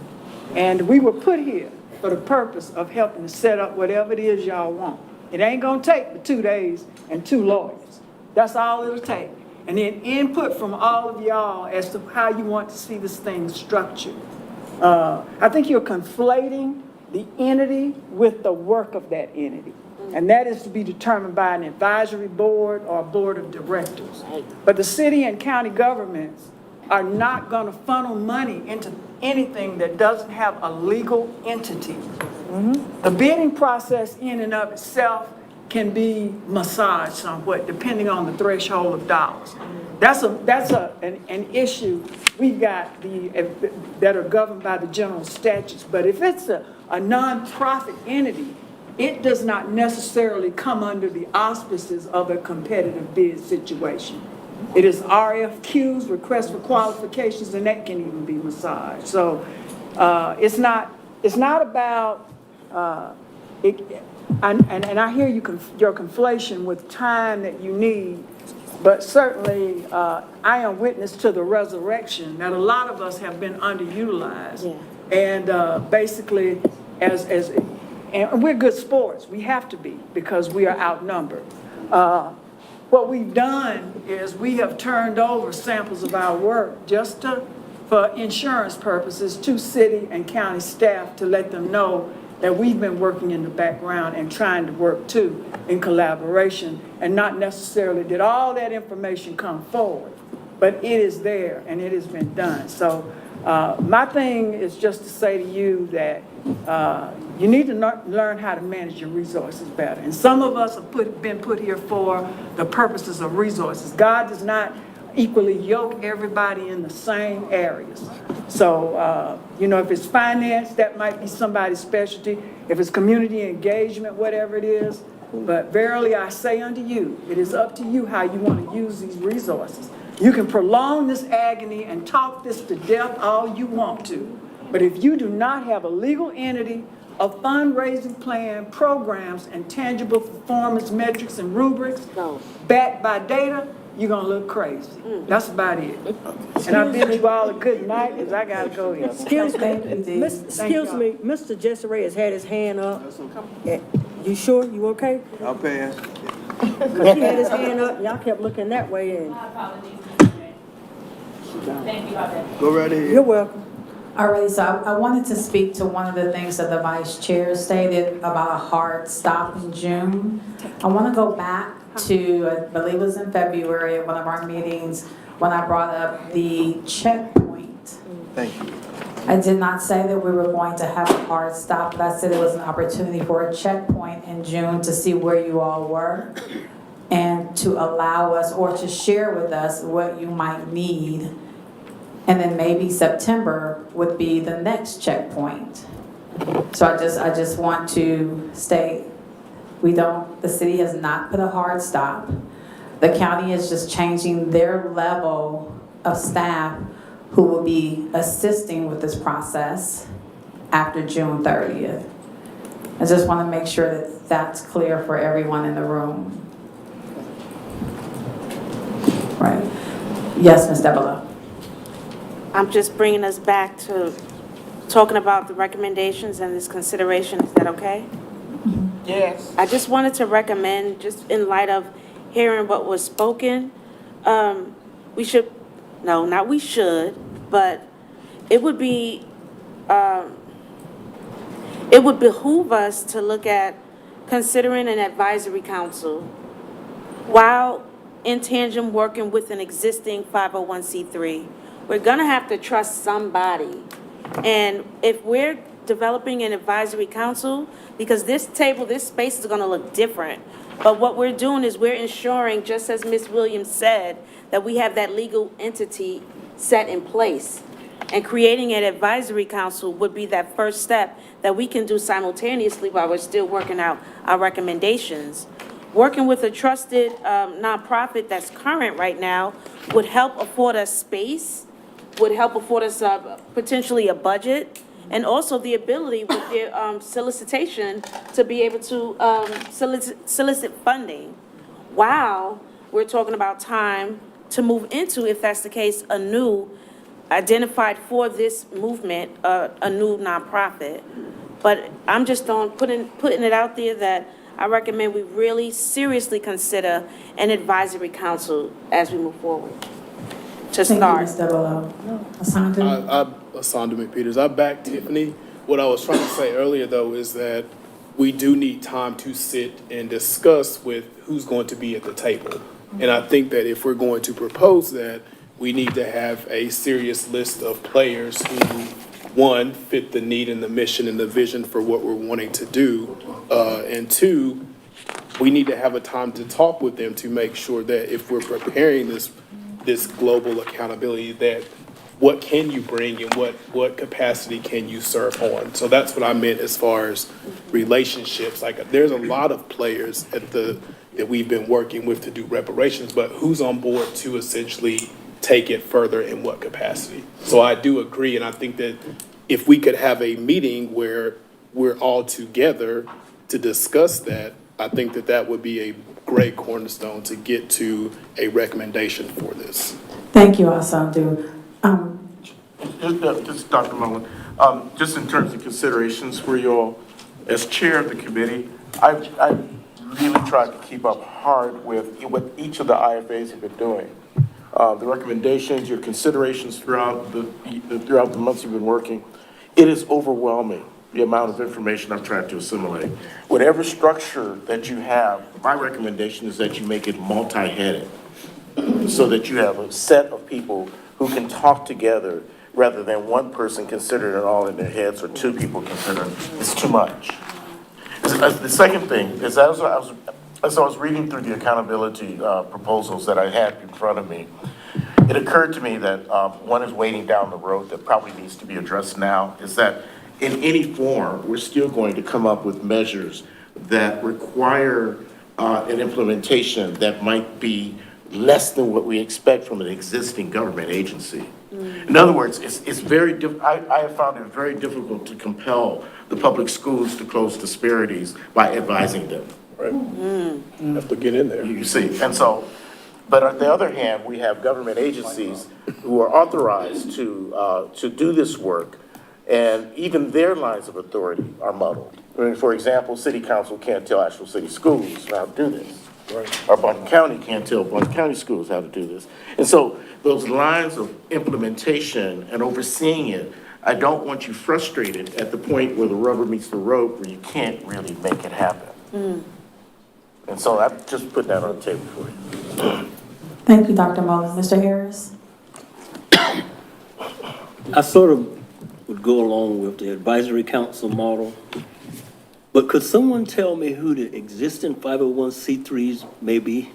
And we were put here for the purpose of helping to set up whatever it is y'all want. It ain't gonna take but 2 days and 2 lawyers. That's all it'll take. And then input from all of y'all as to how you want to see this thing structured. I think you're conflating the entity with the work of that entity. And that is to be determined by an advisory board or a board of directors. But the city and county governments are not gonna funnel money into anything that doesn't have a legal entity. The bidding process in and of itself can be massaged somewhat depending on the threshold of dollars. That's an issue we've got that are governed by the general statutes. But if it's a nonprofit entity, it does not necessarily come under the auspices of a competitive bid situation. It is RFQs, requests for qualifications, and that can even be massaged. So it's not about, and I hear your conflation with time that you need, but certainly I am witness to the resurrection that a lot of us have been underutilized. And basically, and we're good sports. We have to be because we are outnumbered. What we've done is we have turned over samples of our work just for insurance purposes to city and county staff to let them know that we've been working in the background and trying to work too in collaboration, and not necessarily did all that information come forward, but it is there and it has been done. So my thing is just to say to you that you need to learn how to manage your resources better. And some of us have been put here for the purposes of resources. God does not equally yoke everybody in the same areas. So, you know, if it's finance, that might be somebody's specialty. If it's community engagement, whatever it is. But verily I say unto you, it is up to you how you want to use these resources. You can prolong this agony and talk this to death all you want to. But if you do not have a legal entity, a fundraising plan, programs, and tangible performance metrics and rubrics backed by data, you're gonna look crazy. That's about it. And I bid you all a good night, because I gotta go in. Excuse me, Mr. Jesse Ray has had his hand up. You sure? You okay? I'll pass. Because he had his hand up, y'all kept looking that way and. Thank you about that. Go right ahead. You're welcome. Alrighty, so I wanted to speak to one of the things that the vice chair stated about a hard stop in June. I want to go back to, I believe it was in February at one of our meetings, when I brought up the checkpoint. Thank you. I did not say that we were going to have a hard stop, but I said it was an opportunity for a checkpoint in June to see where you all were and to allow us or to share with us what you might need. And then maybe September would be the next checkpoint. So I just want to state, the city has not put a hard stop. The county is just changing their level of staff who will be assisting with this process after June 30th. I just want to make sure that that's clear for everyone in the room. Right. Yes, Ms. Debola. I'm just bringing us back to talking about the recommendations and this consideration. Is that okay? Yes. I just wanted to recommend, just in light of hearing what was spoken, we should, no, not we should, but it would be, it would behoove us to look at considering an advisory council while in tandem working with an existing 501c3. We're gonna have to trust somebody. And if we're developing an advisory council, because this table, this space is gonna look different But what we're doing is we're ensuring, just as Ms. Williams said, that we have that legal entity set in place. And creating an advisory council would be that first step that we can do simultaneously while we're still working out our recommendations. Working with a trusted nonprofit that's current right now would help afford us space, would help afford us potentially a budget, and also the ability with their solicitation to be able to solicit funding, while we're talking about time to move into, if that's the case, a new, identified for this movement, a new nonprofit. But I'm just putting it out there that I recommend we really seriously consider an advisory council as we move forward. To start. Asanda McPeters, I back Tiffany. What I was trying to say earlier, though, is that we do need time to sit and discuss with who's going to be at the table. And I think that if we're going to propose that, we need to have a serious list of players who, one, fit the need and the mission and the vision for what we're wanting to do. And two, we need to have a time to talk with them to make sure that if we're preparing this global accountability, that what can you bring and what capacity can you serve on? So that's what I meant as far as relationships. Like, there's a lot of players that we've been working with to do reparations, but who's on board to essentially take it further in what capacity? So I do agree, and I think that if we could have a meeting where we're all together to discuss that, I think that that would be a great cornerstone to get to a recommendation for this. Thank you, Asanda. Just Dr. Mullen, just in terms of considerations for you all, as chair of the committee, I really tried to keep up hard with what each of the IFAs have been doing. The recommendations, your considerations throughout the months you've been working, it is overwhelming, the amount of information I've tried to assimilate. Whatever structure that you have, my recommendation is that you make it multi-headed, so that you have a set of people who can talk together rather than one person considering it all in their heads or two people considering it's too much. The second thing is, as I was reading through the accountability proposals that I had in front of me, it occurred to me that one is waiting down the road that probably needs to be addressed now, is that in any form, we're still going to come up with measures that require an implementation that might be less than what we expect from an existing government agency. In other words, it's very I have found it very difficult to compel the public schools to close disparities by advising them. Right? Have to get in there. You see, and so, but on the other hand, we have government agencies who are authorized to do this work, and even their lines of authority are muddled. I mean, for example, city council can't tell Asheville City Schools how to do this. Right. Or Button County can't tell Button County Schools how to do this. And so those lines of implementation and overseeing it, I don't want you frustrated at the point where the rubber meets the road, where you can't really make it happen. And so I just put that on the table for you. Thank you, Dr. Mullen. Mr. Harris? I sort of would go along with the advisory council model, but could someone tell me who the existing 501c3s may be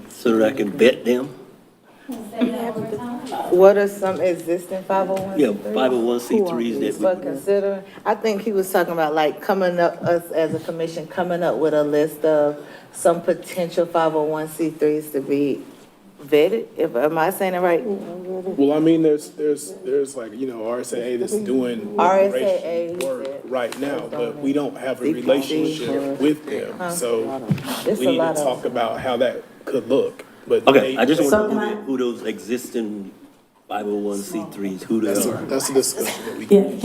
so that I can vet them? What are some existing 501c3s? Yeah, 501c3s that But consider, I think he was talking about like coming up, us as a commission, coming up with a list of some potential 501c3s to be vetted, am I saying it right? Well, I mean, there's like, RSAA that's doing reparation work right now, but we don't have a relationship with them. So we need to talk about how that could look. But okay, I just want to know who those existing 501c3s, who they are. That's a discussion that we can.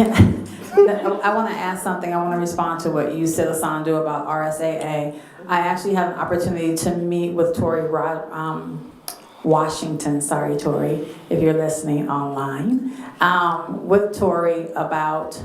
I want to ask something. I want to respond to what you said, Asanda, about RSAA. I actually have an opportunity to meet with Tori Washington, sorry, Tori, if you're listening online, with Tori about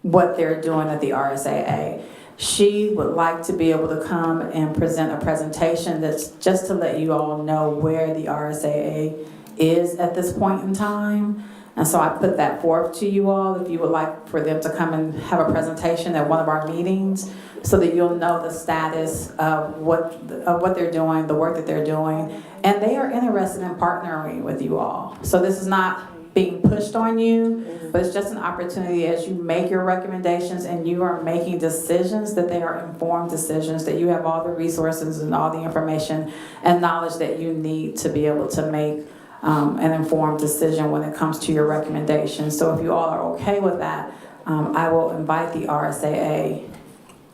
what they're doing at the RSAA. She would like to be able to come and present a presentation that's just to let you all know where the RSAA is at this point in time. And so I put that forth to you all, if you would like for them to come and have a presentation at one of our meetings, so that you'll know the status of what they're doing, the work that they're doing. And they are interested in partnering with you all. So this is not being pushed on you, but it's just an opportunity as you make your recommendations and you are making decisions, that they are informed decisions, that you have all the resources and all the information and knowledge that you need to be able to make an informed decision when it comes to your recommendations. So if you all are okay with that, I will invite the RSAA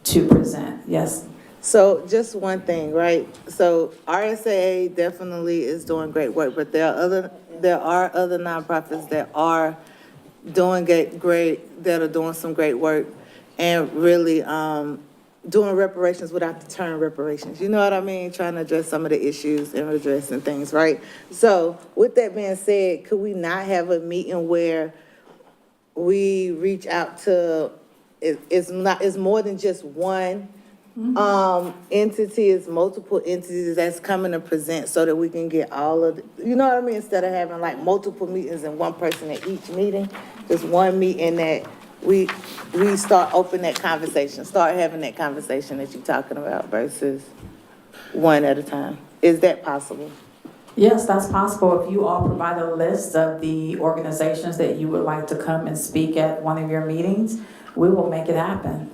to present. Yes? So just one thing, right? So RSAA definitely is doing great work, but there are other nonprofits that are doing great, that are doing some great work and really doing reparations without the term reparations. You know what I mean? Trying to address some of the issues and addressing things, right? So with that being said, could we not have a meeting where we reach out to, it's more than just one entity, it's multiple entities that's coming to present, so that we can get all of you know what I mean, instead of having like multiple meetings and one person at each meeting, just one meeting that we start having that conversation that you're talking about versus one at a time. Is that possible? Yes, that's possible. If you all provide a list of the organizations that you would like to come and speak at one of your meetings, we will make it happen.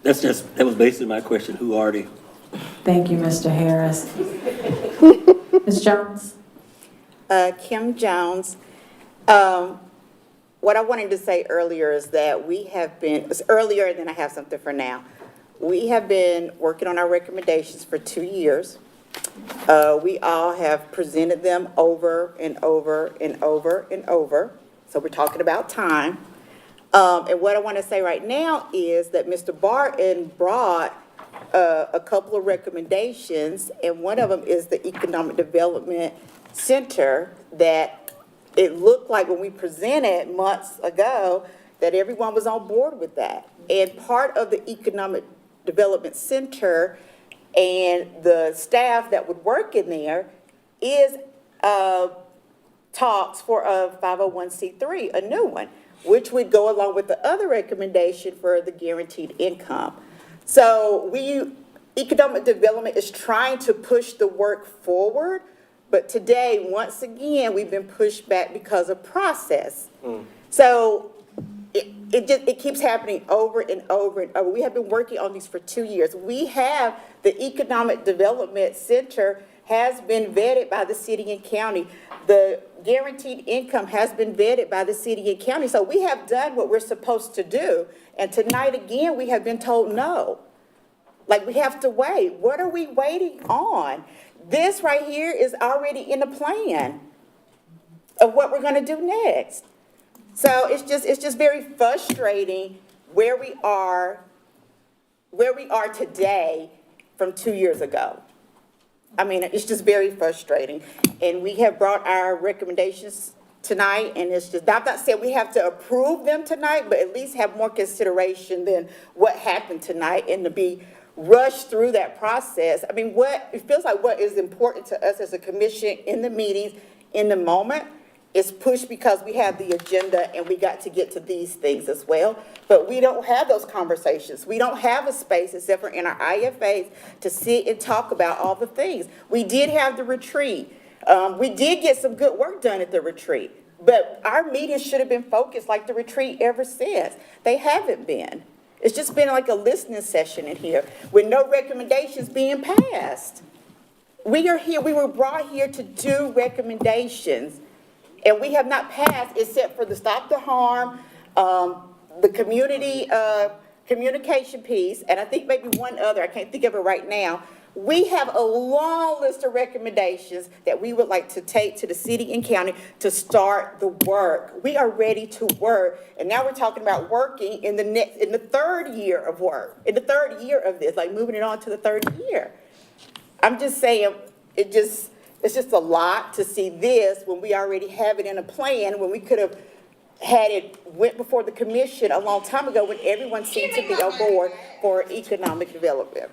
That was basically my question. Who are they? Thank you, Mr. Harris. Ms. Jones? Kim Jones. What I wanted to say earlier is that it's earlier and then I have something for now. We have been working on our recommendations for 2 years. We all have presented them over and over and over and over. So we're talking about time. And what I want to say right now is that Mr. Barton brought a couple of recommendations, and one of them is the Economic Development Center that it looked like when we presented months ago that everyone was on board with that. And part of the Economic Development Center and the staff that would work in there is talks for a 501c3, a new one, which would go along with the other recommendation for the guaranteed income. So economic development is trying to push the work forward, but today, once again, we've been pushed back because of process. So it keeps happening over and over and over. We have been working on these for 2 years. We have the Economic Development Center has been vetted by the city and county. The guaranteed income has been vetted by the city and county. So we have done what we're supposed to do. And tonight again, we have been told no. Like, we have to wait. What are we waiting on? This right here is already in the plan of what we're going to do next. So it's just very frustrating where we are today from 2 years ago. I mean, it's just very frustrating. And we have brought our recommendations tonight, and it's just, I'm not saying we have to approve them tonight, but at least have more consideration than what happened tonight and to be rushed through that process. I mean, it feels like what is important to us as a commission in the meetings, in the moment, is pushed because we have the agenda and we got to get to these things as well. But we don't have those conversations. We don't have a space except for in our IFAs to sit and talk about all the things. We did have the retreat. We did get some good work done at the retreat, but our meetings should have been focused like the retreat ever since. They haven't been. It's just been like a listening session in here with no recommendations being passed. We are here, we were brought here to do recommendations, and we have not passed except for the stop the harm, the community communication piece, and I think maybe one other, I can't think of it right now. We have a long list of recommendations that we would like to take to the city and county to start the work. We are ready to work, and now we're talking about working in the third year of work, in the third year of this, like moving it on to the third year. I'm just saying, it's just a lot to see this when we already have it in a plan, when we could have had it went before the commission a long time ago when everyone seemed to be on board for economic development,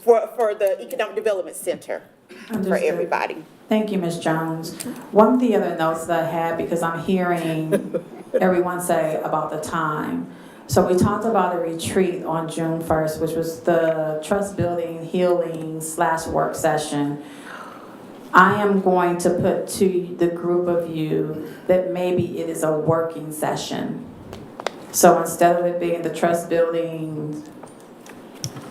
for the Economic Development Center. for Understood. everybody. Thank you, Ms. Jones. One of the other notes that I had, because I'm hearing everyone say about the time. So we talked about a retreat on June 1st, which was the trust building, healing / work session. I am going to put to the group of you that maybe it is a working session. So instead of it being the trust building,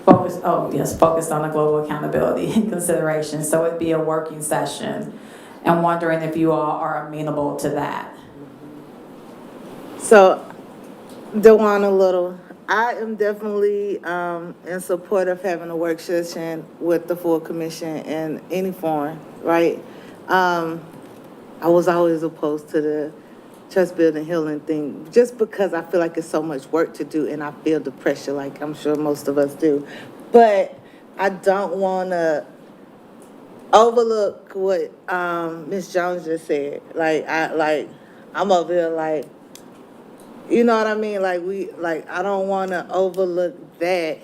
focused on the global accountability consideration. So it'd be a working session. And wondering if you all are amenable to that. So, Dewana Little, I am definitely in support of having a work session with the full commission in any form, right? I was always opposed to the trust building healing thing, just because I feel like it's so much work to do and I feel the pressure, like I'm sure most of us do. But I don't want to overlook what Ms. Jones just said. I'm over here like, you know what I mean? I don't want to overlook that,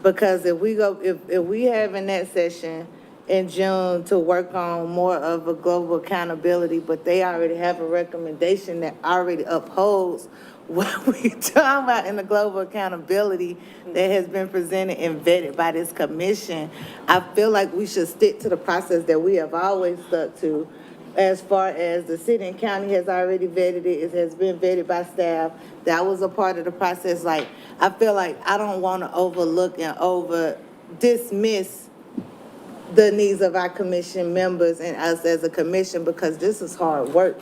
because if we having that session in June to work on more of a global accountability, but they already have a recommendation that already upholds what we talking about in the global accountability that has been presented and vetted by this commission, I feel like we should stick to the process that we have always stuck to. As far as the city and county has already vetted it, it has been vetted by staff. That was a part of the process. Like, I feel like I don't want to overlook and dismiss the needs of our commission members and us as a commission, because this is hard work.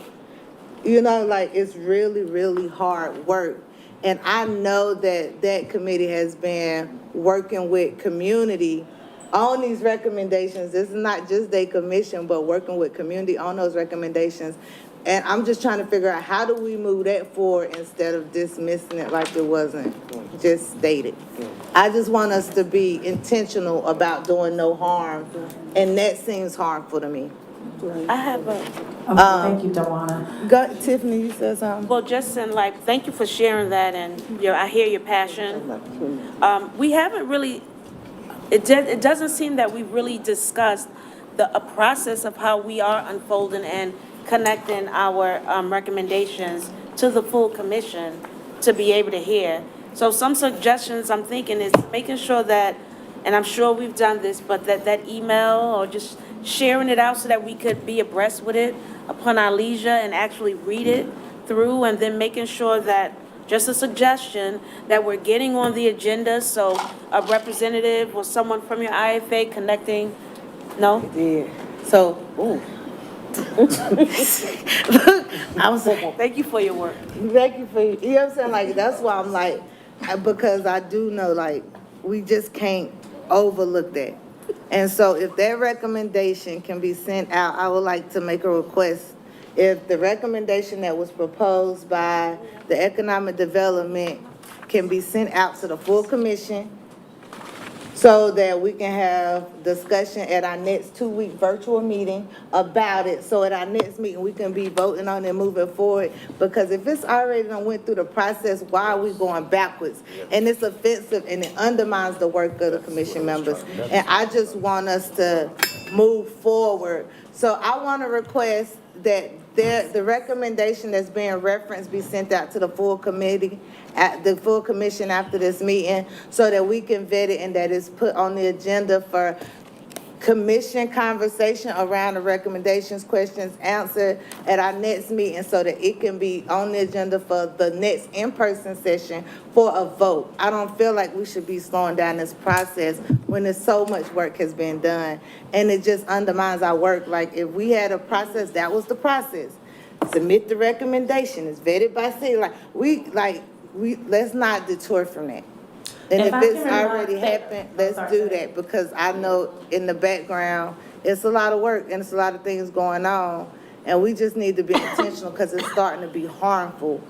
You know, like, it's really, really hard work. And I know that that committee has been working with community on these recommendations. This is not just their commission, but working with community on those recommendations. And I'm just trying to figure out, how do we move that forward instead of dismissing it like it wasn't just stated? I just want us to be intentional about doing no harm, and that seems harmful to me. I have a, Thank you, Dawana. Go, Tiffany, you said something? well, just in like, thank you for sharing that, and I hear your passion. We haven't really, it doesn't seem that we've really discussed a process of how we are unfolding and connecting our recommendations to the full commission to be able to hear. So some suggestions I'm thinking is making sure that, and I'm sure we've done this, but that email or just sharing it out so that we could be abreast with it upon our leisure and actually read it through, and then making sure that, just a suggestion, that we're getting on the agenda, so a representative or someone from your IFA connecting, no? Yeah. So, ooh. I'm saying, Thank you for your work. thank you for, you know what I'm saying? Like, that's why I'm like, because I do know, like, we just can't overlook that. And so if that recommendation can be sent out, I would like to make a request. If the recommendation that was proposed by the economic development can be sent out to the full commission, so that we can have discussion at our next 2-week virtual meeting about it. So at our next meeting, we can be voting on it and moving forward. Because if it's already done went through the process, why are we going backwards? And it's offensive and it undermines the work of the commission members. And I just want us to move forward. So I want to request that the recommendation that's being referenced be sent out to the full committee, at the full commission after this meeting, so that we can vet it and that it's put on the agenda for commission conversation around the recommendations, questions answered at our next meeting, so that it can be on the agenda for the next in-person session for a vote. I don't feel like we should be slowing down this process when there's so much work has been done, and it just undermines our work. Like, if we had a process, that was the process. Submit the recommendation, it's vetted by city, let's not detour from that. And if it's already happened, let's do that, because I know in the background, it's a lot of work and it's a lot of things going on. And we just need to be intentional, because it's starting to be harmful.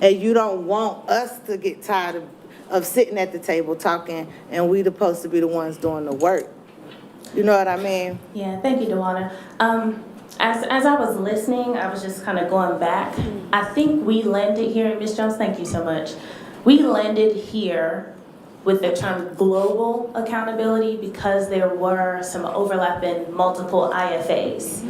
And you don't want us to get tired of sitting at the table talking, and we supposed to be the ones doing the work. You know what I mean? Yeah, thank you, Dawana. As I was listening, I was just kind of going back. I think we landed here, Ms. Jones, thank you so much. We landed here with the term global accountability because there were some overlap in multiple IFAs.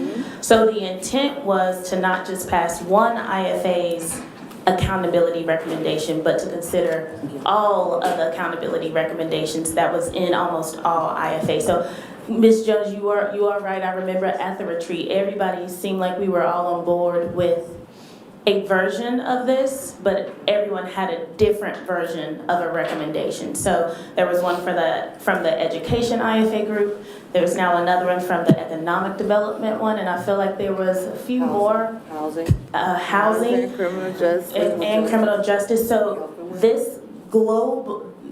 So the intent was to not just pass one IFA's accountability recommendation, but to consider all of the accountability recommendations that was in almost all IFAs. So Ms. Jones, you are right. I remember at the retreat, everybody seemed like we were all on board with a version of this, but everyone had a different version of a recommendation. So there was one from the education IFA group. There's now another one from the economic development one, and I feel like there was a few more. Housing. Housing. Criminal justice. And criminal justice. So this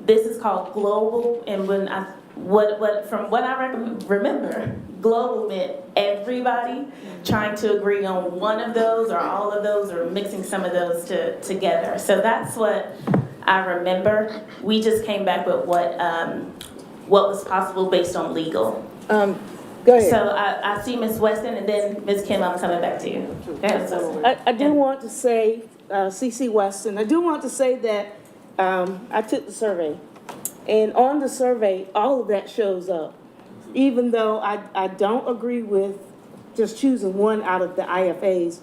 is called global, and from what I remember, global meant everybody trying to agree on one of those or all of those or mixing some of those together. So that's what I remember. We just came back with what was possible based on legal. Go ahead. So I see Ms. Weston, and then Ms. Kim, I'm coming back to you. Go ahead, Ms. Weston. I do want to say, CC Weston, I do want to say that I took the survey. And on the survey, all of that shows up. Even though I don't agree with just choosing one out of the IFAs,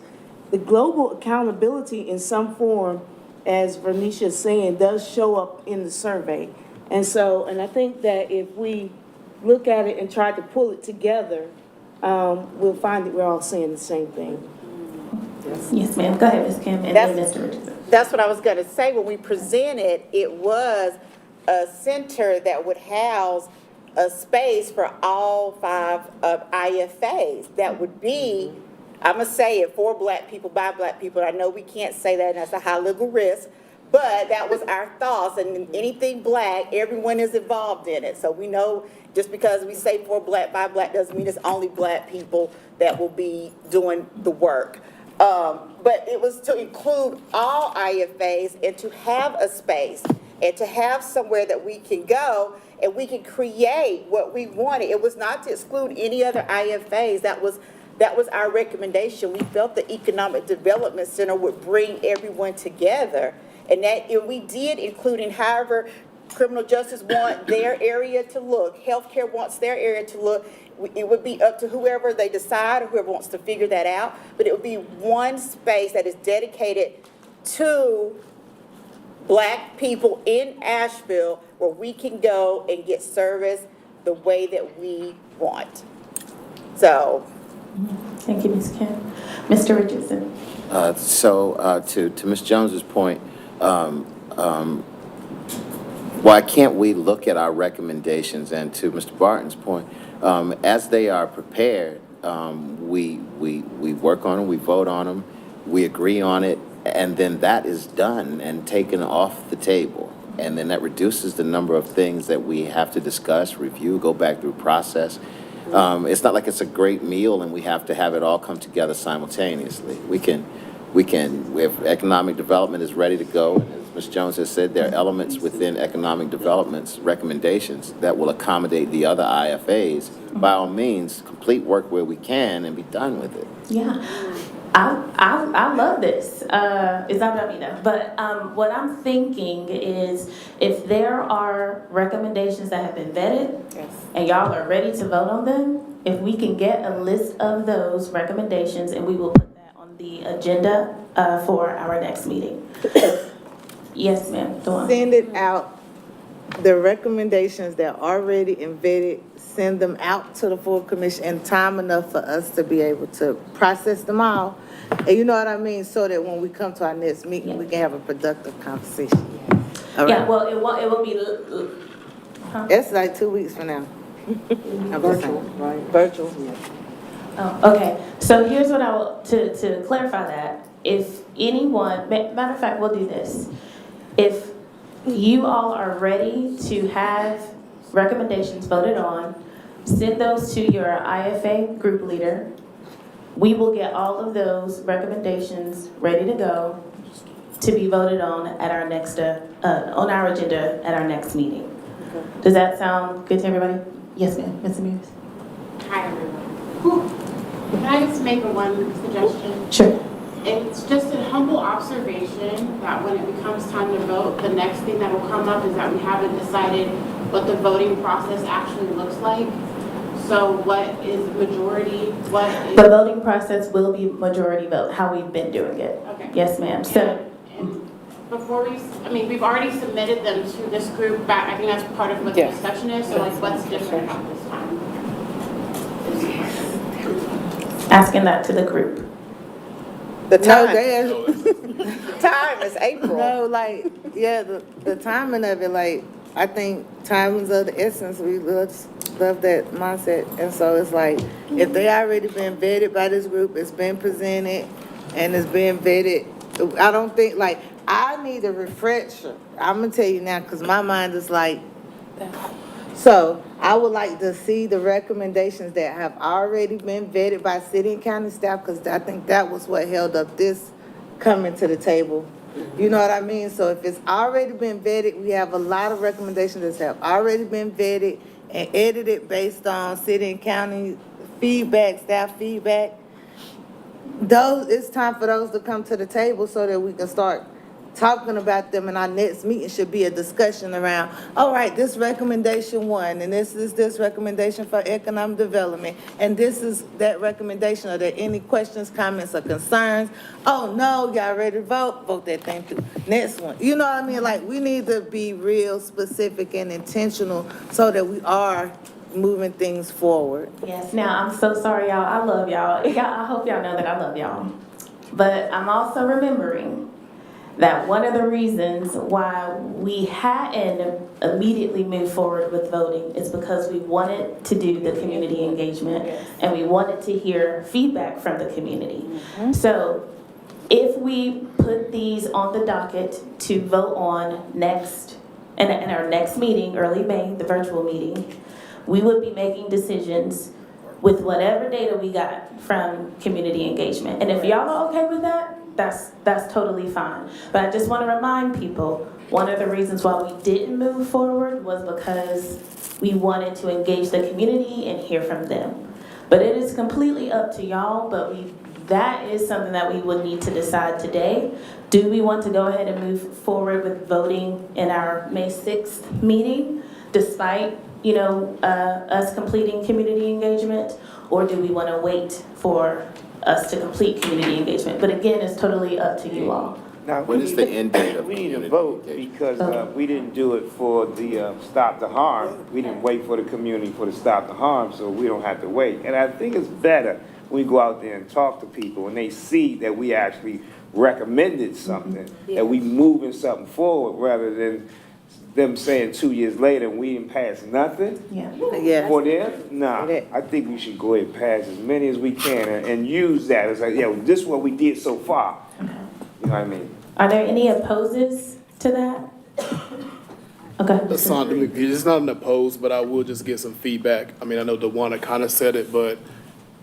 the global accountability in some form, as Vernicia is saying, does show up in the survey. And I think that if we look at it and try to pull it together, we'll find that we're all saying the same thing. Yes, ma'am. Go ahead, Ms. Kim, and then Mr. Richardson. That's what I was gonna say. When we presented, it was a center that would house a space for all 5 of IFAs. That would be, I'm gonna say it, for Black people, by Black people. I know we can't say that, and that's a high legal risk, but that was our thoughts. And anything Black, everyone is involved in it. So we know just because we say for Black, by Black, doesn't mean it's only Black people that will be doing the work. But it was to include all IFAs and to have a space and to have somewhere that we can go and we can create what we wanted. It was not to exclude any other IFAs. That was our recommendation. We felt the Economic Development Center would bring everyone together. And we did, including however criminal justice want their area to look, healthcare wants their area to look. It would be up to whoever they decide or whoever wants to figure that out. But it would be one space that is dedicated to Black people in Asheville where we can go and get service the way that we want. So. Thank you, Ms. Kim. Mr. Richardson. To Ms. Jones's point, why can't we look at our recommendations, and to Mr. Barton's point, as they are prepared, we work on them, we vote on them, we agree on it, and then that is done and taken off the table. And then that reduces the number of things that we have to discuss, review, go back through process. It's not like it's a great meal and we have to have it all come together simultaneously. If economic development is ready to go, as Ms. Jones has said, there are elements within economic development's recommendations that will accommodate the other IFAs. By all means, complete work where we can and be done with it. Yeah, I love this. It's not about me though, but what I'm thinking is if there are recommendations that have been vetted and y'all are ready to vote on them, if we can get a list of those recommendations and we will put that on the agenda for our next meeting. Yes, ma'am. Send it out, the recommendations that are already vetted, send them out to the full commission in time enough for us to be able to process them all. And you know what I mean? So that when we come to our next meeting, we can have a productive conversation. All right? Yeah, well, it will be. It's like 2 weeks from now. Virtual, right? Virtual. Oh, okay. So here's what I will, to clarify that, if anyone, matter of fact, we'll do this. If you all are ready to have recommendations voted on, send those to your IFA group leader. We will get all of those recommendations ready to go to be voted on at our next, on our agenda at our next meeting. Okay. Does that sound good to everybody? Yes, ma'am. Ms. Amiris. Hi, everyone. Can I just make one suggestion? Sure. It's just a humble observation that when it becomes time to vote, the next thing that will come up is that we haven't decided what the voting process actually looks like. So what is majority, what is... The voting process will be majority vote, how we've been doing it. Okay. Yes, ma'am. So, Before we've already submitted them to this group back, I think that's part of what the discussion is, so like what's different about this time? asking that to the group. The No, time. Time is April. No, like, yeah, the timing of it, like, I think timing's of the essence. We love that mindset. And so it's like, if they already been vetted by this group, it's been presented and it's been vetted, I don't think, like, I need a refresher. I'm gonna tell you now, because my mind is like, so I would like to see the recommendations that have already been vetted by city and county staff, because I think that was what held up this coming to the table. You know what I mean? So if it's already been vetted, we have a lot of recommendations that have already been vetted and edited based on city and county feedback, staff feedback. It's time for those to come to the table so that we can start talking about them, and our next meeting should be a discussion around, all right, this recommendation one, and this is this recommendation for economic development, and this is that recommendation. Are there any questions, comments, or concerns? Oh, no, y'all ready to vote? Vote that thing through. Next one. You know what I mean? Like, we need to be real specific and intentional so that we are moving things forward. Yes. Now, I'm so sorry, y'all. I love y'all. I hope y'all know that I love y'all. But I'm also remembering that one of the reasons why we hadn't immediately moved forward with voting is because we wanted to do the community engagement and we wanted to hear feedback from the community. So if we put these on the docket to vote on in our next meeting, early May, the virtual meeting, we would be making decisions with whatever data we got from community engagement. And if y'all are okay with that, that's totally fine. But I just want to remind people, one of the reasons why we didn't move forward was because we wanted to engage the community and hear from them. But it is completely up to y'all, but that is something that we would need to decide today. Do we want to go ahead and move forward with voting in our May 6th meeting, despite us completing community engagement, or do we want to wait for us to complete community engagement? But again, it's totally up to you all. Now, When is the end date of we need to community vote engagement? because we didn't do it for the stop the harm. We didn't wait for the community for the stop the harm, so we don't have to wait. And I think it's better when we go out there and talk to people and they see that we actually recommended something, that we moving something forward rather than them saying 2 years later we didn't pass nothing. Yeah. For them? Nah, I think we should go ahead and pass as many as we can and use that as like, yeah, well, this is what we did so far. You know what I mean? Are there any opposes to that? Okay. It's not an opposed, but I will just get some feedback. I mean, I know DeWanda kind of said it, but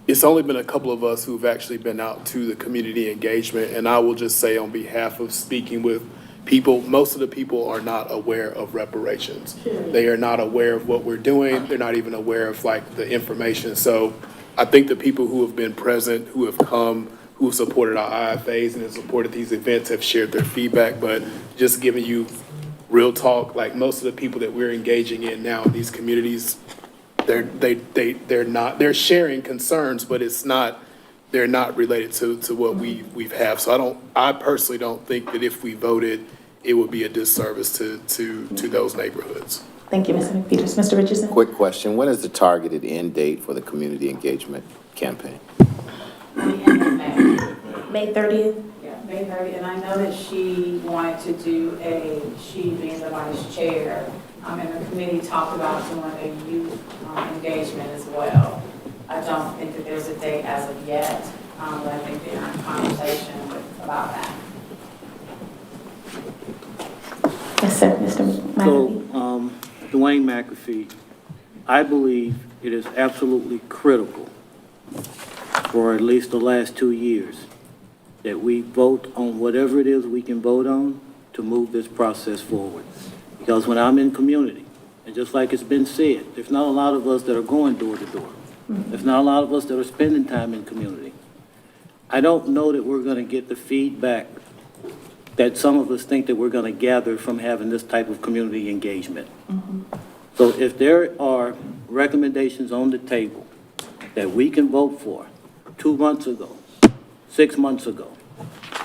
it's only been a couple of us who've actually been out to the community engagement, and I will just say on behalf of speaking with people, most of the people are not aware of reparations. They are not aware of what we're doing. They're not even aware of like the information. So I think the people who have been present, who have come, who have supported our IFAs and have supported these events have shared their feedback, but just giving you real talk, like most of the people that we're engaging in now in these communities, they're sharing concerns, but they're not related to what we've have. So I personally don't think that if we voted, it would be a disservice to those neighborhoods. Thank you, Mr. Peters. Mr. Richardson? Quick question. When is the targeted end date for the community engagement campaign? May 30th? Yeah, May 30th, and I know that she wanted to do she being the vice chair, and the committee talked about doing a youth engagement as well. I don't think that there's a date as of yet, but I think they're in conversation about that. Yes, sir, Mr. McAfee. So, Dwayne McAfee, I believe it is absolutely critical for at least the last 2 years that we vote on whatever it is we can vote on to move this process forward. Because when I'm in community, and just like it's been said, there's not a lot of us that are going door to door. There's not a lot of us that are spending time in community. I don't know that we're gonna get the feedback that some of us think that we're gonna gather from having this type of community engagement. So if there are recommendations on the table that we can vote for 2 months ago, 6 months ago,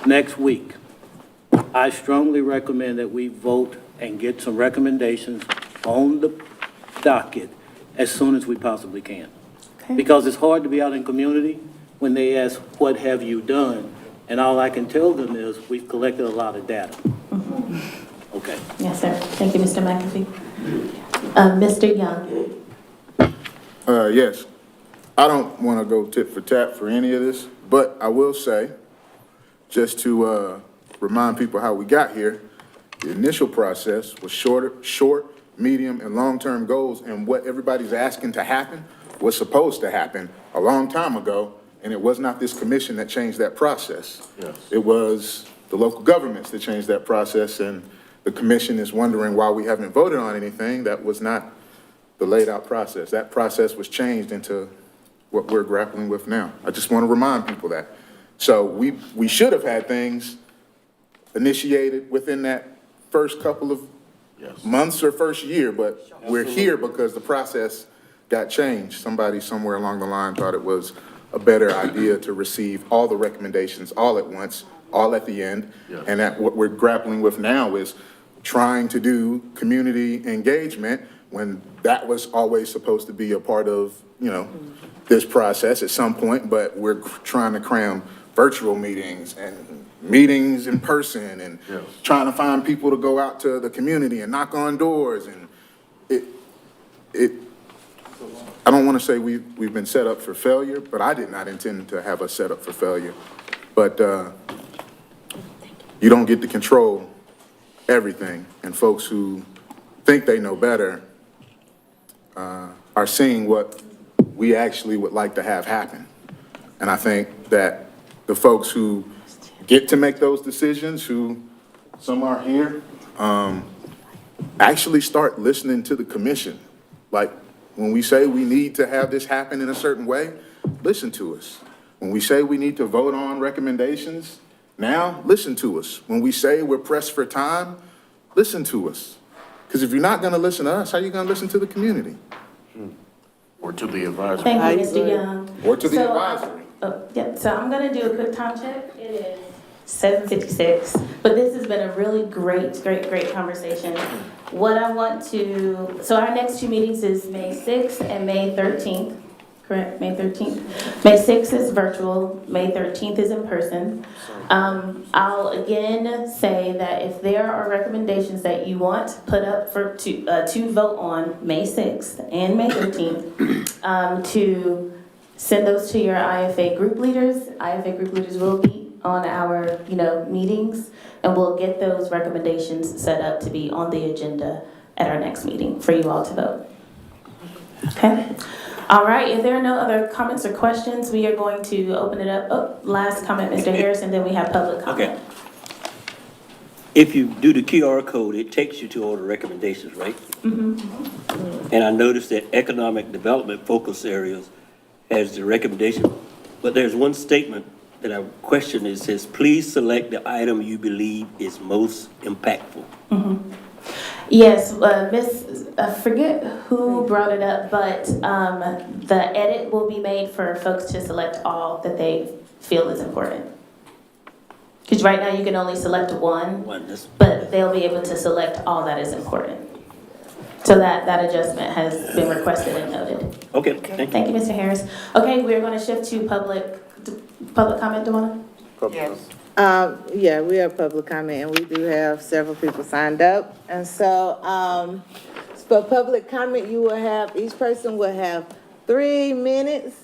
next week, I strongly recommend that we vote and get some recommendations on the docket as soon as we possibly can. Because it's hard to be out in community when they ask, what have you done? And all I can tell them is, we've collected a lot of data. Okay. Yes, sir. Thank you, Mr. McAfee. Mr. Young. Yes. I don't want to go tit for tat for any of this, but I will say, just to remind people how we got here, the initial process was short, medium, and long-term goals, and what everybody's asking to happen was supposed to happen a long time ago, and it was not this commission that changed that process. Yes. It was the local governments that changed that process, and the commission is wondering why we haven't voted on anything. That was not the laid-out process. That process was changed into what we're grappling with now. I just want to remind people that. So we should have had things initiated within that first couple of months or first year, but we're here because the process got changed. Somebody somewhere along the line thought it was a better idea to receive all the recommendations all at once, all at the end. Yes. And that what we're grappling with now is trying to do community engagement when that was always supposed to be a part of, this process at some point, but we're trying to cram virtual meetings and meetings in person and trying to find people to go out to the community and knock on doors. And I don't want to say we've been set up for failure, but I did not intend to have us set up for failure. But you don't get to control everything, and folks who think they know better are seeing what we actually would like to have happen. And I think that the folks who get to make those decisions, who some are here, actually start listening to the commission. Like, when we say we need to have this happen in a certain way, listen to us. When we say we need to vote on recommendations, now listen to us. When we say we're pressed for time, listen to us. Because if you're not going to listen to us, how are you going to listen to the community? Or to the advisory. Thank you, Mr. Young. Or to the advisory. Yeah, so I'm gonna do a quick time check. It is 7:56, but this has been a really great conversation. What I want to, so our next two meetings is May 6th and May 13th, correct? May 13th. May 6th is virtual, May 13th is in person. I'll again say that if there are recommendations that you want put up for to vote on May 6th and May 13th, to send those to your IFA group leaders. IFA group leaders will be on our, meetings, and we'll get those recommendations set up to be on the agenda at our next meeting for you all to vote. Okay? All right, if there are no other comments or questions, we are going to open it up. Oh, last comment, Mr. Harris, and then we have public comment. Okay. If you do the QR code, it takes you to all the recommendations, right? Mm-hmm. And I noticed that economic development focus areas has the recommendation, but there's one statement that I question. It says, please select the item you believe is most impactful. Mm-hmm. Yes, I forget who brought it up, but the edit will be made for folks to select all that they feel is important. Because right now you can only select one, but they'll be able to select all that is important. So that adjustment has been requested and noted. Okay, thank you, Mr. Harris. Okay, we're going to shift to public comment, Dewana? Yes. Yeah, we have public comment, and we do have several people signed up. And so, for public comment, each person will have 3 minutes.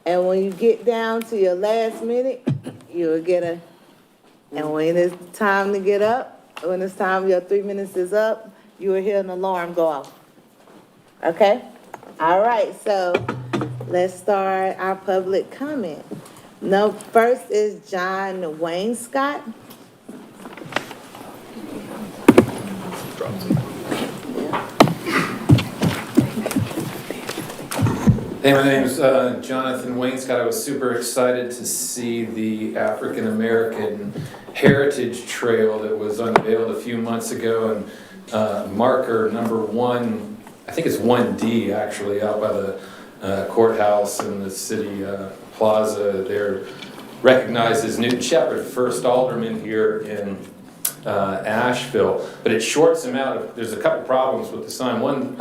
And when you get down to your last minute, you will get and when it's time to get up, when it's time your 3 minutes is up, you will hear an alarm go off. Okay? All right, so let's start our public comment. No, first is John Wayne Scott. Hey, my name's Jonathan Wainscott. I was super excited to see the African American Heritage Trail that was unveiled a few months ago, and marker number 1, I think it's 1D actually, out by the courthouse and the city plaza there, recognizes Newton Shepherd, first alderman here in Asheville, but it shorts him out. There's a couple problems with the sign. One,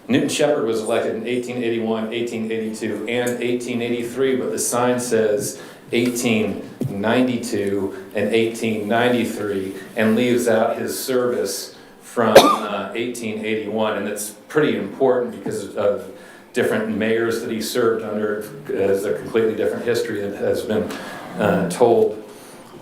Newton Shepherd was elected in 1881, 1882, and 1883, but the sign says 1892 and 1893 and leaves out his service from 1881, and it's pretty important because of different mayors that he served under. As a completely different history that has been told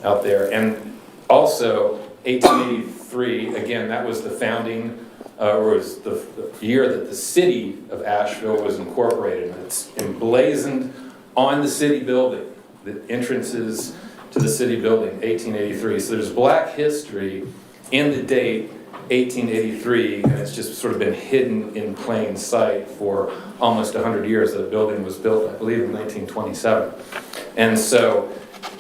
out there. And also 1883, again, that was the founding or was the year that the city of Asheville was incorporated. And it's emblazoned on the city building, the entrances to the city building, 1883. So there's black history in the date 1883, and it's just sort of been hidden in plain sight for almost 100 years. The building was built, I believe, in 1927. And so,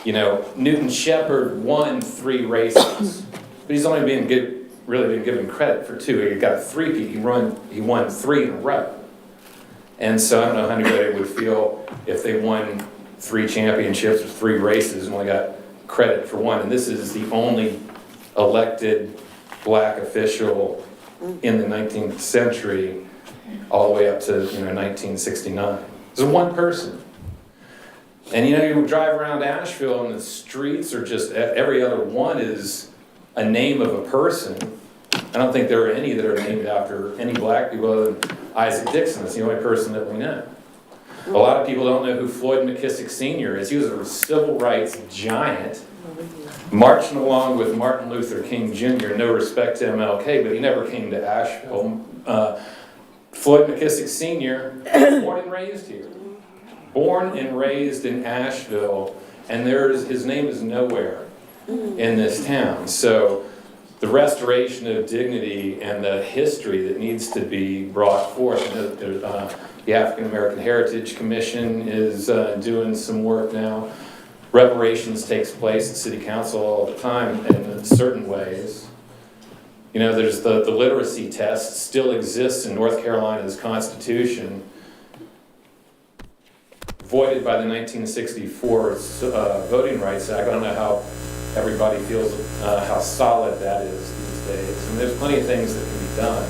you know, Newton Shepherd won 3 races, but he's only really been given credit for 2. He got a three-peat. He won 3 in a row. And so I don't know how anybody would feel if they won 3 championships or 3 races and only got credit for 1. And this is the only elected black official in the 19th century, all the way up to 1969. There's one person. And you drive around Asheville and the streets are just, every other one is a name of a person. I don't think there are any that are named after any black people other than Isaac Dixon. That's the only person that we know. A lot of people don't know who Floyd McKissick Sr. is. He was a civil rights giant, marching along with Martin Luther King Jr., no respect to MLK, but he never came to Asheville. Floyd McKissick Sr., born and raised here. Born and raised in Asheville, and his name is nowhere in this town. So the restoration of dignity and the history that needs to be brought forth. The African American Heritage Commission is doing some work now. Reparations takes place at City Council all the time in certain ways. There's the literacy test still exists in North Carolina's Constitution, voided by the 1964 Voting Rights Act. I don't know how everybody feels how solid that is these days. And there's plenty of things that can be done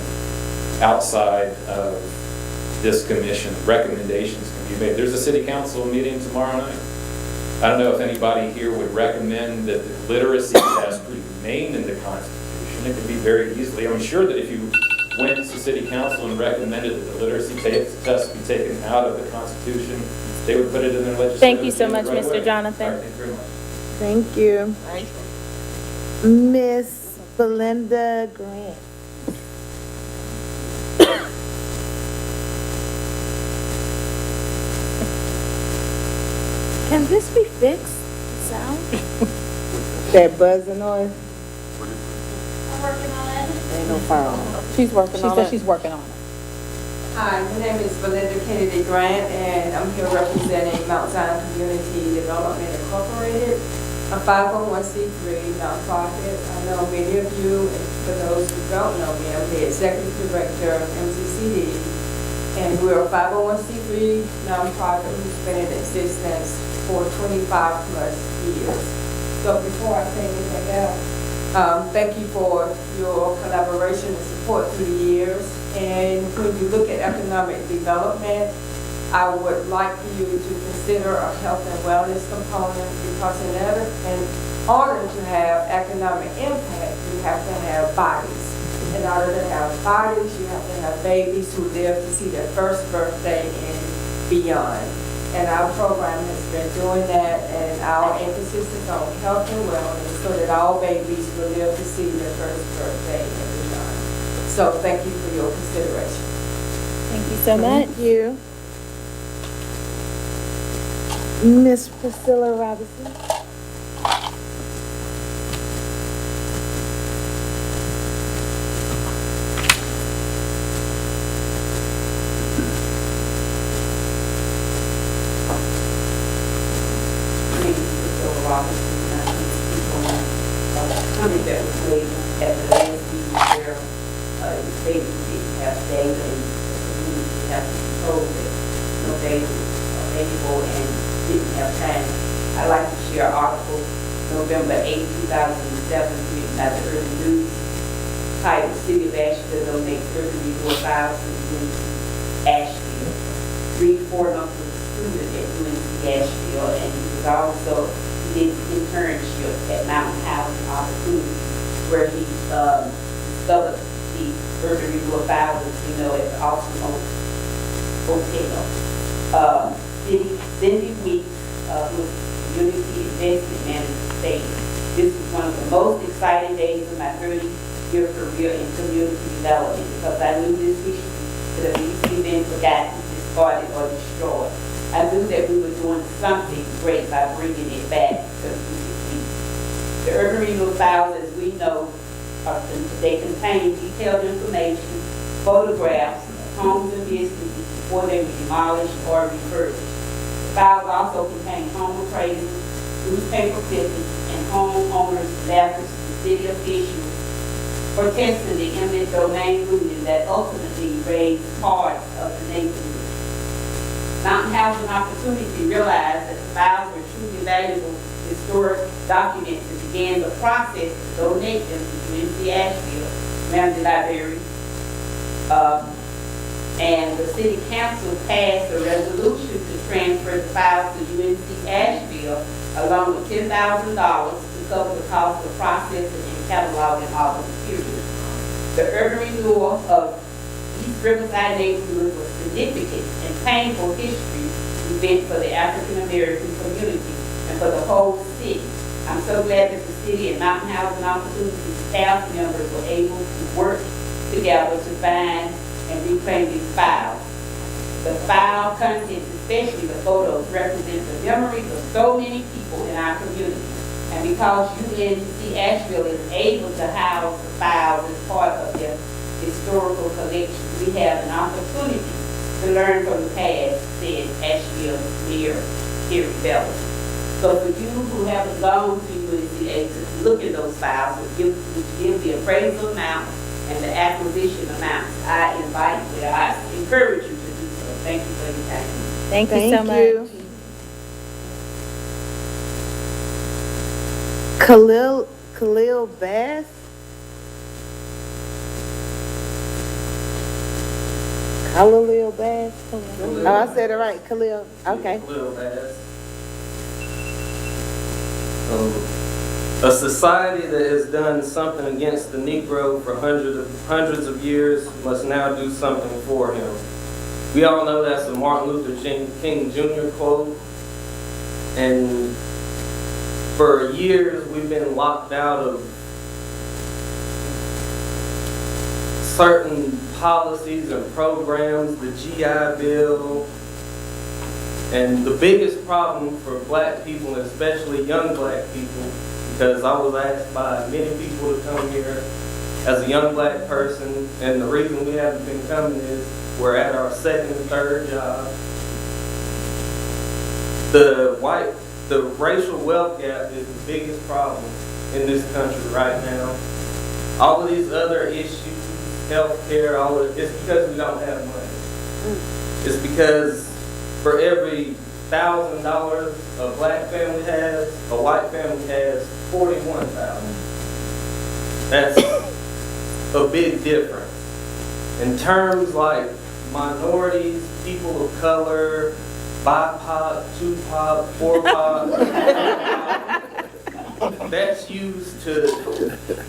outside of this commission. Recommendations can be made. There's a city council meeting tomorrow night. I don't know if anybody here would recommend that the literacy test remain in the Constitution. It could be very easily. I'm sure that if you went to city council and recommended that the literacy test be taken out of the Constitution, they would put it in their legislation. Thank you so much, Mr. Jonathan. All right, thank you very much. Thank you. Miss Belinda Grant. Can this be fixed? Sound? That buzzing noise? I'm working on it. Ain't no fire on. She's working on it. She said she's working on it. Hi, my name is Belinda Kennedy Grant, and I'm here representing Mount Zion Community Development Incorporated, a 501c3 nonprofit. I know many of you, and for those who don't know me, I'm the executive director of MZCD, and we're a 501c3 nonprofit who's been in existence for 25 plus years. So before I say anything else, thank you for your collaboration and support through the years. And when you look at economic development, I would like for you to consider a health and wellness component, because in order to have economic impact, you have to have bodies. In order to have bodies, you have to have babies who live to see their first birthday and beyond. And our program has been doing that, and our emphasis is on health and wellness so that all babies will live to see their first birthday and beyond. So thank you for your consideration. Thank you so much. Thank you. Miss Priscilla Robinson. stated we didn't have data and we didn't have to control that no data was available and didn't have time. I'd like to share an article, November 8, 2007, written by the Urban News, titled City of Asheville Donates Urban Renewal Files to UNC Asheville. Reed Fordham was a student at UNC Asheville, and he was also, he did an internship at Mountain Housing Opportunity, where he discovered the urban renewal files, you know, at the Austin Hotel. Cindy Weeks, who was Community Investment Manager, stated, "This was one of the most exciting days of my 30-year career in community development because I knew this history could have easily been forgotten, discarded, or destroyed. I knew that we were doing something great by bringing it back to the community." The urban renewal files, as we know, they contain detailed information, photographs of homes and businesses before they were demolished or refurbished. The files also contain home appraisals, newspaper clippings, and homeowners' letters to city officials protesting the eminent domain ruling that ultimately raised parts of the neighborhood. Mountain Housing Opportunity realized that the files were truly valuable historic documents and began the process to donate them to UNC Asheville, Ramsey Library. And the city council passed a resolution to transfer the files to UNC Asheville along with $10,000 to cover the cost of processing and cataloging all the materials. The urban renewal of East Riverside neighborhood was significant and painful history event for the African American community and for the whole city. I'm so glad that the city and Mountain Housing Opportunity staff members were able to work together to find and reclaim these files. The file contents, especially the photos, represent the memories of so many people in our community. And because UNC Asheville is able to house the files as part of their historical collection, we have an opportunity to learn from the past, said Asheville Mayor Terry Bell. So for you who haven't gone to UNCA to look at those files, which give the appraisal amount and the acquisition amounts, I encourage you to do so. Thank you for your time. Thank you so much. Khalil Bass? Khalil Bass? Oh, I said it right, Khalil, okay. Khalil Bass. A society that has done something against the Negro for hundreds of years must now do something for him. We all know that's a Martin Luther King Jr. quote. And for years, we've been locked out of certain policies and programs, the GI Bill. And the biggest problem for black people, especially young black people, because I was asked by many people to come here as a young black person, and the reason we haven't been coming is we're at our second and third job. The racial wealth gap is the biggest problem in this country right now. All of these other issues, healthcare, all of it, it's because we don't have money. It's because for every $1,000 a black family has, a white family has 41,000. That's a big difference. In terms like minorities, people of color, BIPOC, 2POC, 4POC, that's used to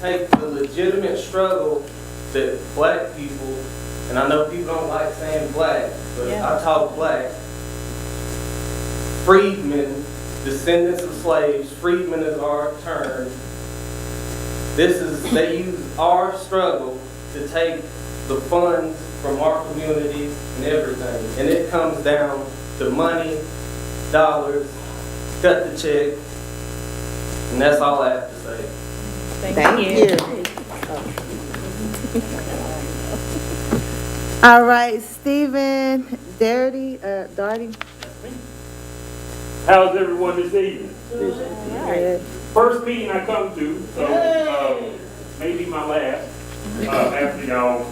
take the legitimate struggle that black people, and I know people don't like saying black, but I talk black, freedmen, descendants of slaves, freedmen is our term. They use our struggle to take the funds from our communities and everything. And it comes down to money, dollars, cut the check, and that's all I have to say. Thank you. All right, Stephen Darty. How's everyone this evening? Good. First meeting I come to, so maybe my last. after y'all,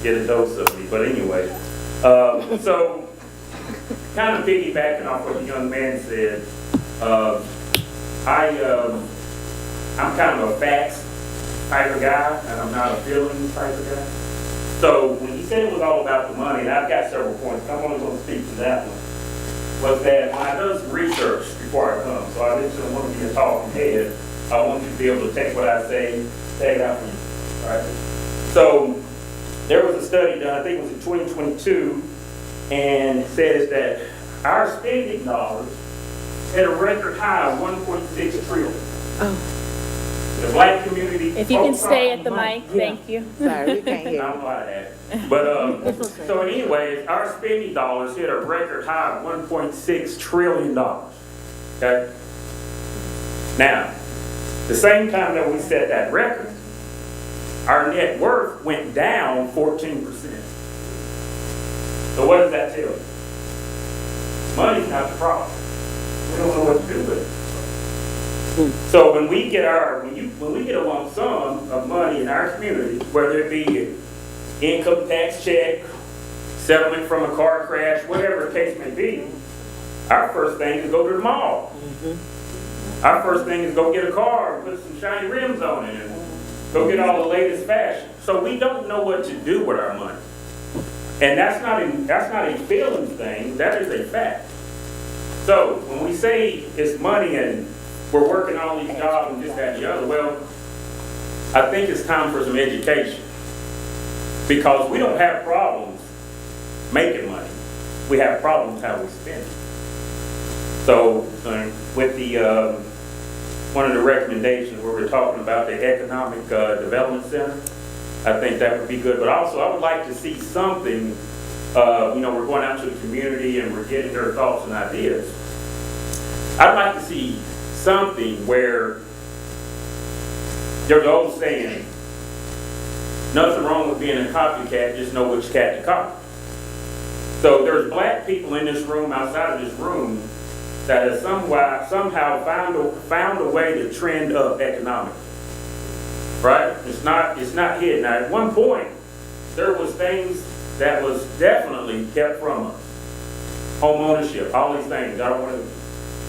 get a dose of me, but anyway. So, kind of piggybacking off what the young man said, I'm kind of a facts type of guy, and I'm not a feelings type of guy. So when you said it was all about the money, and I've got several points, I'm only going to speak to that one, was that when I done some research before I come, so I didn't want to be a talking head, I want you to be able to take what I say it out for you, right? So there was a study done, I think it was in 2022, and it says that our spending dollars at a record high of 1.6 trillion. The black community. If you can stay at the mic, thank you. Sorry, we can't hear I'm glad of that. But, so anyways, our spending dollars hit a record high of $1.6 trillion. Okay? Now, the same time that we set that record, our net worth went down 14%. So what does that tell you? Money's not the problem. We don't know what to do with it. So when we get when we get a lump sum of money in our community, whether it be an income tax check, settlement from a car crash, whatever the case may be, our first thing is go to the mall. Our first thing is go get a car and put some shiny rims on it and go get all the latest fashion. So we don't know what to do with our money. And that's not a feelings thing, that is a fact. So when we say it's money and we're working all these jobs and this, that, and the other, well, I think it's time for some education. Because we don't have problems making money. We have problems how we spend it. So with the, one of the recommendations where we're talking about the Economic Development Center, I think that would be good. But also I would like to see something, we're going out to the community and we're getting their thoughts and ideas. I'd like to see something where there's the old saying, nothing wrong with being a copycat, just know which cat to copy. So there's black people in this room, outside of this room, that have somehow found a way to trend up economically. Right? It's not hidden. Now, at one point, there was things that was definitely kept from us. Home ownership, all these things. I don't want to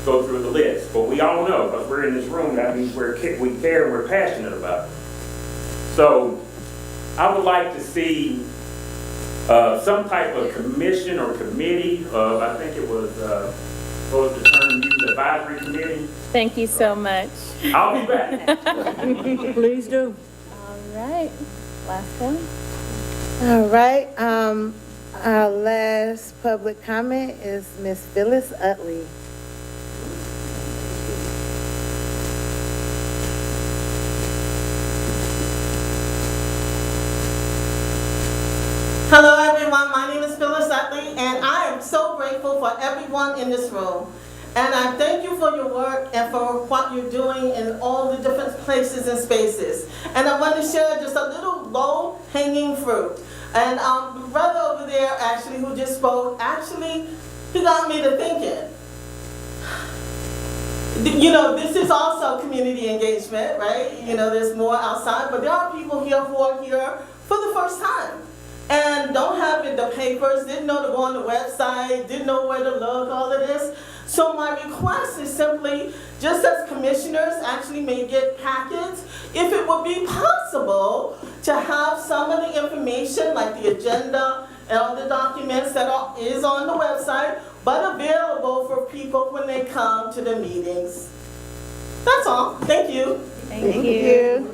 go through the list, but we all know, because we're in this room, that means we care and we're passionate about it. So I would like to see some type of commission or committee of, I think it was, what was the term used, advisory committee? Thank you so much. I'll be back. Please do. All right, last one. All right, our last public comment is Miss Phyllis Utley. Hello everyone, my name is Phyllis Utley, and I am so grateful for everyone in this room. And I thank you for your work and for what you're doing in all the different places and spaces. And I want to share just a little low-hanging fruit. And the brother over there, actually, who just spoke, actually, he got me to thinking. This is also community engagement, right? There's more outside, but there are people here who are here for the first time. And don't have the papers, didn't know to go on the website, didn't know where to look, all of this. So my request is simply, just as commissioners actually may get packets, if it would be possible to have some of the information, like the agenda and all the documents that is on the website, but available for people when they come to the meetings. That's all. Thank you. Thank you.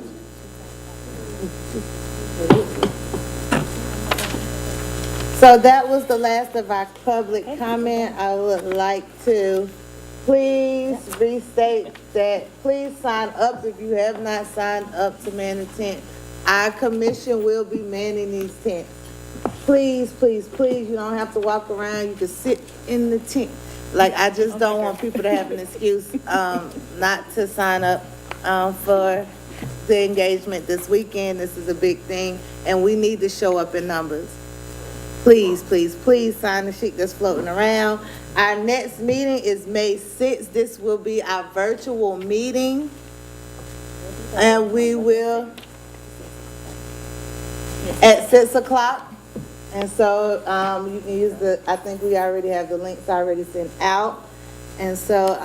So that was the last of our public comment. I would like to please restate that, please sign up if you have not signed up to man a tent. Our commission will be manning these tents. Please, please, please, you don't have to walk around, you can sit in the tent. Like, I just don't want people to have an excuse not to sign up for the engagement this weekend. This is a big thing, and we need to show up in numbers. Please, please, please sign the sheet that's floating around. Our next meeting is May 6th. This will be our virtual meeting. And we will, at 6 o'clock. And so, you can use I think we already have the links already sent out. And so,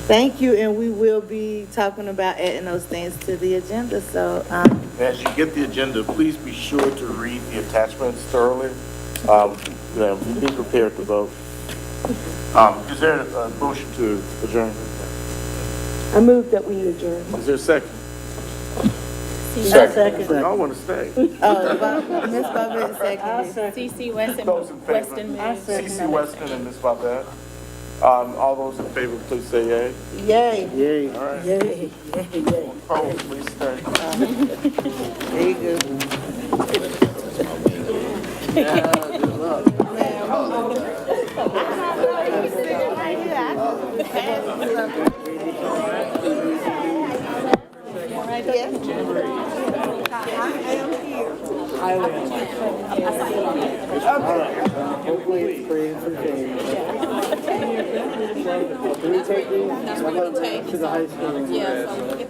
thank you, and we will be talking about adding those things to the agenda, so, As you get the agenda, please be sure to read the attachments thoroughly. Be prepared to vote. Is there a motion to adjourn? I move that we adjourn. Is there a second? Second. Y'all want to stay? Ms. Babette seconded. CC Weston, Those in favor? Weston moves. C.C. Weston and Ms. Babette. All those in favor, please say yay. Yay. Yay. All right. Yay, yay, yay. Opposed, please stay. There you go. Hopefully it's free and contained. Can we take these? I'm going to the high school. Yeah, so